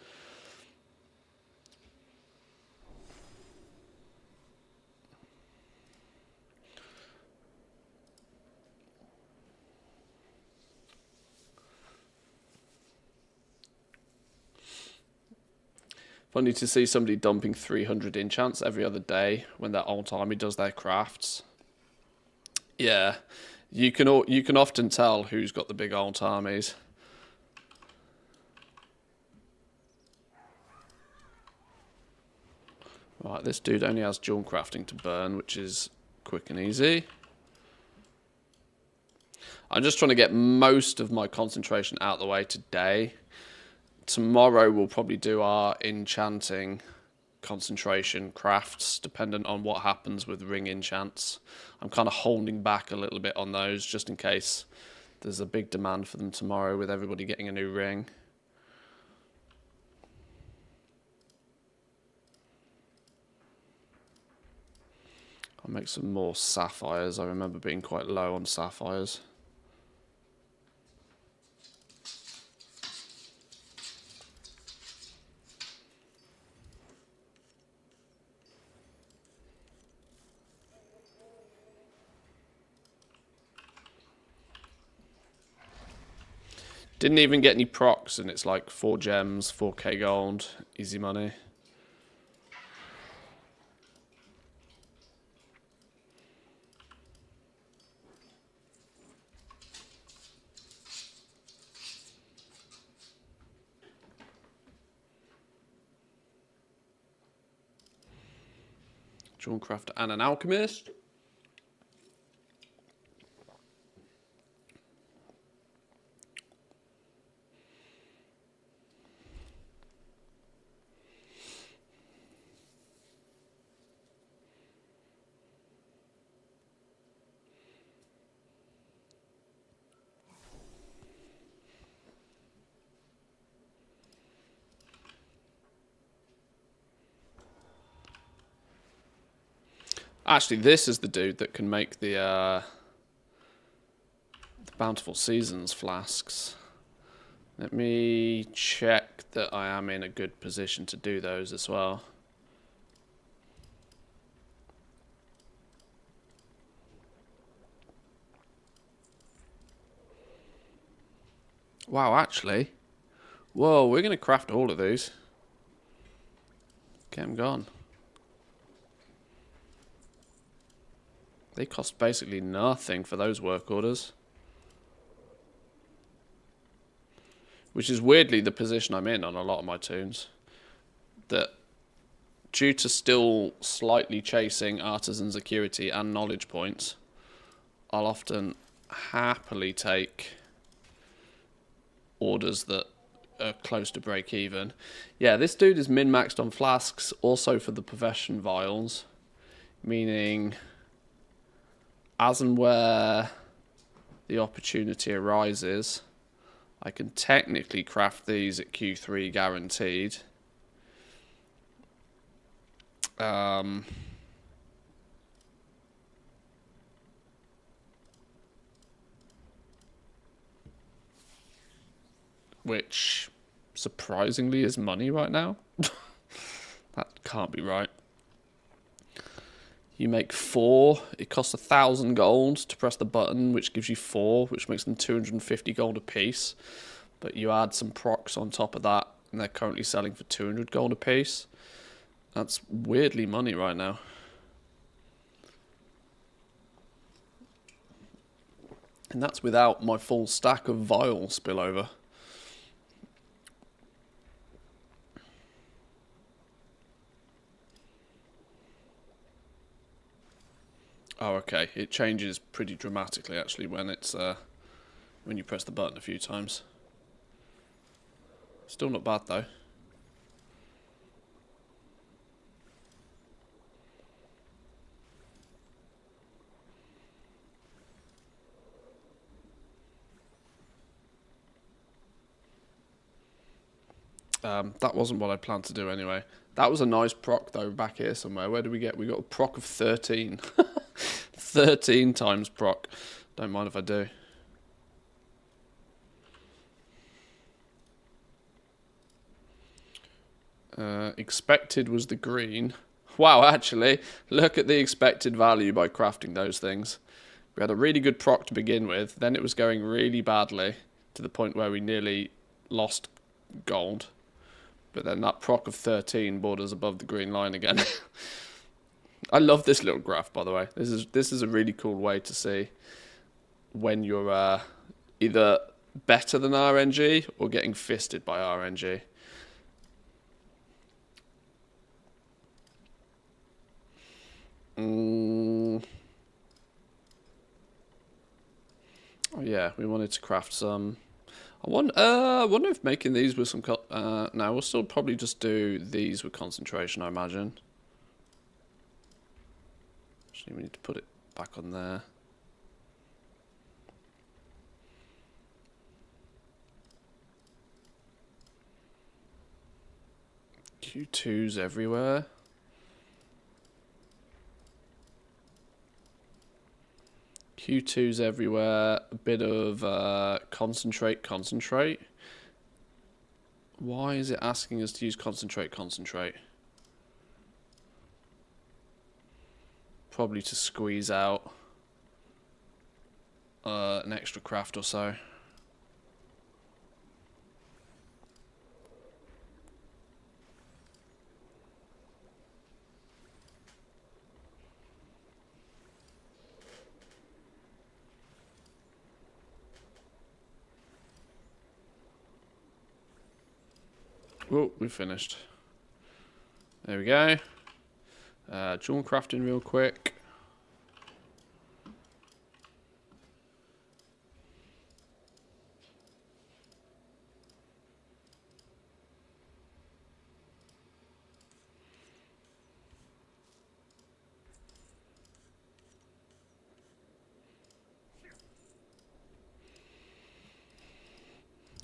Funny to see somebody dumping 300 enchants every other day when their old army does their crafts. Yeah, you can often tell who's got the big old armies. Right, this dude only has dual crafting to burn, which is quick and easy. I'm just trying to get most of my concentration out of the way today. Tomorrow we'll probably do our enchanting concentration crafts, dependent on what happens with ring enchants. I'm kind of holding back a little bit on those, just in case there's a big demand for them tomorrow with everybody getting a new ring. I'll make some more sapphires. I remember being quite low on sapphires. Didn't even get any procs, and it's like 4 gems, 4k gold, easy money. Jawncraft and an alchemist. Actually, this is the dude that can make the Bountiful Seasons flasks. Let me check that I am in a good position to do those as well. Wow, actually. Whoa, we're going to craft all of these. Get them gone. They cost basically nothing for those work orders. Which is weirdly the position I'm in on a lot of my toons. That due to still slightly chasing artisan security and knowledge points, I'll often happily take orders that are close to break even. Yeah, this dude is min-maxed on flasks, also for the profession vials, meaning as and where the opportunity arises, I can technically craft these at Q3 guaranteed. Which surprisingly is money right now. That can't be right. You make 4. It costs 1,000 gold to press the button, which gives you 4, which makes them 250 gold a piece. But you add some procs on top of that, and they're currently selling for 200 gold a piece. That's weirdly money right now. And that's without my full stack of vial spillover. Oh, okay. It changes pretty dramatically actually when it's when you press the button a few times. Still not bad though. That wasn't what I planned to do anyway. That was a nice proc though back here somewhere. Where did we get? We got a proc of 13. 13 times proc. Don't mind if I do. Expected was the green. Wow, actually, look at the expected value by crafting those things. We had a really good proc to begin with, then it was going really badly to the point where we nearly lost gold. But then that proc of 13 borders above the green line again. I love this little graph, by the way. This is a really cool way to see when you're either better than RNG or getting fisted by RNG. Oh yeah, we wanted to craft some. I wonder if making these with some. No, we'll still probably just do these with concentration, I imagine. Actually, we need to put it back on there. Q2s everywhere. Q2s everywhere. A bit of concentrate. Why is it asking us to use concentrate? Probably to squeeze out an extra craft or so. Oh, we finished. There we go. Jewel crafting real quick.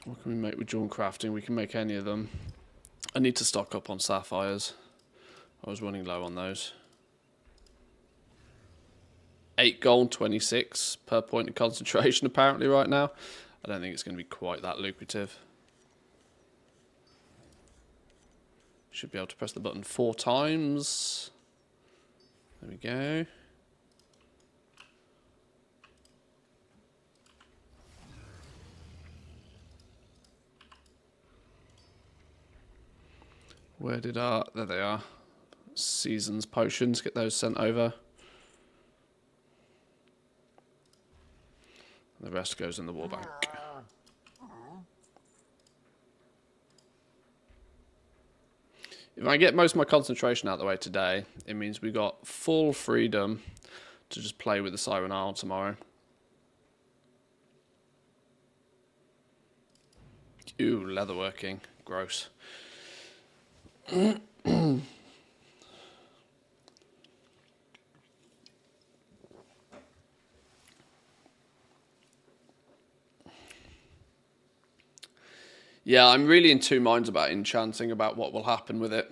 What can we make with jewel crafting? We can make any of them. I need to stock up on sapphires. I was running low on those. 8 gold, 26 per point of concentration apparently right now. I don't think it's going to be quite that lucrative. Should be able to press the button 4 times. There we go. Where did our... There they are. Seasons potions. Get those sent over. The rest goes in the war bank. If I get most of my concentration out of the way today, it means we got full freedom to just play with the Siren Isle tomorrow. Ooh, leatherworking. Gross. Yeah, I'm really in two minds about enchanting, about what will happen with it.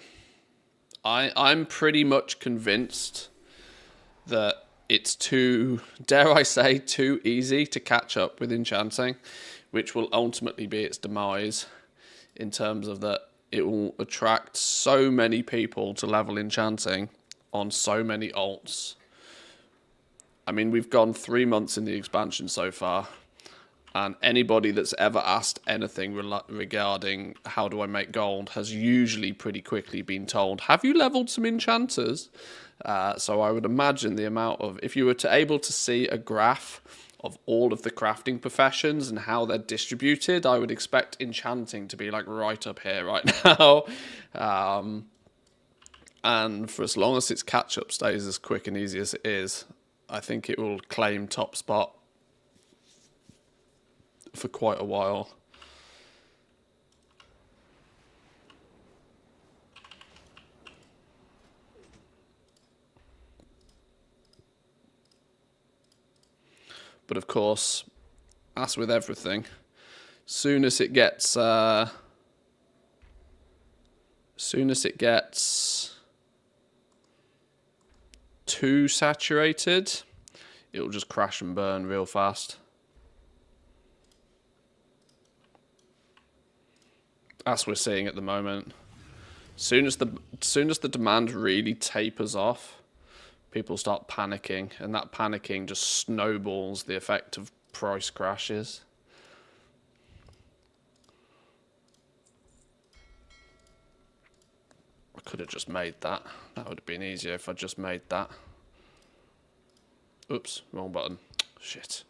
I'm pretty much convinced that it's too, dare I say, too easy to catch up with enchanting, which will ultimately be its demise in terms of that it will attract so many people to level enchanting on so many alts. I mean, we've gone 3 months in the expansion so far. And anybody that's ever asked anything regarding how do I make gold has usually pretty quickly been told, have you leveled some enchanters? So I would imagine the amount of, if you were able to see a graph of all of the crafting professions and how they're distributed, I would expect enchanting to be like right up here right now. And for as long as its catch-up stays as quick and easy as it is, I think it will claim top spot for quite a while. But of course, as with everything, soon as it gets too saturated, it'll just crash and burn real fast. As we're seeing at the moment. Soon as the demand really tapers off, people start panicking, and that panicking just snowballs the effect of price crashes. I could have just made that. That would have been easier if I just made that. Oops, wrong button. Shit.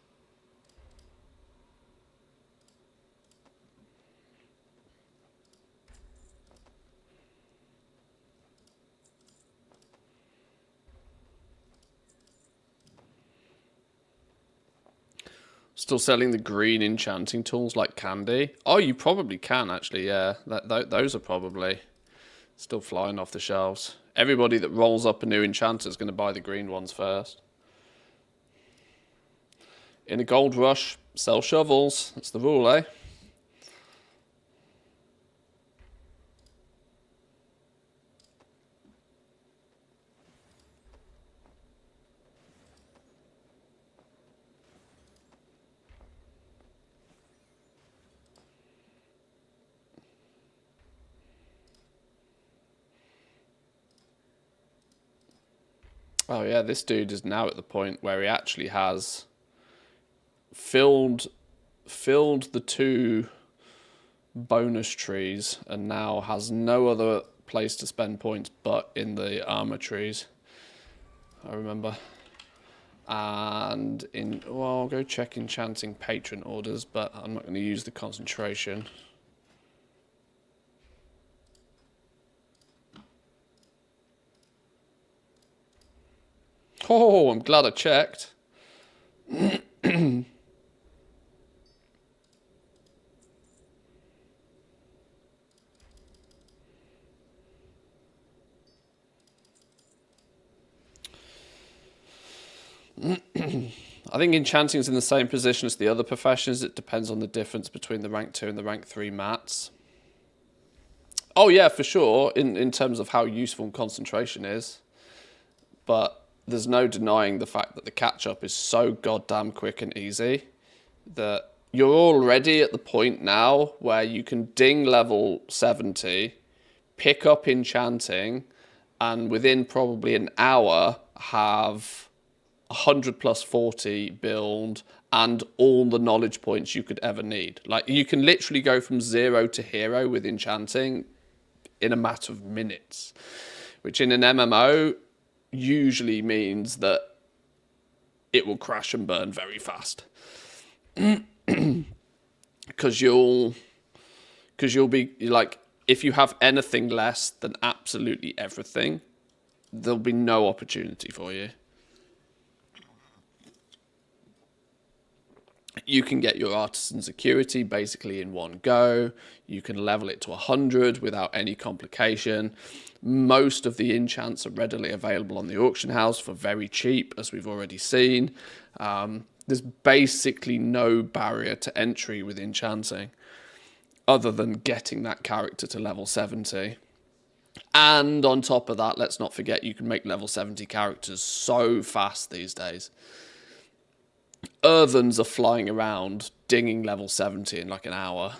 Still selling the green enchanting tools like candy? Oh, you probably can actually, yeah. Those are probably still flying off the shelves. Everybody that rolls up a new enchanter is going to buy the green ones first. In a gold rush, sell shovels. That's the rule, eh? Oh yeah, this dude is now at the point where he actually has filled the 2 bonus trees and now has no other place to spend points but in the armor trees. I remember. And well, I'll go check enchanting patron orders, but I'm not going to use the concentration. Oh, I'm glad I checked. I think enchanting is in the same position as the other professions. It depends on the difference between the rank 2 and the rank 3 mats. Oh yeah, for sure, in terms of how useful concentration is. But there's no denying the fact that the catch-up is so goddamn quick and easy that you're already at the point now where you can ding level 70, pick up enchanting, and within probably an hour have 100 plus 40 build and all the knowledge points you could ever need. Like, you can literally go from 0 to hero with enchanting in a matter of minutes, which in an MMO usually means that it will crash and burn very fast. Because you'll be like, if you have anything less than absolutely everything, there'll be no opportunity for you. You can get your artisan security basically in one go. You can level it to 100 without any complication. Most of the enchants are readily available on the auction house for very cheap, as we've already seen. There's basically no barrier to entry with enchanting other than getting that character to level 70. And on top of that, let's not forget, you can make level 70 characters so fast these days. Earthens are flying around dinging level 70 in like an hour.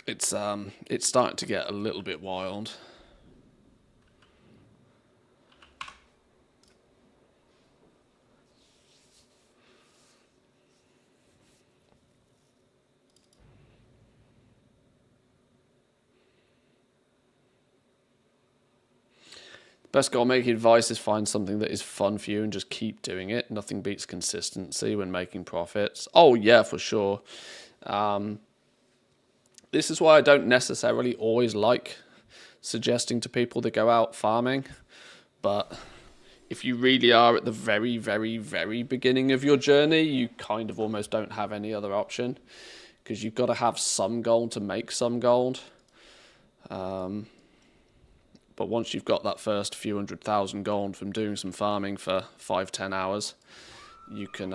It's starting to get a little bit wild. Best goal making advice is find something that is fun for you and just keep doing it. Nothing beats consistency when making profits. Oh yeah, for sure. This is why I don't necessarily always like suggesting to people to go out farming. But if you really are at the very, very, very beginning of your journey, you kind of almost don't have any other option, because you've got to have some gold to make some gold. But once you've got that first few 100,000 gold from doing some farming for 5-10 hours, you can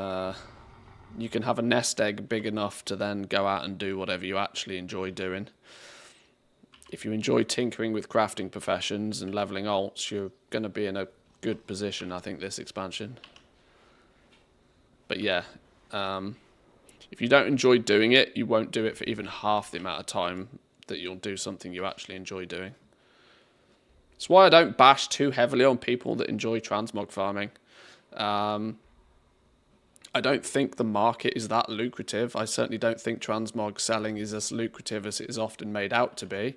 have a nest egg big enough to then go out and do whatever you actually enjoy doing. If you enjoy tinkering with crafting professions and leveling alts, you're going to be in a good position, I think, this expansion. But yeah, if you don't enjoy doing it, you won't do it for even half the amount of time that you'll do something you actually enjoy doing. That's why I don't bash too heavily on people that enjoy transmog farming. I don't think the market is that lucrative. I certainly don't think transmog selling is as lucrative as it is often made out to be.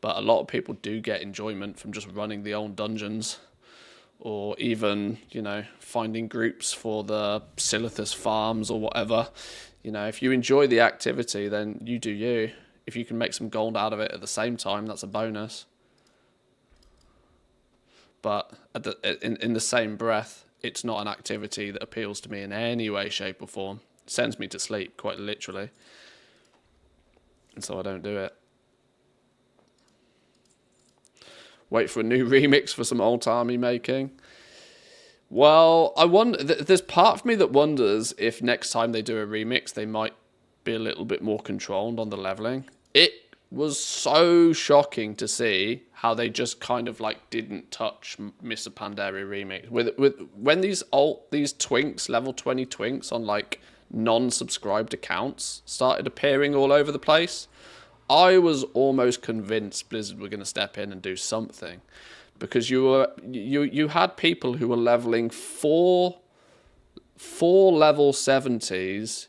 But a lot of people do get enjoyment from just running the old dungeons, or even, you know, finding groups for the Silithus farms or whatever. You know, if you enjoy the activity, then you do you. If you can make some gold out of it at the same time, that's a bonus. But in the same breath, it's not an activity that appeals to me in any way, shape or form. It sends me to sleep, quite literally. And so I don't do it. Wait for a new remix for some old army making. Well, I wonder. There's part of me that wonders if next time they do a remix, they might be a little bit more controlled on the leveling. It was so shocking to see how they just kind of like didn't touch Mr. Pandaria remix. When these twinks, level 20 twinks on like non-subscribed accounts started appearing all over the place, I was almost convinced Blizzard were going to step in and do something, because you had people who were leveling four level 70s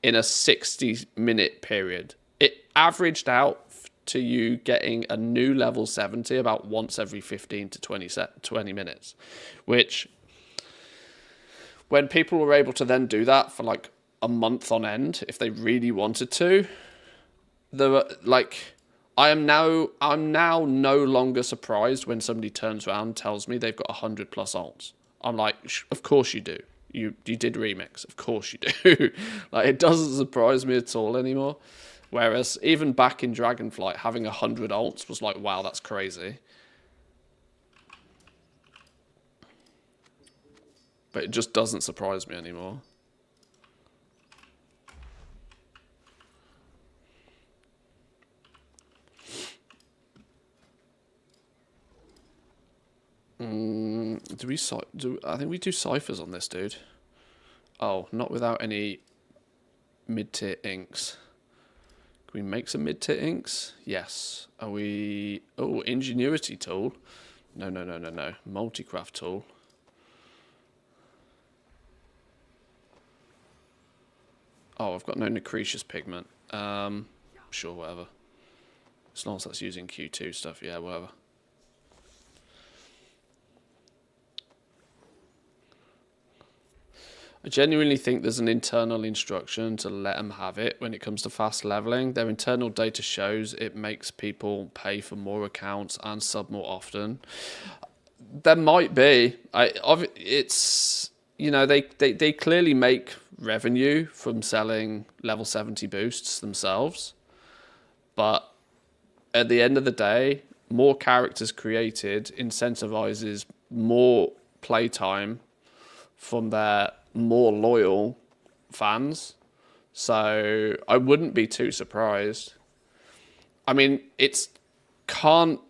in a 60-minute period. It averaged out to you getting a new level 70 about once every 15 to 20 minutes, which, when people were able to then do that for like a month on end, if they really wanted to, there were like, I'm now no longer surprised when somebody turns around and tells me they've got 100 plus alts. I'm like, of course you do. You did remix, of course you do. Like, it doesn't surprise me at all anymore. Whereas even back in Dragonflight, having 100 alts was like, wow, that's crazy. But it just doesn't surprise me anymore. I think we do ciphers on this, dude. Oh, not without any mid-tier inks. Can we make some mid-tier inks? Yes. Are we... Oh, ingenuity tool. No. Multicraft tool. Oh, I've got no nacreous pigment. Sure, whatever. As long as that's using Q2 stuff, yeah, whatever. I genuinely think there's an internal instruction to let them have it when it comes to fast leveling. Their internal data shows it makes people pay for more accounts and sub more often. There might be. It's, you know, they clearly make revenue from selling level 70 boosts themselves. But at the end of the day, more characters created incentivizes more playtime from their more loyal fans. So I wouldn't be too surprised. I mean, it can't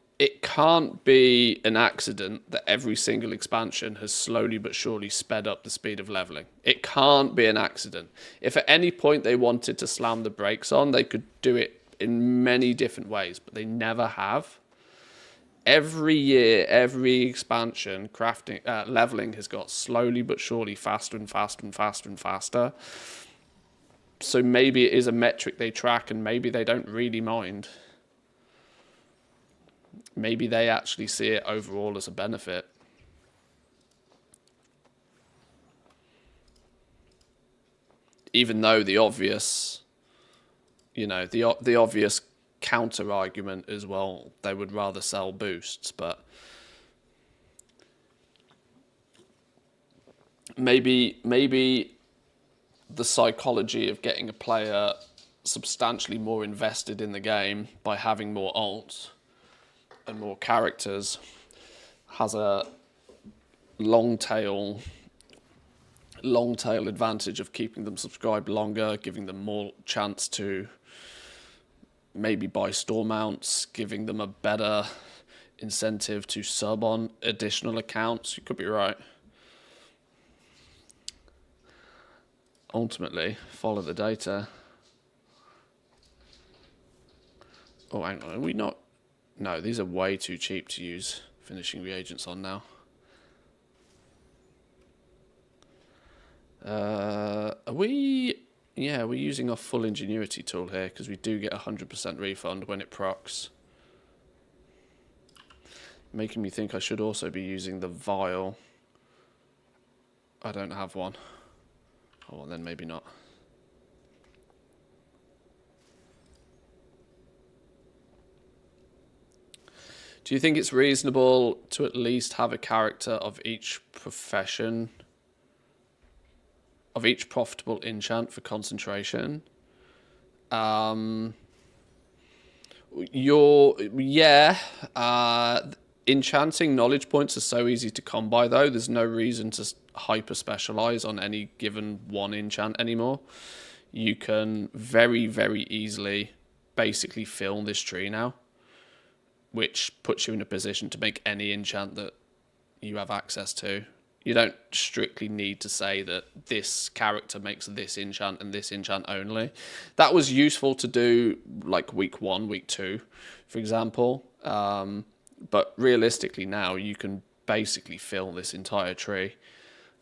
be an accident that every single expansion has slowly but surely sped up the speed of leveling. It can't be an accident. If at any point they wanted to slam the brakes on, they could do it in many different ways, but they never have. Every year, every expansion, leveling has got slowly but surely faster and faster and faster and faster. So maybe it is a metric they track and maybe they don't really mind. Maybe they actually see it overall as a benefit. Even though the obvious, you know, the obvious counter argument as well, they would rather sell boosts, but maybe the psychology of getting a player substantially more invested in the game by having more alts and more characters has a long tail advantage of keeping them subscribed longer, giving them more chance to maybe buy store mounts, giving them a better incentive to sub on additional accounts. You could be right. Ultimately, follow the data. Oh, hang on. Are we not? No, these are way too cheap to use finishing reagents on now. Are we... Yeah, we're using our full ingenuity tool here because we do get 100% refund when it procs. Making me think I should also be using the vial. I don't have one. Oh, well, then maybe not. Do you think it's reasonable to at least have a character of each profession, of each profitable enchant for concentration? Enchanting knowledge points are so easy to come by, though. There's no reason to hyper specialize on any given one enchant anymore. You can very, very easily basically fill this tree now, which puts you in a position to make any enchant that you have access to. You don't strictly need to say that this character makes this enchant and this enchant only. That was useful to do like week 1, week 2, for example. But realistically now you can basically fill this entire tree.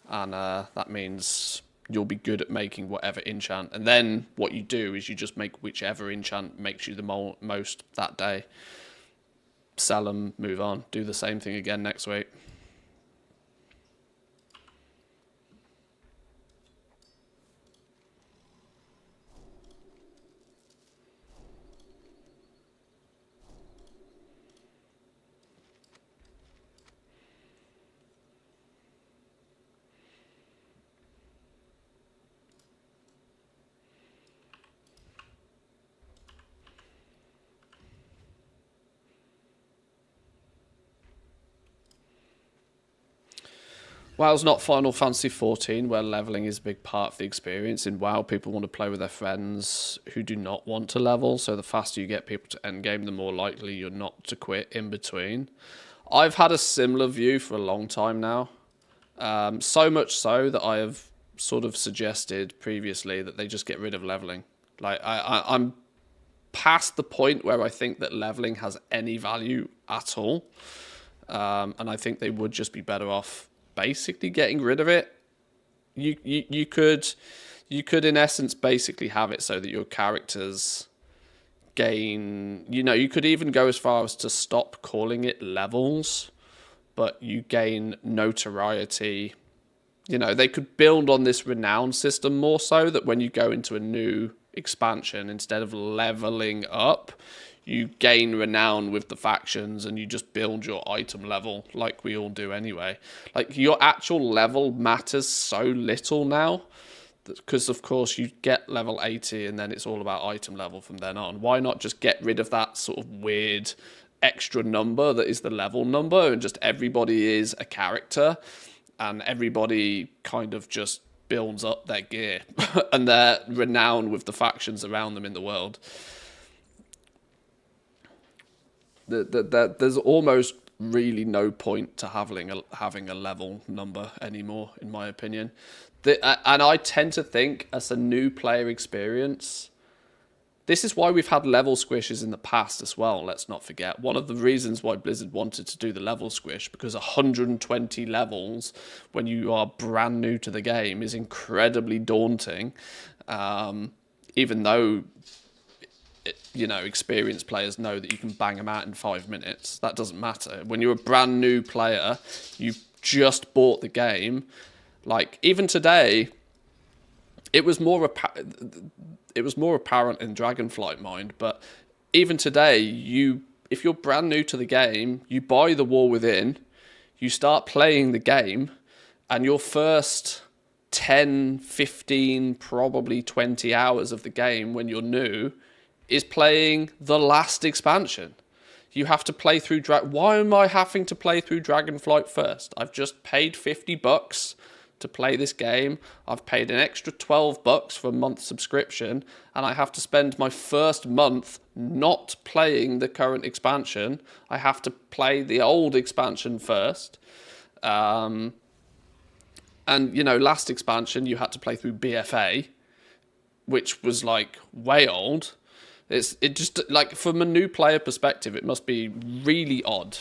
And that means you'll be good at making whatever enchant. And then what you do is you just make whichever enchant makes you the most that day. Sell them, move on. Do the same thing again next week. WoW's not Final Fantasy 14, where leveling is a big part of the experience. In WoW, people want to play with their friends who do not want to level, so the faster you get people to endgame, the more likely you're not to quit in between. I've had a similar view for a long time now. So much so that I have sort of suggested previously that they just get rid of leveling. Like I'm past the point where I think that leveling has any value at all. And I think they would just be better off basically getting rid of it. You could in essence basically have it so that your characters gain, you could even go as far as to stop calling it levels, but you gain notoriety. They could build on this renown system more so that when you go into a new expansion, instead of leveling up, you gain renown with the factions and you just build your item level like we all do anyway. Like, your actual level matters so little now because, of course, you get level 80 and then it's all about item level from then on. Why not just get rid of that sort of weird extra number that is the level number, and just everybody is a character and everybody kind of just builds up their gear and their renown with the factions around them in the world. There's almost really no point to having a level number anymore, in my opinion. And I tend to think, as a new player experience, this is why we've had level squishes in the past as well, let's not forget. One of the reasons why Blizzard wanted to do the level squish, because 120 levels when you are brand new to the game is incredibly daunting, even though experienced players know that you can bang them out in 5 minutes. That doesn't matter. When you're a brand new player, you've just bought the game. Like, even today, it was more apparent in Dragonflight Mind, but even today, if you're brand new to the game, you buy the War Within, you start playing the game, and your first 10, 15, probably 20 hours of the game when you're new is playing the last expansion. You have to play through... Why am I having to play through Dragonflight first? I've just paid $50 to play this game. I've paid an extra $12 for a month subscription, and I have to spend my first month not playing the current expansion. I have to play the old expansion first. And, last expansion, you had to play through BFA, which was, way old. It just, from a new player perspective, it must be really odd.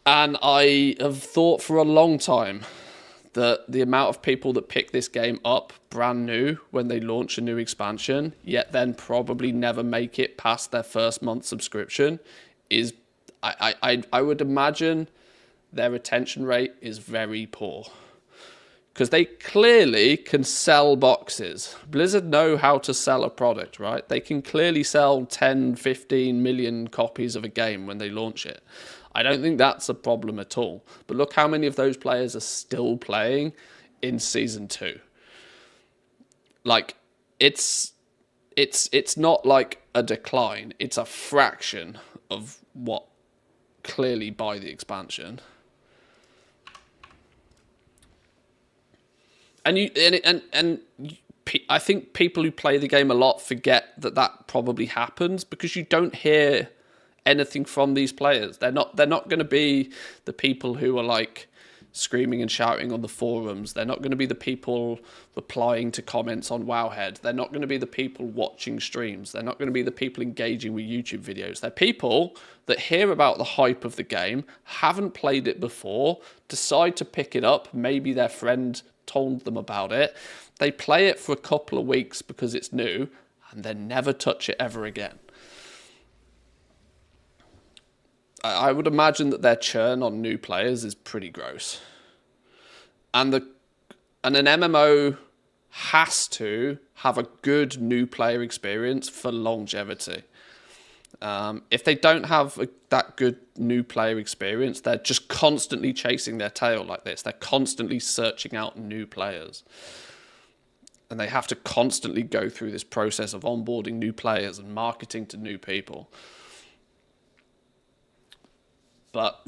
And I have thought for a long time that the amount of people that pick this game up brand new when they launch a new expansion, yet then probably never make it past their first month subscription, is, I would imagine their retention rate is very poor. Because they clearly can sell boxes. Blizzard know how to sell a product, right? They can clearly sell 10, 15 million copies of a game when they launch it. I don't think that's a problem at all. But look how many of those players are still playing in Season 2. It's not like a decline. It's a fraction of what clearly buy the expansion. And I think people who play the game a lot forget that probably happens, because you don't hear anything from these players. They're not going to be the people who are screaming and shouting on the forums. They're not going to be the people replying to comments on Wowhead. They're not going to be the people watching streams. They're not going to be the people engaging with YouTube videos. They're people that hear about the hype of the game, haven't played it before, decide to pick it up. Maybe their friend told them about it. They play it for a couple of weeks because it's new, and then never touch it ever again. I would imagine that their churn on new players is pretty gross. And an MMO has to have a good new player experience for longevity. If they don't have that good new player experience, they're just constantly chasing their tail like this. They're constantly searching out new players. And they have to constantly go through this process of onboarding new players and marketing to new people. But,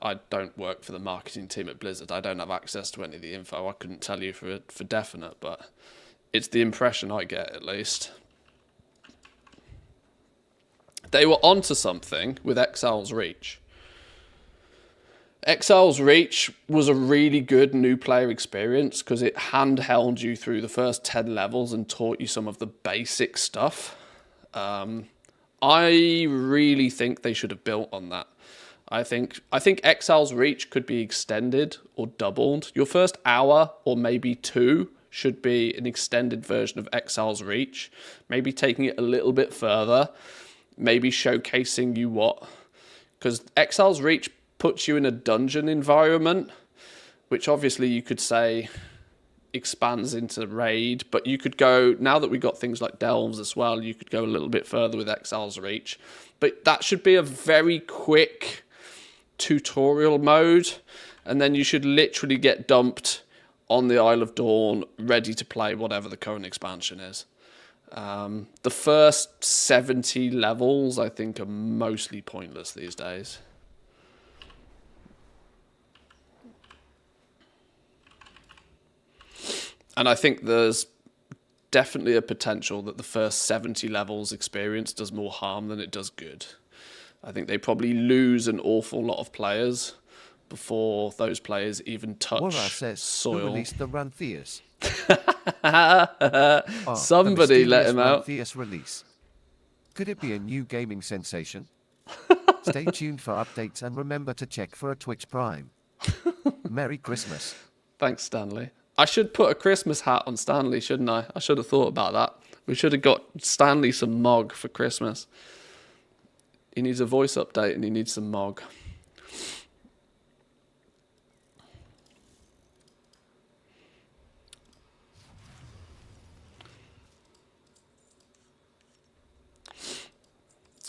I don't work for the marketing team at Blizzard. I don't have access to any of the info. I couldn't tell you for definite, but it's the impression I get, at least. They were onto something with Exile's Reach. Exile's Reach was a really good new player experience because it handheld you through the first 10 levels and taught you some of the basic stuff. I really think they should have built on that. I think Exile's Reach could be extended or doubled. Your first hour or maybe 2 should be an extended version of Exile's Reach. Maybe taking it a little bit further. Maybe showcasing you what... Because Exile's Reach puts you in a dungeon environment, which obviously you could say expands into raid, but you could go, now that we've got things like delves as well, you could go a little bit further with Exile's Reach. But that should be a very quick tutorial mode, and then you should literally get dumped on the Isle of Dawn, ready to play whatever the current expansion is. The first 70 levels, I think, are mostly pointless these days. And I think there's definitely a potential that the first 70 levels experience does more harm than it does good. I think they probably lose an awful lot of players before those players even touch Wara says, soil. who released the Rantheus? Somebody let him out. Rantheus release. Could it be a new gaming sensation? Stay tuned for updates and remember to check for a Twitch Prime. Merry Christmas. Thanks, Stanley. I should put a Christmas hat on Stanley, shouldn't I? I should have thought about that. We should have got Stanley some Mog for Christmas. He needs a voice update and he needs some Mog.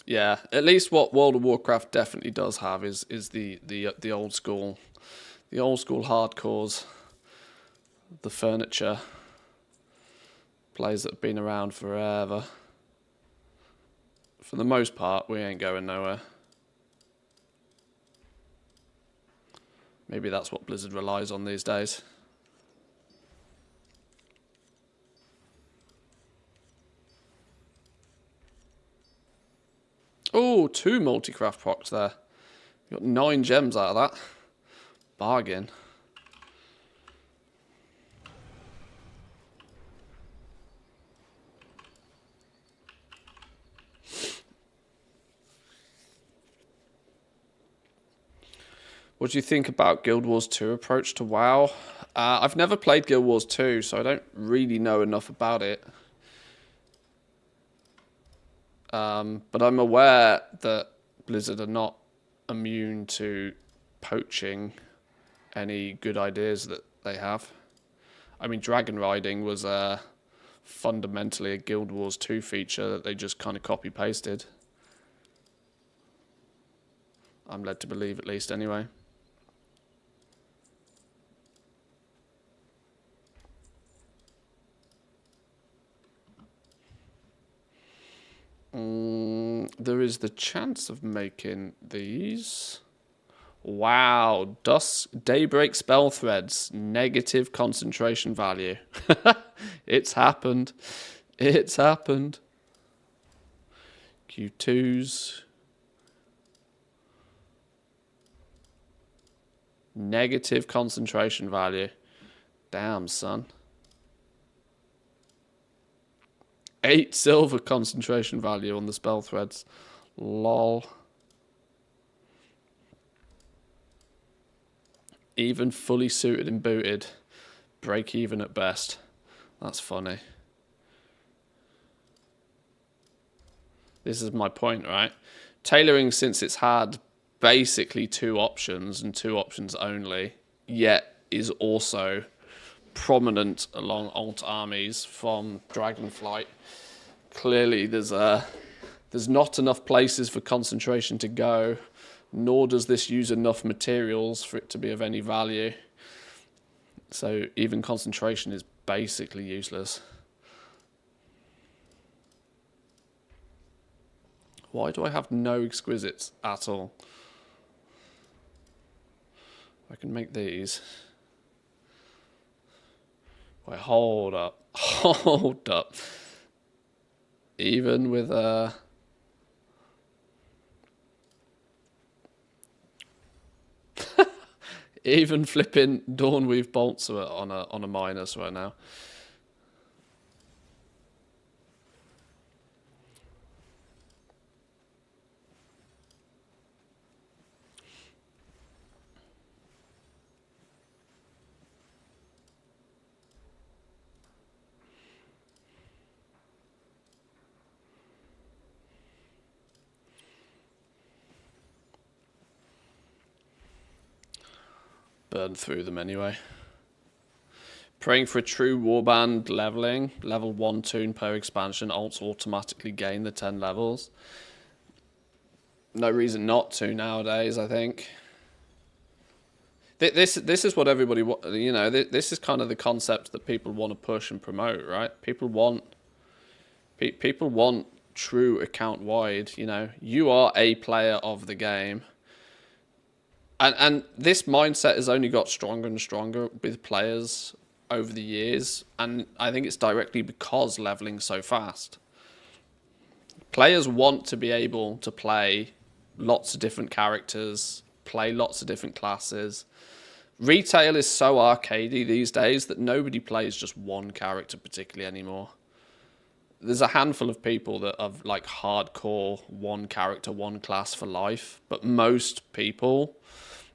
Yeah, at least what World of Warcraft definitely does have is the old school hardcores, the furniture, players that have been around forever. For the most part, we ain't going nowhere. Maybe that's what Blizzard relies on these days. Oh, 2 multi-craft procs there. Got 9 gems out of that. Bargain. What do you think about Guild Wars 2 approach to WoW? I've never played Guild Wars 2, so I don't really know enough about it. But I'm aware that Blizzard are not immune to poaching any good ideas that they have. I mean, dragon riding was fundamentally a Guild Wars 2 feature that they just kind of copy-pasted. I'm led to believe, at least, anyway. There is the chance of making these. Wow, Daybreak spell threads, negative concentration value. It's happened. It's happened. Q2s. Negative concentration value. Damn, son. 8 silver concentration value on the spell threads. Lol. Even fully suited and booted. Break even at best. That's funny. This is my point, right? Tailoring, since it's had basically 2 options and 2 options only, yet is also prominent along alt armies from Dragonflight. Clearly there's not enough places for concentration to go, nor does this use enough materials for it to be of any value. So even concentration is basically useless. Why do I have no exquisites at all? I can make these. Wait, hold up. Hold up. Even with Even flipping Dawnweave bolts are on a minus right now. Burn through them anyway. Praying for a true warband leveling. Level 1 toon per expansion. Alts automatically gain the 10 levels. No reason not to nowadays, I think. This is what everybody, you know, this is kind of the concept that people want to push and promote, right? People want true account wide, you know. You are a player of the game. And this mindset has only got stronger and stronger with players over the years, and I think it's directly because leveling's so fast. Players want to be able to play lots of different characters, play lots of different classes. Retail is so arcadey these days that nobody plays just one character particularly anymore. There's a handful of people that are like hardcore one character, one class for life, but most people,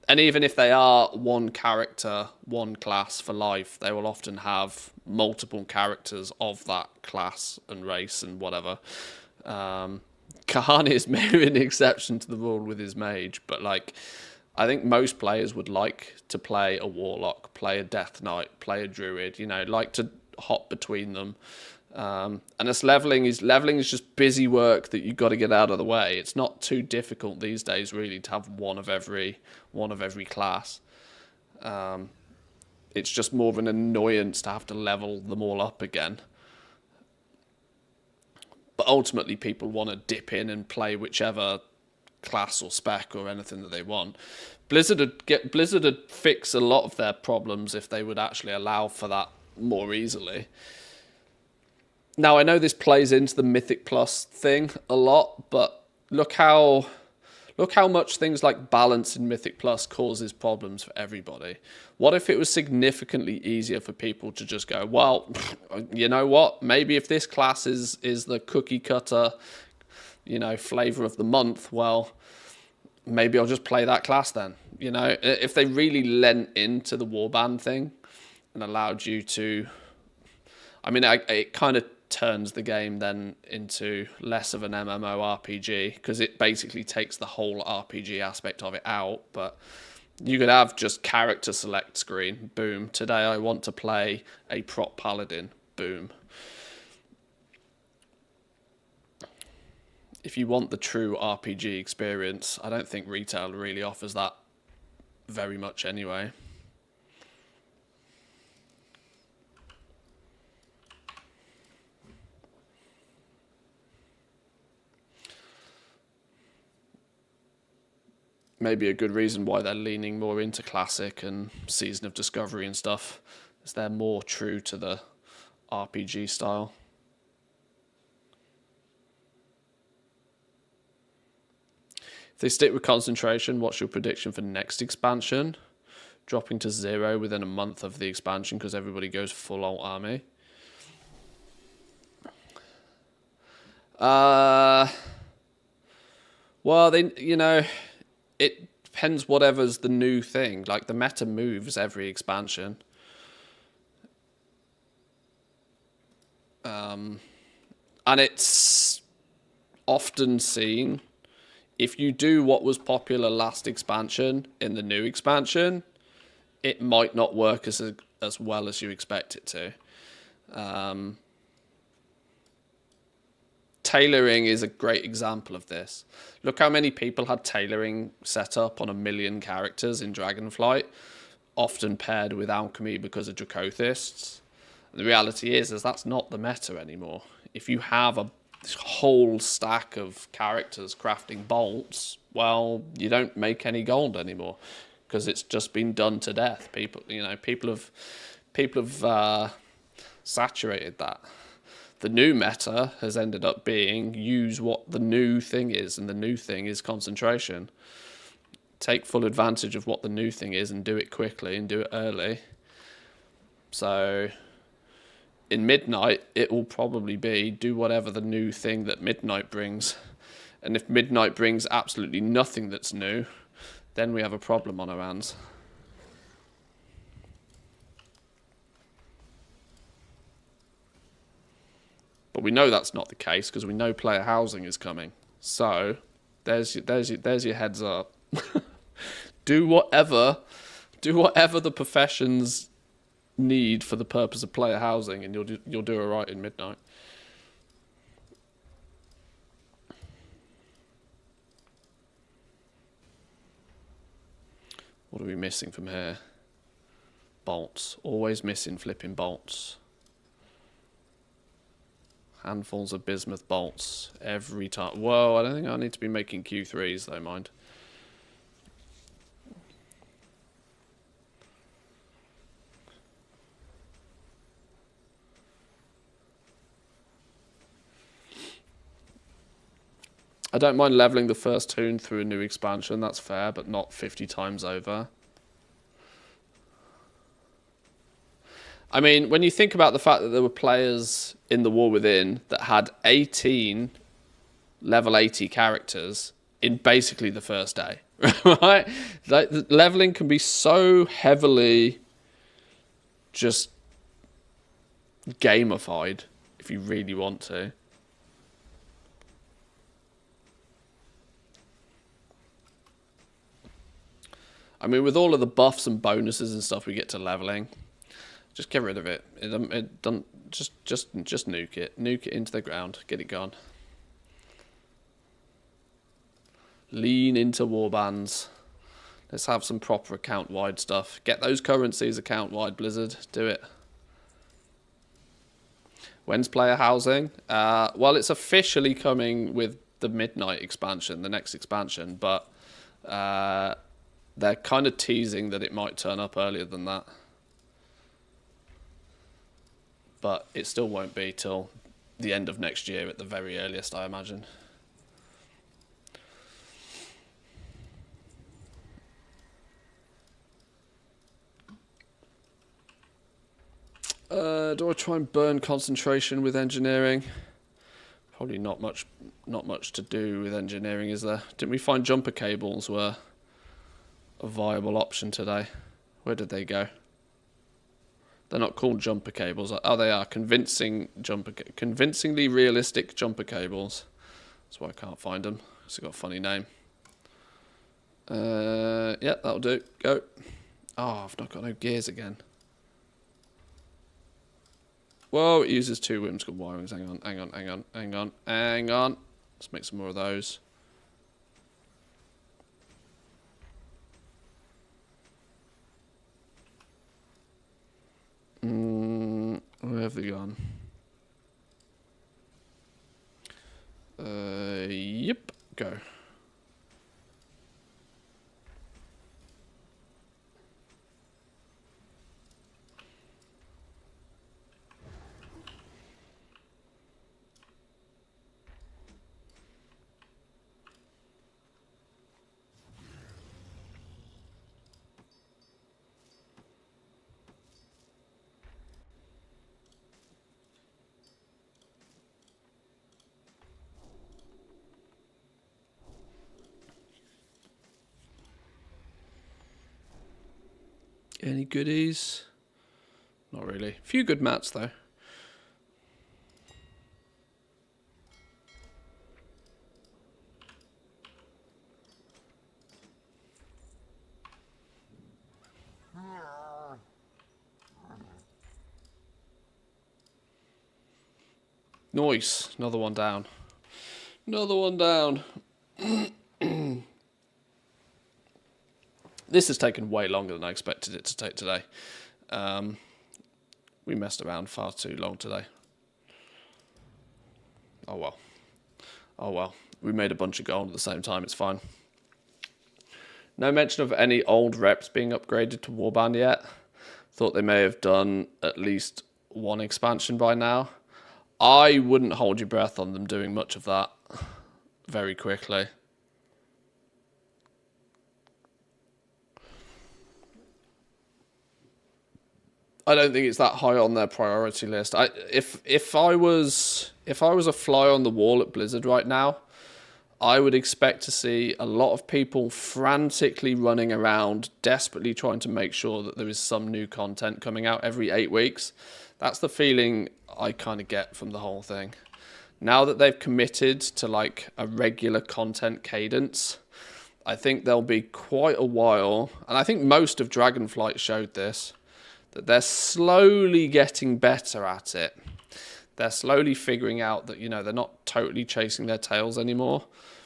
and even if they are one character, one class for life, they will often have multiple characters of that class and race and whatever. Kahani is maybe an exception to the rule with his mage, but like, I think most players would like to play a warlock, play a death knight, play a druid, you know, like to hop between them. And as leveling is just busy work that you've got to get out of the way. It's not too difficult these days, really, to have one of every class. It's just more of an annoyance to have to level them all up again. But ultimately, people want to dip in and play whichever class or spec or anything that they want. Blizzard would fix a lot of their problems if they would actually allow for that more easily. Now, I know this plays into the Mythic Plus thing a lot, but look how much things like balance in Mythic Plus causes problems for everybody. What if it was significantly easier for people to just go, well, you know what? Maybe if this class is the cookie cutter, you know, flavor of the month, well, maybe I'll just play that class then. You know, if they really lent into the warband thing and allowed you to, I mean, it kind of turns the game then into less of an MMORPG because it basically takes the whole RPG aspect of it out. But you could have just character select screen, boom. Today I want to play a prop paladin, boom. If you want the true RPG experience, I don't think retail really offers that very much anyway. Maybe a good reason why they're leaning more into Classic and Season of Discovery and stuff is they're more true to the RPG style. If they stick with concentration, what's your prediction for next expansion? Dropping to 0 within a month of the expansion because everybody goes full alt army. Well, you know, it depends whatever's the new thing. Like, the meta moves every expansion. And it's often seen, if you do what was popular last expansion in the new expansion, it might not work as well as you expect it to. Tailoring is a great example of this. Look how many people had tailoring set up on 1 million characters in Dragonflight, often paired with alchemy because of Dracothists. And the reality is that's not the meta anymore. If you have a whole stack of characters crafting bolts, well, you don't make any gold anymore because it's just been done to death. People have saturated that. The new meta has ended up being use what the new thing is, and the new thing is concentration. take full advantage of what the new thing is and do it quickly and do it early. So in Midnight, it will probably be do whatever the new thing that Midnight brings. And if Midnight brings absolutely nothing that's new, then we have a problem on our hands. But we know that's not the case because we know player housing is coming. So there's your heads up. do whatever the professions need for the purpose of player housing, and you'll do all right in Midnight. What are we missing from here? Bolts. Always missing flipping bolts. Handfuls of bismuth bolts every time. Whoa, I don't think I need to be making Q3s though, mind. I don't mind leveling the first toon through a new expansion, that's fair, but not 50 times over. I mean, when you think about the fact that there were players in the War Within that had 18 level 80 characters in basically the first day, right? Like, leveling can be so heavily just gamified if you really want to. I mean, with all of the buffs and bonuses and stuff we get to leveling, just get rid of it. It don't just nuke it. Nuke it into the ground. Get it gone. Lean into warbands. Let's have some proper account-wide stuff. Get those currencies account-wide, Blizzard. Do it. When's player housing? Well, it's officially coming with the Midnight expansion, the next expansion, but they're kind of teasing that it might turn up earlier than that. But it still won't be till the end of next year at the very earliest, I imagine. Do I try and burn concentration with engineering? Probably not much to do with engineering, is there? Didn't we find jumper cables were a viable option today? Where did they go? They're not called jumper cables. Oh, they are convincingly realistic jumper cables. That's why I can't find them. It's got a funny name. Yeah, that'll do. Go. Oh, I've not got no gears again. Whoa, it uses 2 whimsical wirings. Hang on. Let's make some more of those. Where have they gone? Yep, go. Any goodies? Not really. A few good mats though. Nice. Another one down. Another one down. This has taken way longer than I expected it to take today. We messed around far too long today. Oh well. Oh well. We made a bunch of gold at the same time. It's fine. No mention of any old reps being upgraded to Warband yet. Thought they may have done at least one expansion by now. I wouldn't hold your breath on them doing much of that very quickly. I don't think it's that high on their priority list. If I was a fly on the wall at Blizzard right now, I would expect to see a lot of people frantically running around, desperately trying to make sure that there is some new content coming out every 8 weeks. That's the feeling I kind of get from the whole thing. Now that they've committed to like a regular content cadence, I think there'll be quite a while, and I think most of Dragonflight showed this, that they're slowly getting better at it. They're slowly figuring out that, you know, they're not totally chasing their tails anymore.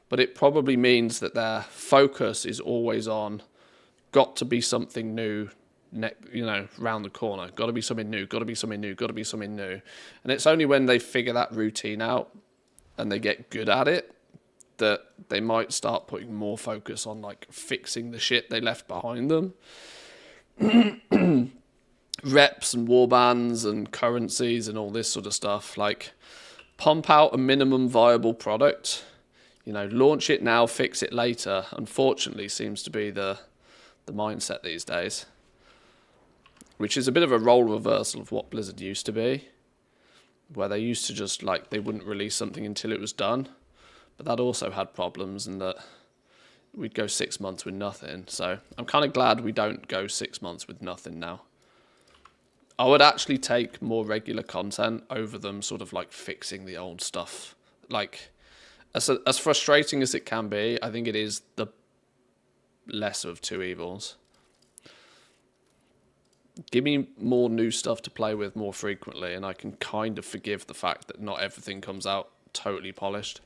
But it probably means that their focus is always on, got to be something new, you know, round the corner. Got to be something new, got to be something new, got to be something new. And it's only when they figure that routine out and they get good at it that they might start putting more focus on, like, fixing the shit they left behind them. Reps and warbands and currencies and all this sort of stuff. Like, pump out a minimum viable product. You know, launch it now, fix it later, unfortunately seems to be the mindset these days. Which is a bit of a role reversal of what Blizzard used to be. Where they used to just, like, they wouldn't release something until it was done. But that also had problems in that we'd go 6 months with nothing. So I'm kind of glad we don't go 6 months with nothing now. I would actually take more regular content over them sort of, like, fixing the old stuff. Like, as frustrating as it can be, I think it is the lesser of two evils. Give me more new stuff to play with more frequently, and I can kind of forgive the fact that not everything comes out totally polished.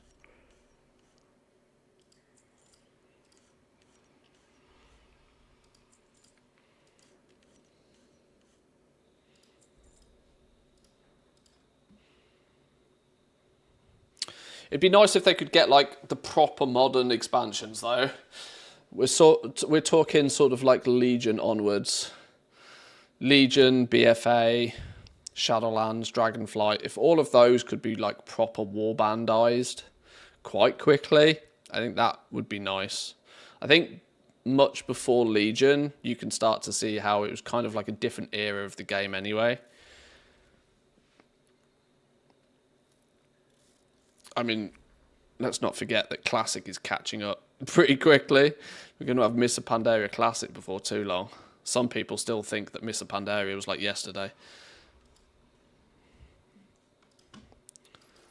It'd be nice if they could get, like, the proper modern expansions, though. We're talking sort of like Legion onwards. Legion, BFA, Shadowlands, Dragonflight. If all of those could be, like, proper warbandized quite quickly, I think that would be nice. I think much before Legion, you can start to see how it was kind of like a different era of the game anyway. I mean, let's not forget that Classic is catching up pretty quickly. We're going to have Mists of Pandaria Classic before too long. Some people still think that Mists of Pandaria was like yesterday.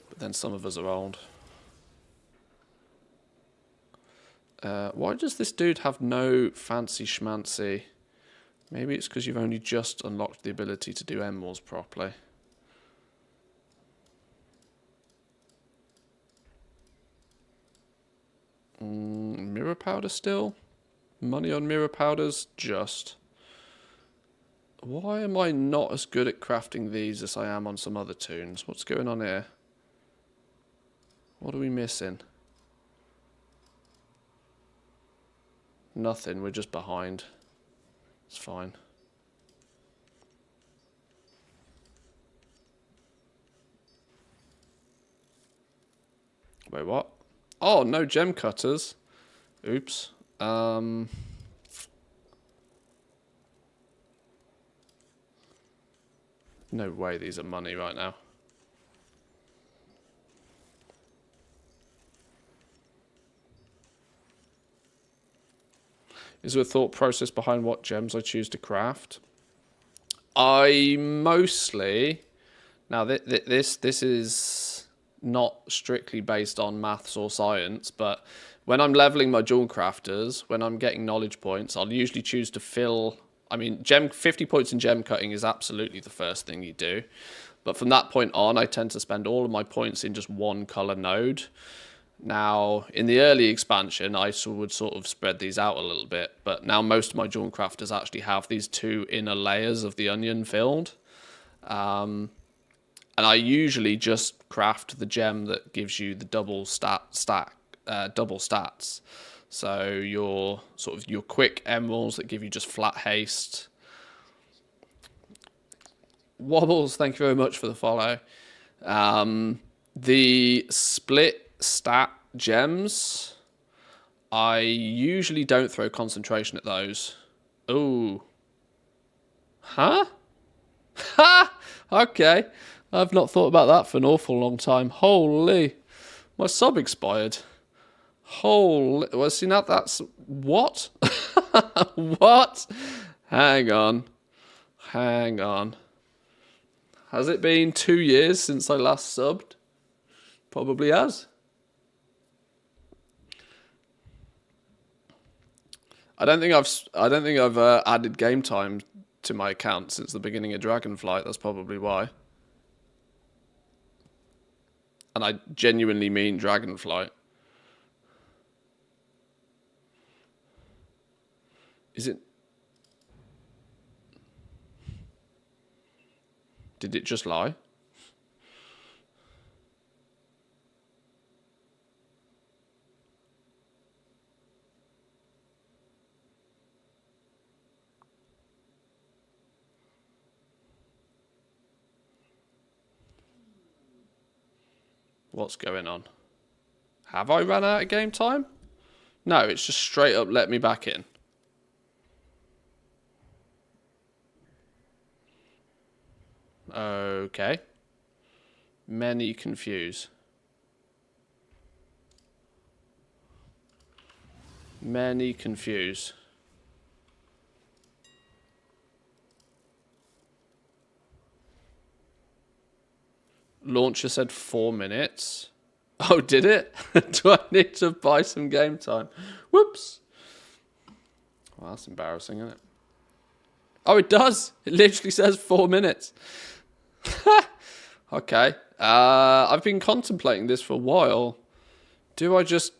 But then some of us are old. Why does this dude have no fancy schmancy? Maybe it's because you've only just unlocked the ability to do M-Wars properly. Mirror powder still? Money on mirror powders? Just. Why am I not as good at crafting these as I am on some other tunes? What's going on here? What are we missing? Nothing, we're just behind. It's fine. Wait, what? Oh, no gem cutters. Oops. No way these are money right now. Is there a thought process behind what gems I choose to craft? I mostly... Now, this is not strictly based on maths or science, but when I'm leveling my jewel crafters, when I'm getting knowledge points, I'll usually choose to fill... I mean, 50 points in gem cutting is absolutely the first thing you do. But from that point on, I tend to spend all of my points in just one color node. Now, in the early expansion, I would sort of spread these out a little bit. But now most of my jewel crafters actually have these two inner layers of the onion filled. And I usually just craft the gem that gives you the double stats. So your quick emeralds that give you just flat haste. Wobbles, thank you very much for the follow. The split stat gems, I usually don't throw concentration at those. Ooh. Huh? Ha! Okay. I've not thought about that for an awful long time. Holy. My sub expired. Holy. Well, see, now that's... What? What? Hang on. Hang on. Has it been 2 years since I last subbed? Probably has. I don't think I've added game time to my account since the beginning of Dragonflight. That's probably why. And I genuinely mean Dragonflight. Is it? Did it just lie? What's going on? Have I run out of game time? No, it's just straight up let me back in. Okay. Many confuse. Many confuse. Launcher said 4 minutes. Oh, did it? Do I need to buy some game time? Whoops. Well, that's embarrassing, isn't it? Oh, it does. It literally says 4 minutes. Okay. I've been contemplating this for a while. Do I just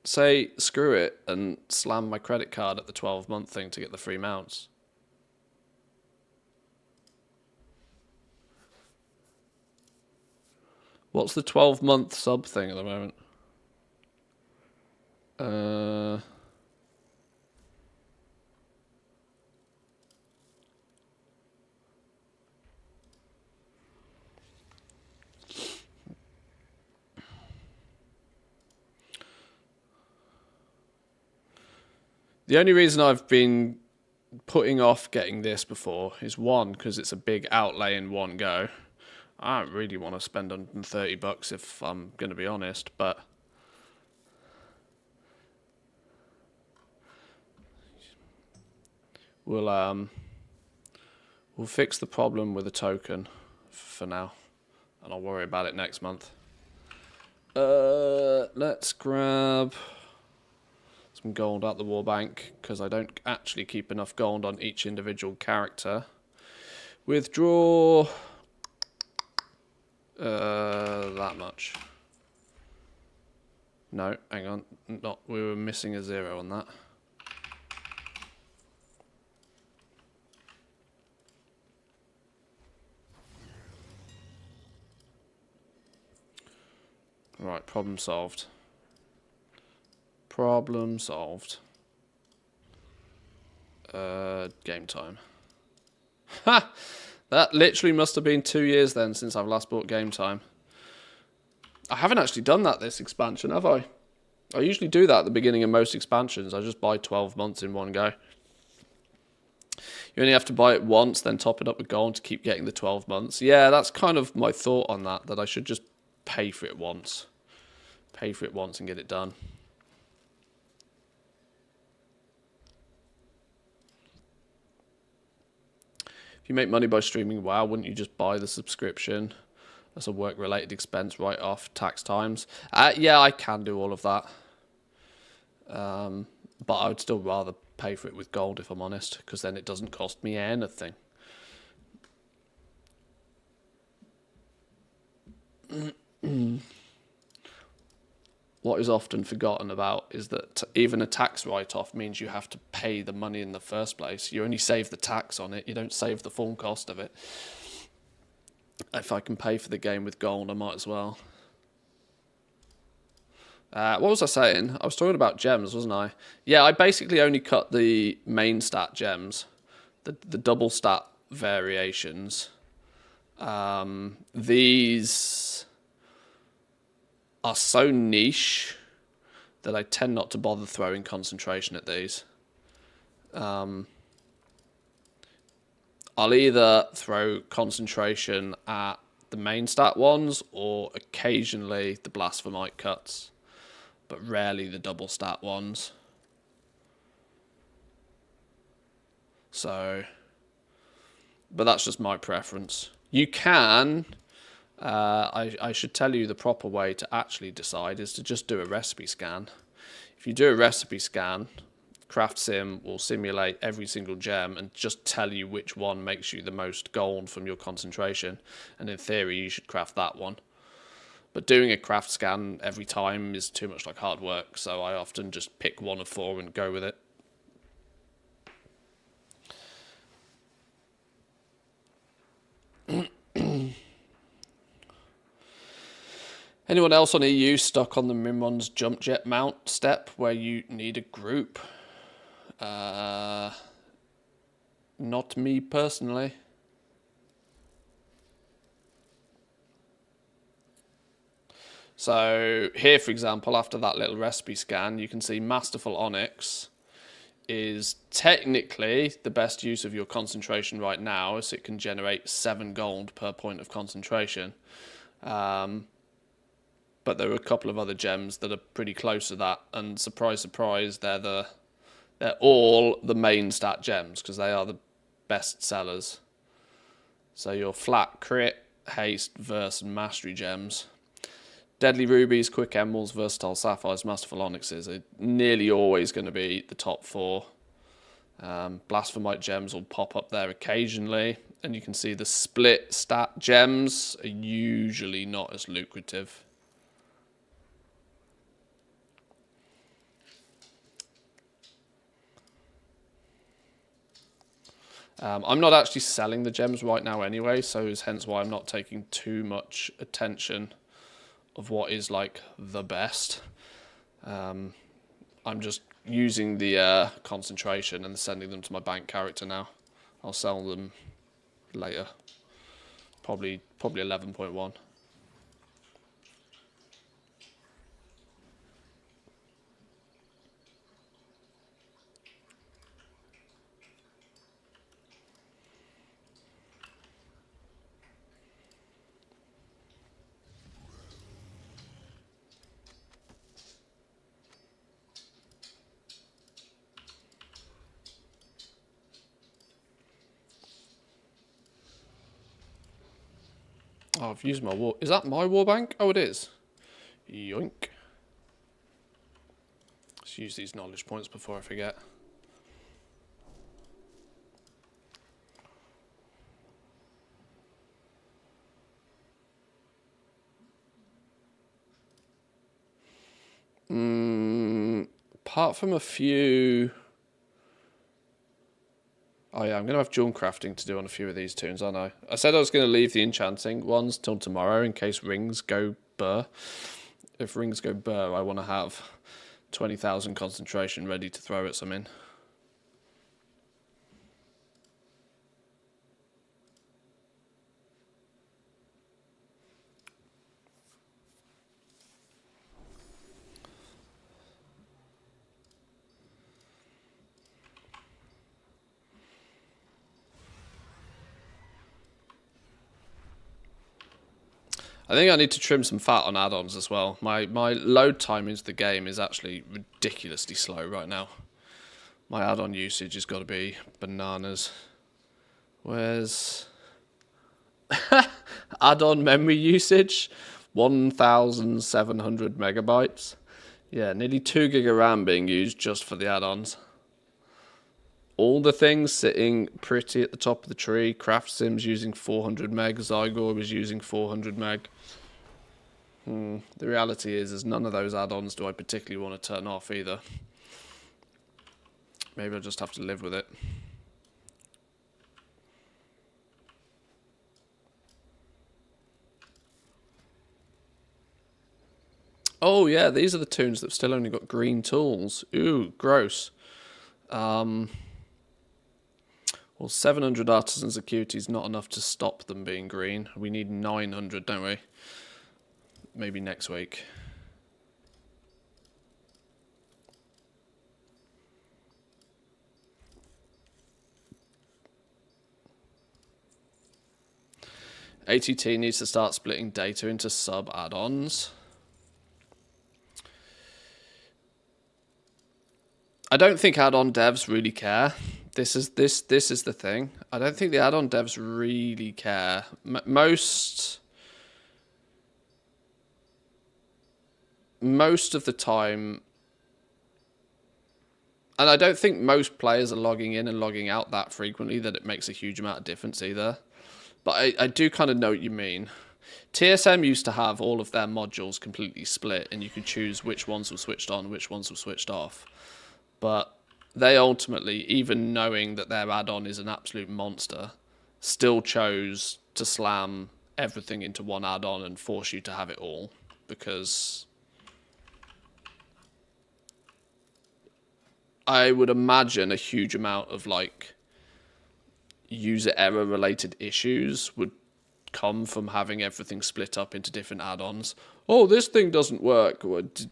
say screw it and slam my credit card at the 12-month thing to get the free mounts? What's the 12-month sub thing at the moment? The only reason I've been putting off getting this before is one, because it's a big outlay in one go. I don't really want to spend $130 if I'm going to be honest, but we'll fix the problem with a token for now, and I'll worry about it next month. Let's grab some gold out the war bank, because I don't actually keep enough gold on each individual character. Withdraw that much. No, hang on. Not, we were missing a 0 on that. Right, problem solved. Problem solved. Game time. Ha! That literally must have been 2 years then since I've last bought game time. I haven't actually done that this expansion, have I? I usually do that at the beginning of most expansions. I just buy 12 months in one go. You only have to buy it once, then top it up with gold to keep getting the 12 months. Yeah, that's kind of my thought on that, that I should just pay for it once. Pay for it once and get it done. If you make money by streaming WoW, wouldn't you just buy the subscription? That's a work-related expense right off tax times. Yeah, I can do all of that. But I would still rather pay for it with gold, if I'm honest, because then it doesn't cost me anything. What is often forgotten about is that even a tax write-off means you have to pay the money in the first place. You only save the tax on it. You don't save the full cost of it. If I can pay for the game with gold, I might as well. What was I saying? I was talking about gems, wasn't I? Yeah, I basically only cut the main stat gems, the double stat variations. These are so niche that I tend not to bother throwing concentration at these. I'll either throw concentration at the main stat ones or occasionally the blasphemite cuts, but rarely the double stat ones. So, but that's just my preference. You can, I should tell you the proper way to actually decide is to just do a recipe scan. If you do a recipe scan, Craft Sim will simulate every single gem and just tell you which one makes you the most gold from your concentration. And in theory, you should craft that one. But doing a craft scan every time is too much like hard work, so I often just pick one of 4 and go with it. Anyone else on EU stuck on the Mimron's jump jet mount step where you need a group? Not me personally. So here, for example, after that little recipe scan, you can see Masterful Onyx is technically the best use of your concentration right now, as it can generate 7 gold per point of concentration. But there are a couple of other gems that are pretty close to that, and surprise, surprise, they're all the main stat gems because they are the best sellers. So your flat, crit, haste, verse, and mastery gems. Deadly rubies, quick emeralds, versatile sapphires, masterful onyxes are nearly always going to be the top 4. Blasphemite gems will pop up there occasionally, and you can see the split stat gems are usually not as lucrative. I'm not actually selling the gems right now anyway, so it's hence why I'm not taking too much attention of what is like the best. I'm just using the concentration and sending them to my bank character now. I'll sell them later. Probably 11.1. Oh, I've used my war... Is that my war bank? Oh, it is. Yoink. Let's use these knowledge points before I forget. Apart from a few... Oh yeah, I'm going to have jewel crafting to do on a few of these tunes, aren't I? I said I was going to leave the enchanting ones till tomorrow in case rings go burr. If rings go burr, I want to have 20,000 concentration ready to throw at something. I think I need to trim some fat on add-ons as well. My load time into the game is actually ridiculously slow right now. My add-on usage has got to be bananas. Where's... add-on memory usage? 1,700 megabytes. Yeah, nearly 2 gig of RAM being used just for the add-ons. All the things sitting pretty at the top of the tree. Craft Sim's using 400 meg. Zygor was using 400 meg. The reality is none of those add-ons do I particularly want to turn off either. Maybe I'll just have to live with it. Oh yeah, these are the tunes that have still only got green tools. Ooh, gross. Well, 700 artisans acuity is not enough to stop them being green. We need 900, don't we? Maybe next week. ATT needs to start splitting data into sub add-ons. I don't think add-on devs really care. This is the thing. I don't think the add-on devs really care. Most of the time, and I don't think most players are logging in and logging out that frequently that it makes a huge amount of difference either. But I do kind of know what you mean. TSM used to have all of their modules completely split, and you could choose which ones were switched on, which ones were switched off. But they ultimately, even knowing that their add-on is an absolute monster, still chose to slam everything into one add-on and force you to have it all. Because I would imagine a huge amount of like user error related issues would come from having everything split up into different add-ons. Oh, this thing doesn't work.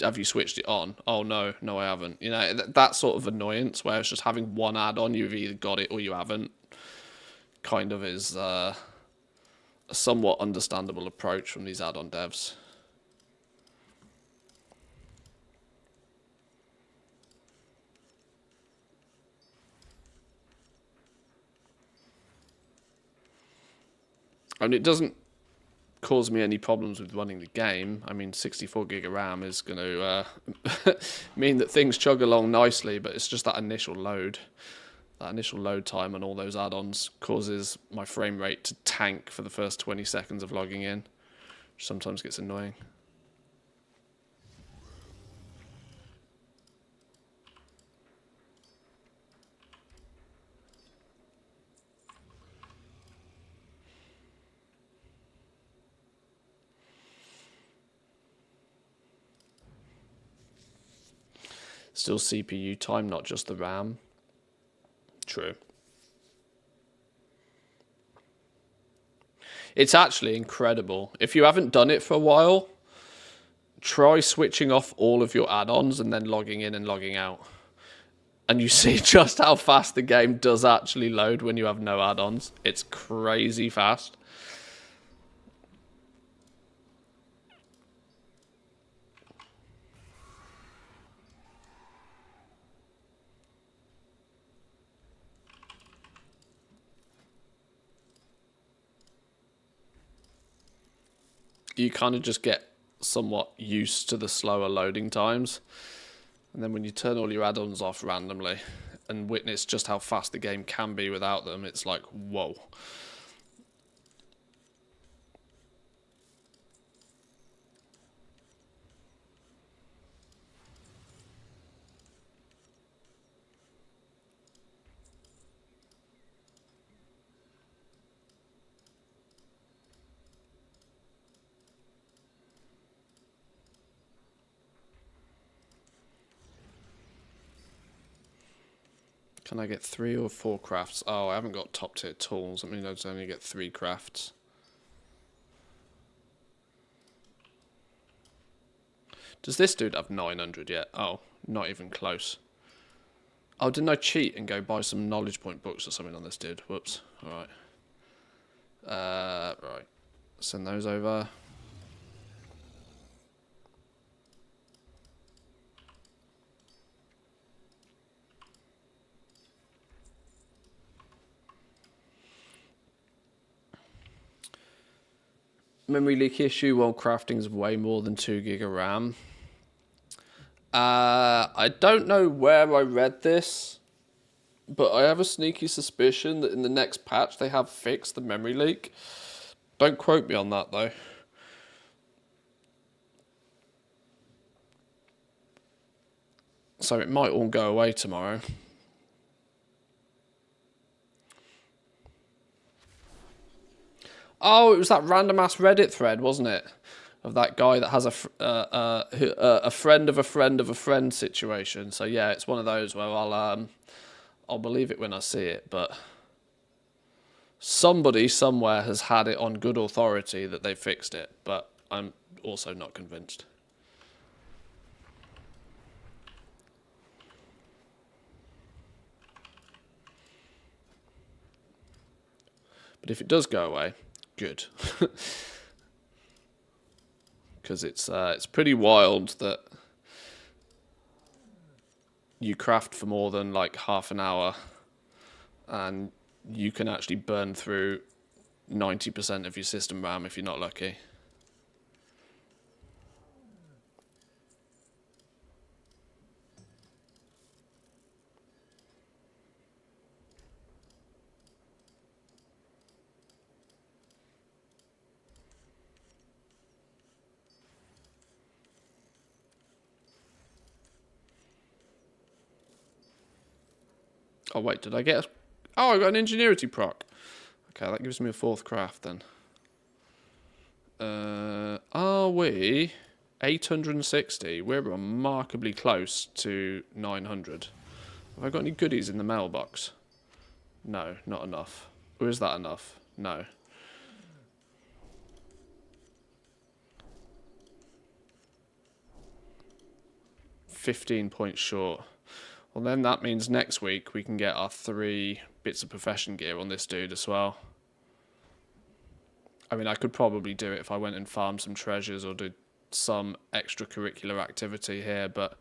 Have you switched it on? Oh, no, I haven't. You know, that sort of annoyance where it's just having one add-on, you've either got it or you haven't, kind of is a somewhat understandable approach from these add-on devs. And it doesn't cause me any problems with running the game. I mean, 64 gig of RAM is going to mean that things chug along nicely, but it's just that initial load. That initial load time on all those add-ons causes my frame rate to tank for the first 20 seconds of logging in, which sometimes gets annoying. Still CPU time, not just the RAM. True. It's actually incredible. If you haven't done it for a while, try switching off all of your add-ons and then logging in and logging out. And you see just how fast the game does actually load when you have no add-ons. It's crazy fast. You kind of just get somewhat used to the slower loading times. And then when you turn all your add-ons off randomly and witness just how fast the game can be without them, it's like, whoa. Can I get 3 or 4 crafts? Oh, I haven't got top tier tools. I mean, I only get 3 crafts. Does this dude have 900 yet? Oh, not even close. Oh, didn't I cheat and go buy some knowledge point books or something on this dude? Whoops. Alright. Right. Send those over. Memory leak issue while crafting is way more than 2 gig of RAM. I don't know where I read this, but I have a sneaky suspicion that in the next patch they have fixed the memory leak. Don't quote me on that though. So it might all go away tomorrow. Oh, it was that random ass Reddit thread, wasn't it? Of that guy that has a friend of a friend of a friend situation. So yeah, it's one of those where I'll believe it when I see it. But somebody somewhere has had it on good authority that they fixed it. But I'm also not convinced. But if it does go away, good. Because it's pretty wild that you craft for more than like half an hour and you can actually burn through 90% of your system RAM if you're not lucky. Oh wait, did I get Oh, I got an ingenuity proc. Okay, that gives me a 4th craft then. Are we 860? We're remarkably close to 900. Have I got any goodies in the mailbox? No, not enough. Or is that enough? No. £15 short. Well, then that means next week we can get our 3 bits of profession gear on this dude as well. I mean, I could probably do it if I went and farmed some treasures or did some extracurricular activity here, but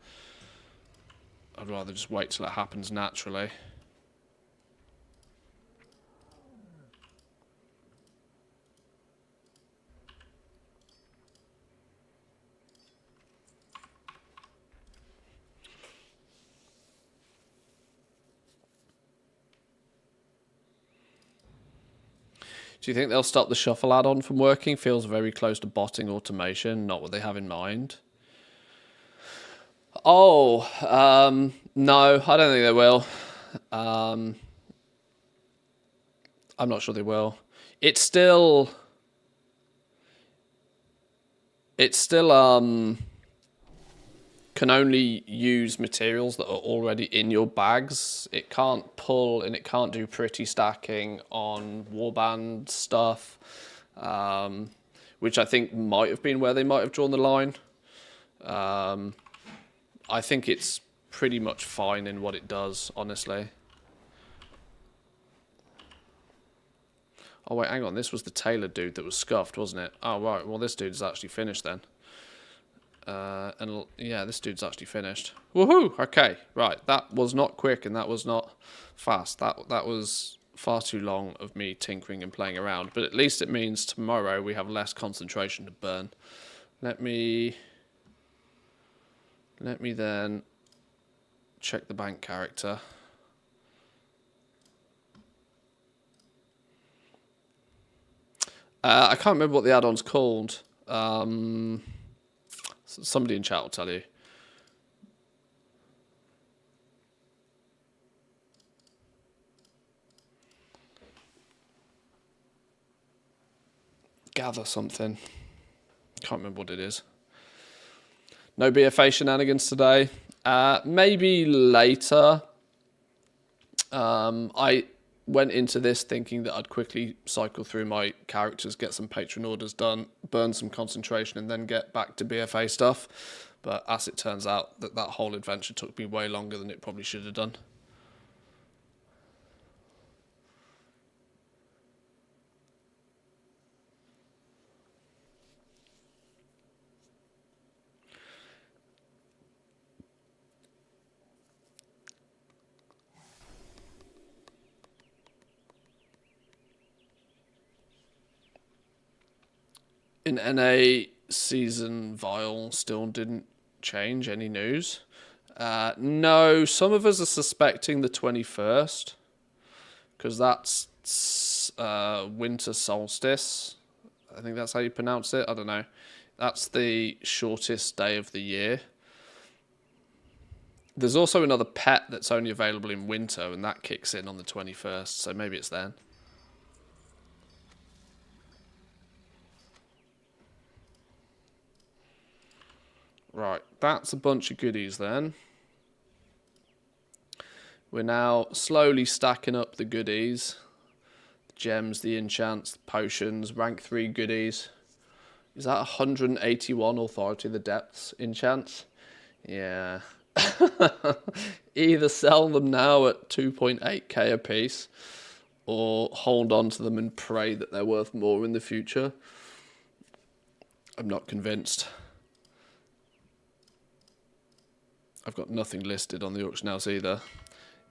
I'd rather just wait till it happens naturally. Do you think they'll stop the shuffle add-on from working? Feels very close to botting automation, not what they have in mind. Oh, no, I don't think they will. I'm not sure they will. It's still can only use materials that are already in your bags. It can't pull and it can't do pretty stacking on warband stuff, which I think might have been where they might have drawn the line. I think it's pretty much fine in what it does, honestly. Oh wait, hang on, this was the tailor dude that was scuffed, wasn't it? Oh right, well this dude's actually finished then. And yeah, this dude's actually finished. Woohoo! Okay, right. That was not quick and that was not fast. That was far too long of me tinkering and playing around. But at least it means tomorrow we have less concentration to burn. Let me then check the bank character. I can't remember what the add-on's called. Somebody in chat will tell you. Gather something. Can't remember what it is. No BFA shenanigans today. Maybe later. I went into this thinking that I'd quickly cycle through my characters, get some patron orders done, burn some concentration, and then get back to BFA stuff. But as it turns out, that whole adventure took me way longer than it probably should have done. In NA, season Vile still didn't change. Any news? No, some of us are suspecting the 21st, because that's winter solstice. I think that's how you pronounce it. I don't know. That's the shortest day of the year. There's also another pet that's only available in winter, and that kicks in on the 21st, so maybe it's then. Right, that's a bunch of goodies then. We're now slowly stacking up the goodies. The gems, the enchants, the potions, rank 3 goodies. Is that 181 Authority of the Depths enchants? Yeah. Either sell them now at 2.8k a piece, or hold on to them and pray that they're worth more in the future. I'm not convinced. I've got nothing listed on the auction house either.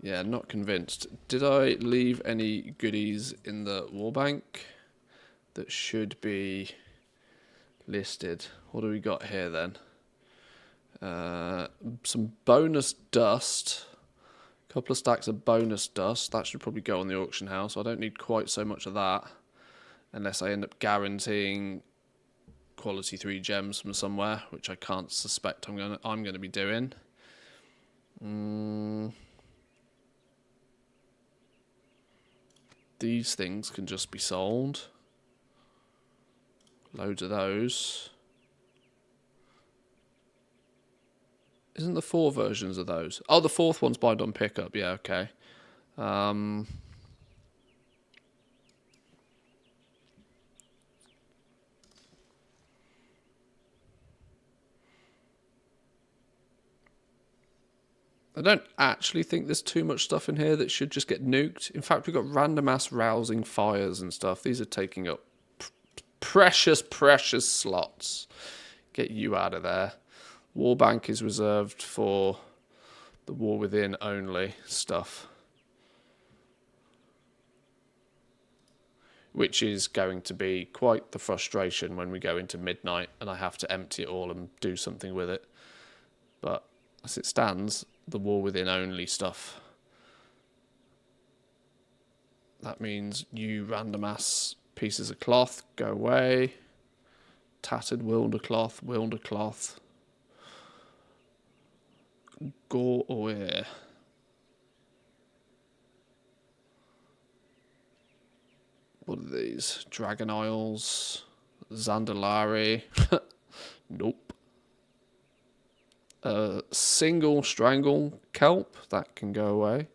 Yeah, not convinced. Did I leave any goodies in the war bank that should be listed? What do we got here then? Some bonus dust. A couple of stacks of bonus dust. That should probably go on the auction house. I don't need quite so much of that. Unless I end up guaranteeing quality 3 gems from somewhere, which I can't suspect I'm gonna be doing. These things can just be sold. Loads of those. Isn't the 4 versions of those? Oh, the 4th one's buy on pickup. Yeah, okay. I don't actually think there's too much stuff in here that should just get nuked. In fact, we've got random ass rousing fires and stuff. These are taking up precious, precious slots. Get you out of there. War bank is reserved for the war within only stuff. Which is going to be quite the frustration when we go into midnight and I have to empty it all and do something with it. But as it stands, the war within only stuff. That means you random ass pieces of cloth, go away. Tattered wilder cloth, go away. What are these? Dragon Isles, Zandalari. Nope. Single strangle kelp, that can go away.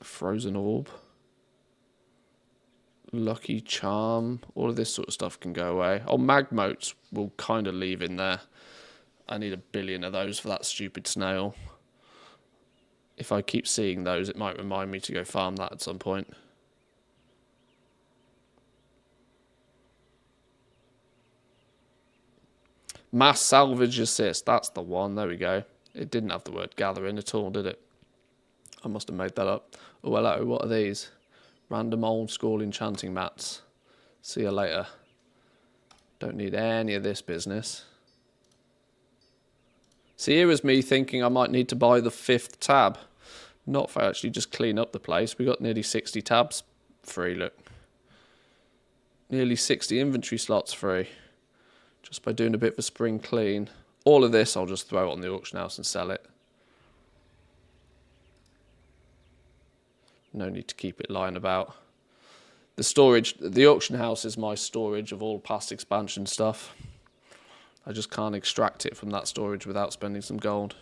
Frozen orb. Lucky charm. All of this sort of stuff can go away. Oh, magmotes will kind of leave in there. I need 1 billion of those for that stupid snail. If I keep seeing those, it might remind me to go farm that at some point. Mass salvage assist. That's the one. There we go. It didn't have the word gathering at all, did it? I must have made that up. Oh, hello. What are these? Random old school enchanting mats. See you later. Don't need any of this business. See, here was me thinking I might need to buy the 5th tab. Not if I actually just clean up the place. We got nearly 60 tabs free, look. Nearly 60 inventory slots free. Just by doing a bit of a spring clean. All of this I'll just throw on the auction house and sell it. No need to keep it lying about. The storage, the auction house is my storage of all past expansion stuff. I just can't extract it from that storage without spending some gold.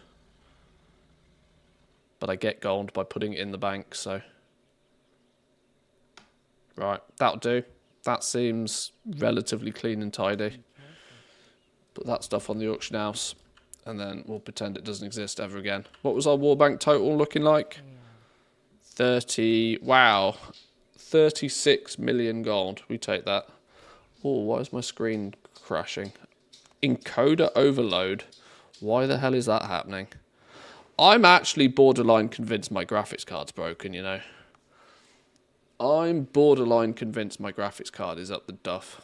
But I get gold by putting it in the bank, so. Right, that'll do. That seems relatively clean and tidy. Put that stuff on the auction house, and then we'll pretend it doesn't exist ever again. What was our war bank total looking like? 30, wow. 36 million gold. We take that. Oh, why is my screen crashing? Encoder overload. Why the hell is that happening? I'm actually borderline convinced my graphics card's broken, you know. I'm borderline convinced my graphics card is up the duff.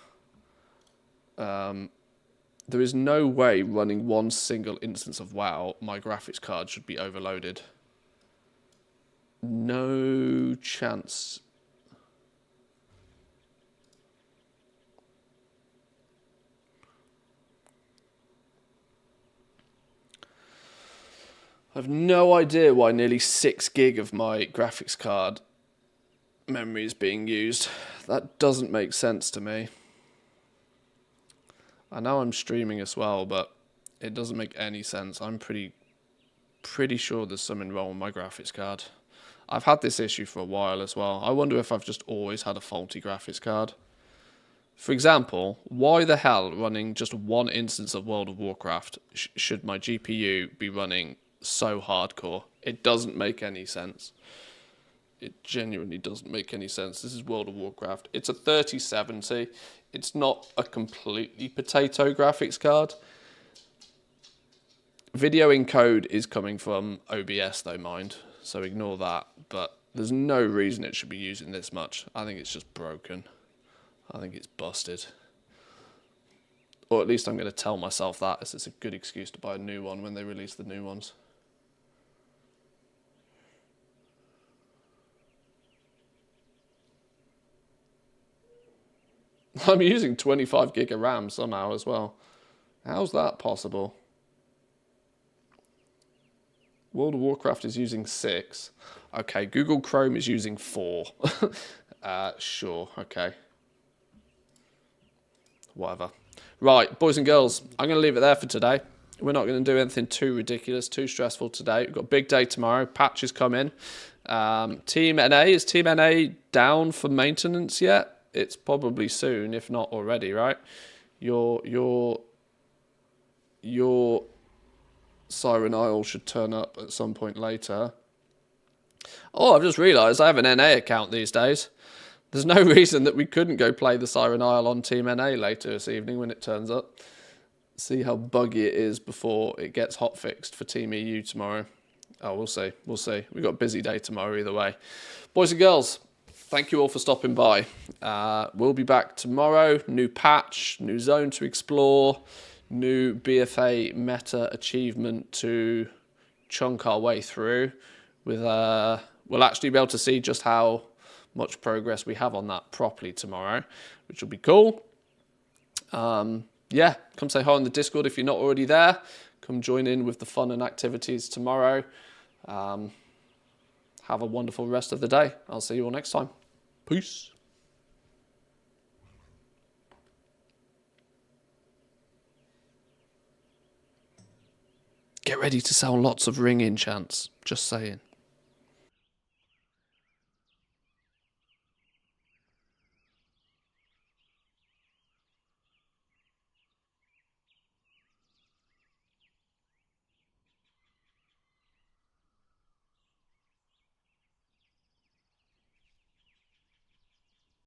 There is no way running one single instance of WoW, my graphics card should be overloaded. No chance. I have no idea why nearly 6 gig of my graphics card memory is being used. That doesn't make sense to me. I know I'm streaming as well, but it doesn't make any sense. I'm pretty sure there's something wrong with my graphics card. I've had this issue for a while as well. I wonder if I've just always had a faulty graphics card. For example, why the hell running just one instance of World of Warcraft should my GPU be running so hardcore? It doesn't make any sense. It genuinely doesn't make any sense. This is World of Warcraft. It's a 3070. It's not a completely potato graphics card. Video encode is coming from OBS though, mind. So ignore that. But there's no reason it should be using this much. I think it's just broken. I think it's busted. Or at least I'm going to tell myself that, as it's a good excuse to buy a new one when they release the new ones. I'm using 25 gig of RAM somehow as well. How's that possible? World of Warcraft is using 6. Okay, Google Chrome is using 4. Sure, okay. Whatever. Right, boys and girls, I'm going to leave it there for today. We're not going to do anything too ridiculous, too stressful today. We've got a big day tomorrow. Patches come in. Team NA, is Team NA down for maintenance yet? It's probably soon, if not already, right? Your Siren Isle should turn up at some point later. Oh, I've just realised I have an NA account these days. There's no reason that we couldn't go play the Siren Isle on Team NA later this evening when it turns up. See how buggy it is before it gets hotfixed for Team EU tomorrow. Oh, we'll see. We'll see. We've got a busy day tomorrow either way. Boys and girls, thank you all for stopping by. We'll be back tomorrow. New patch, new zone to explore, new BFA meta achievement to chunk our way through. We'll actually be able to see just how much progress we have on that properly tomorrow, which will be cool. Yeah, come say hi on the Discord if you're not already there. Come join in with the fun and activities tomorrow. Have a wonderful rest of the day. I'll see you all next time. Peace. Get ready to sell lots of ring enchants. Just saying.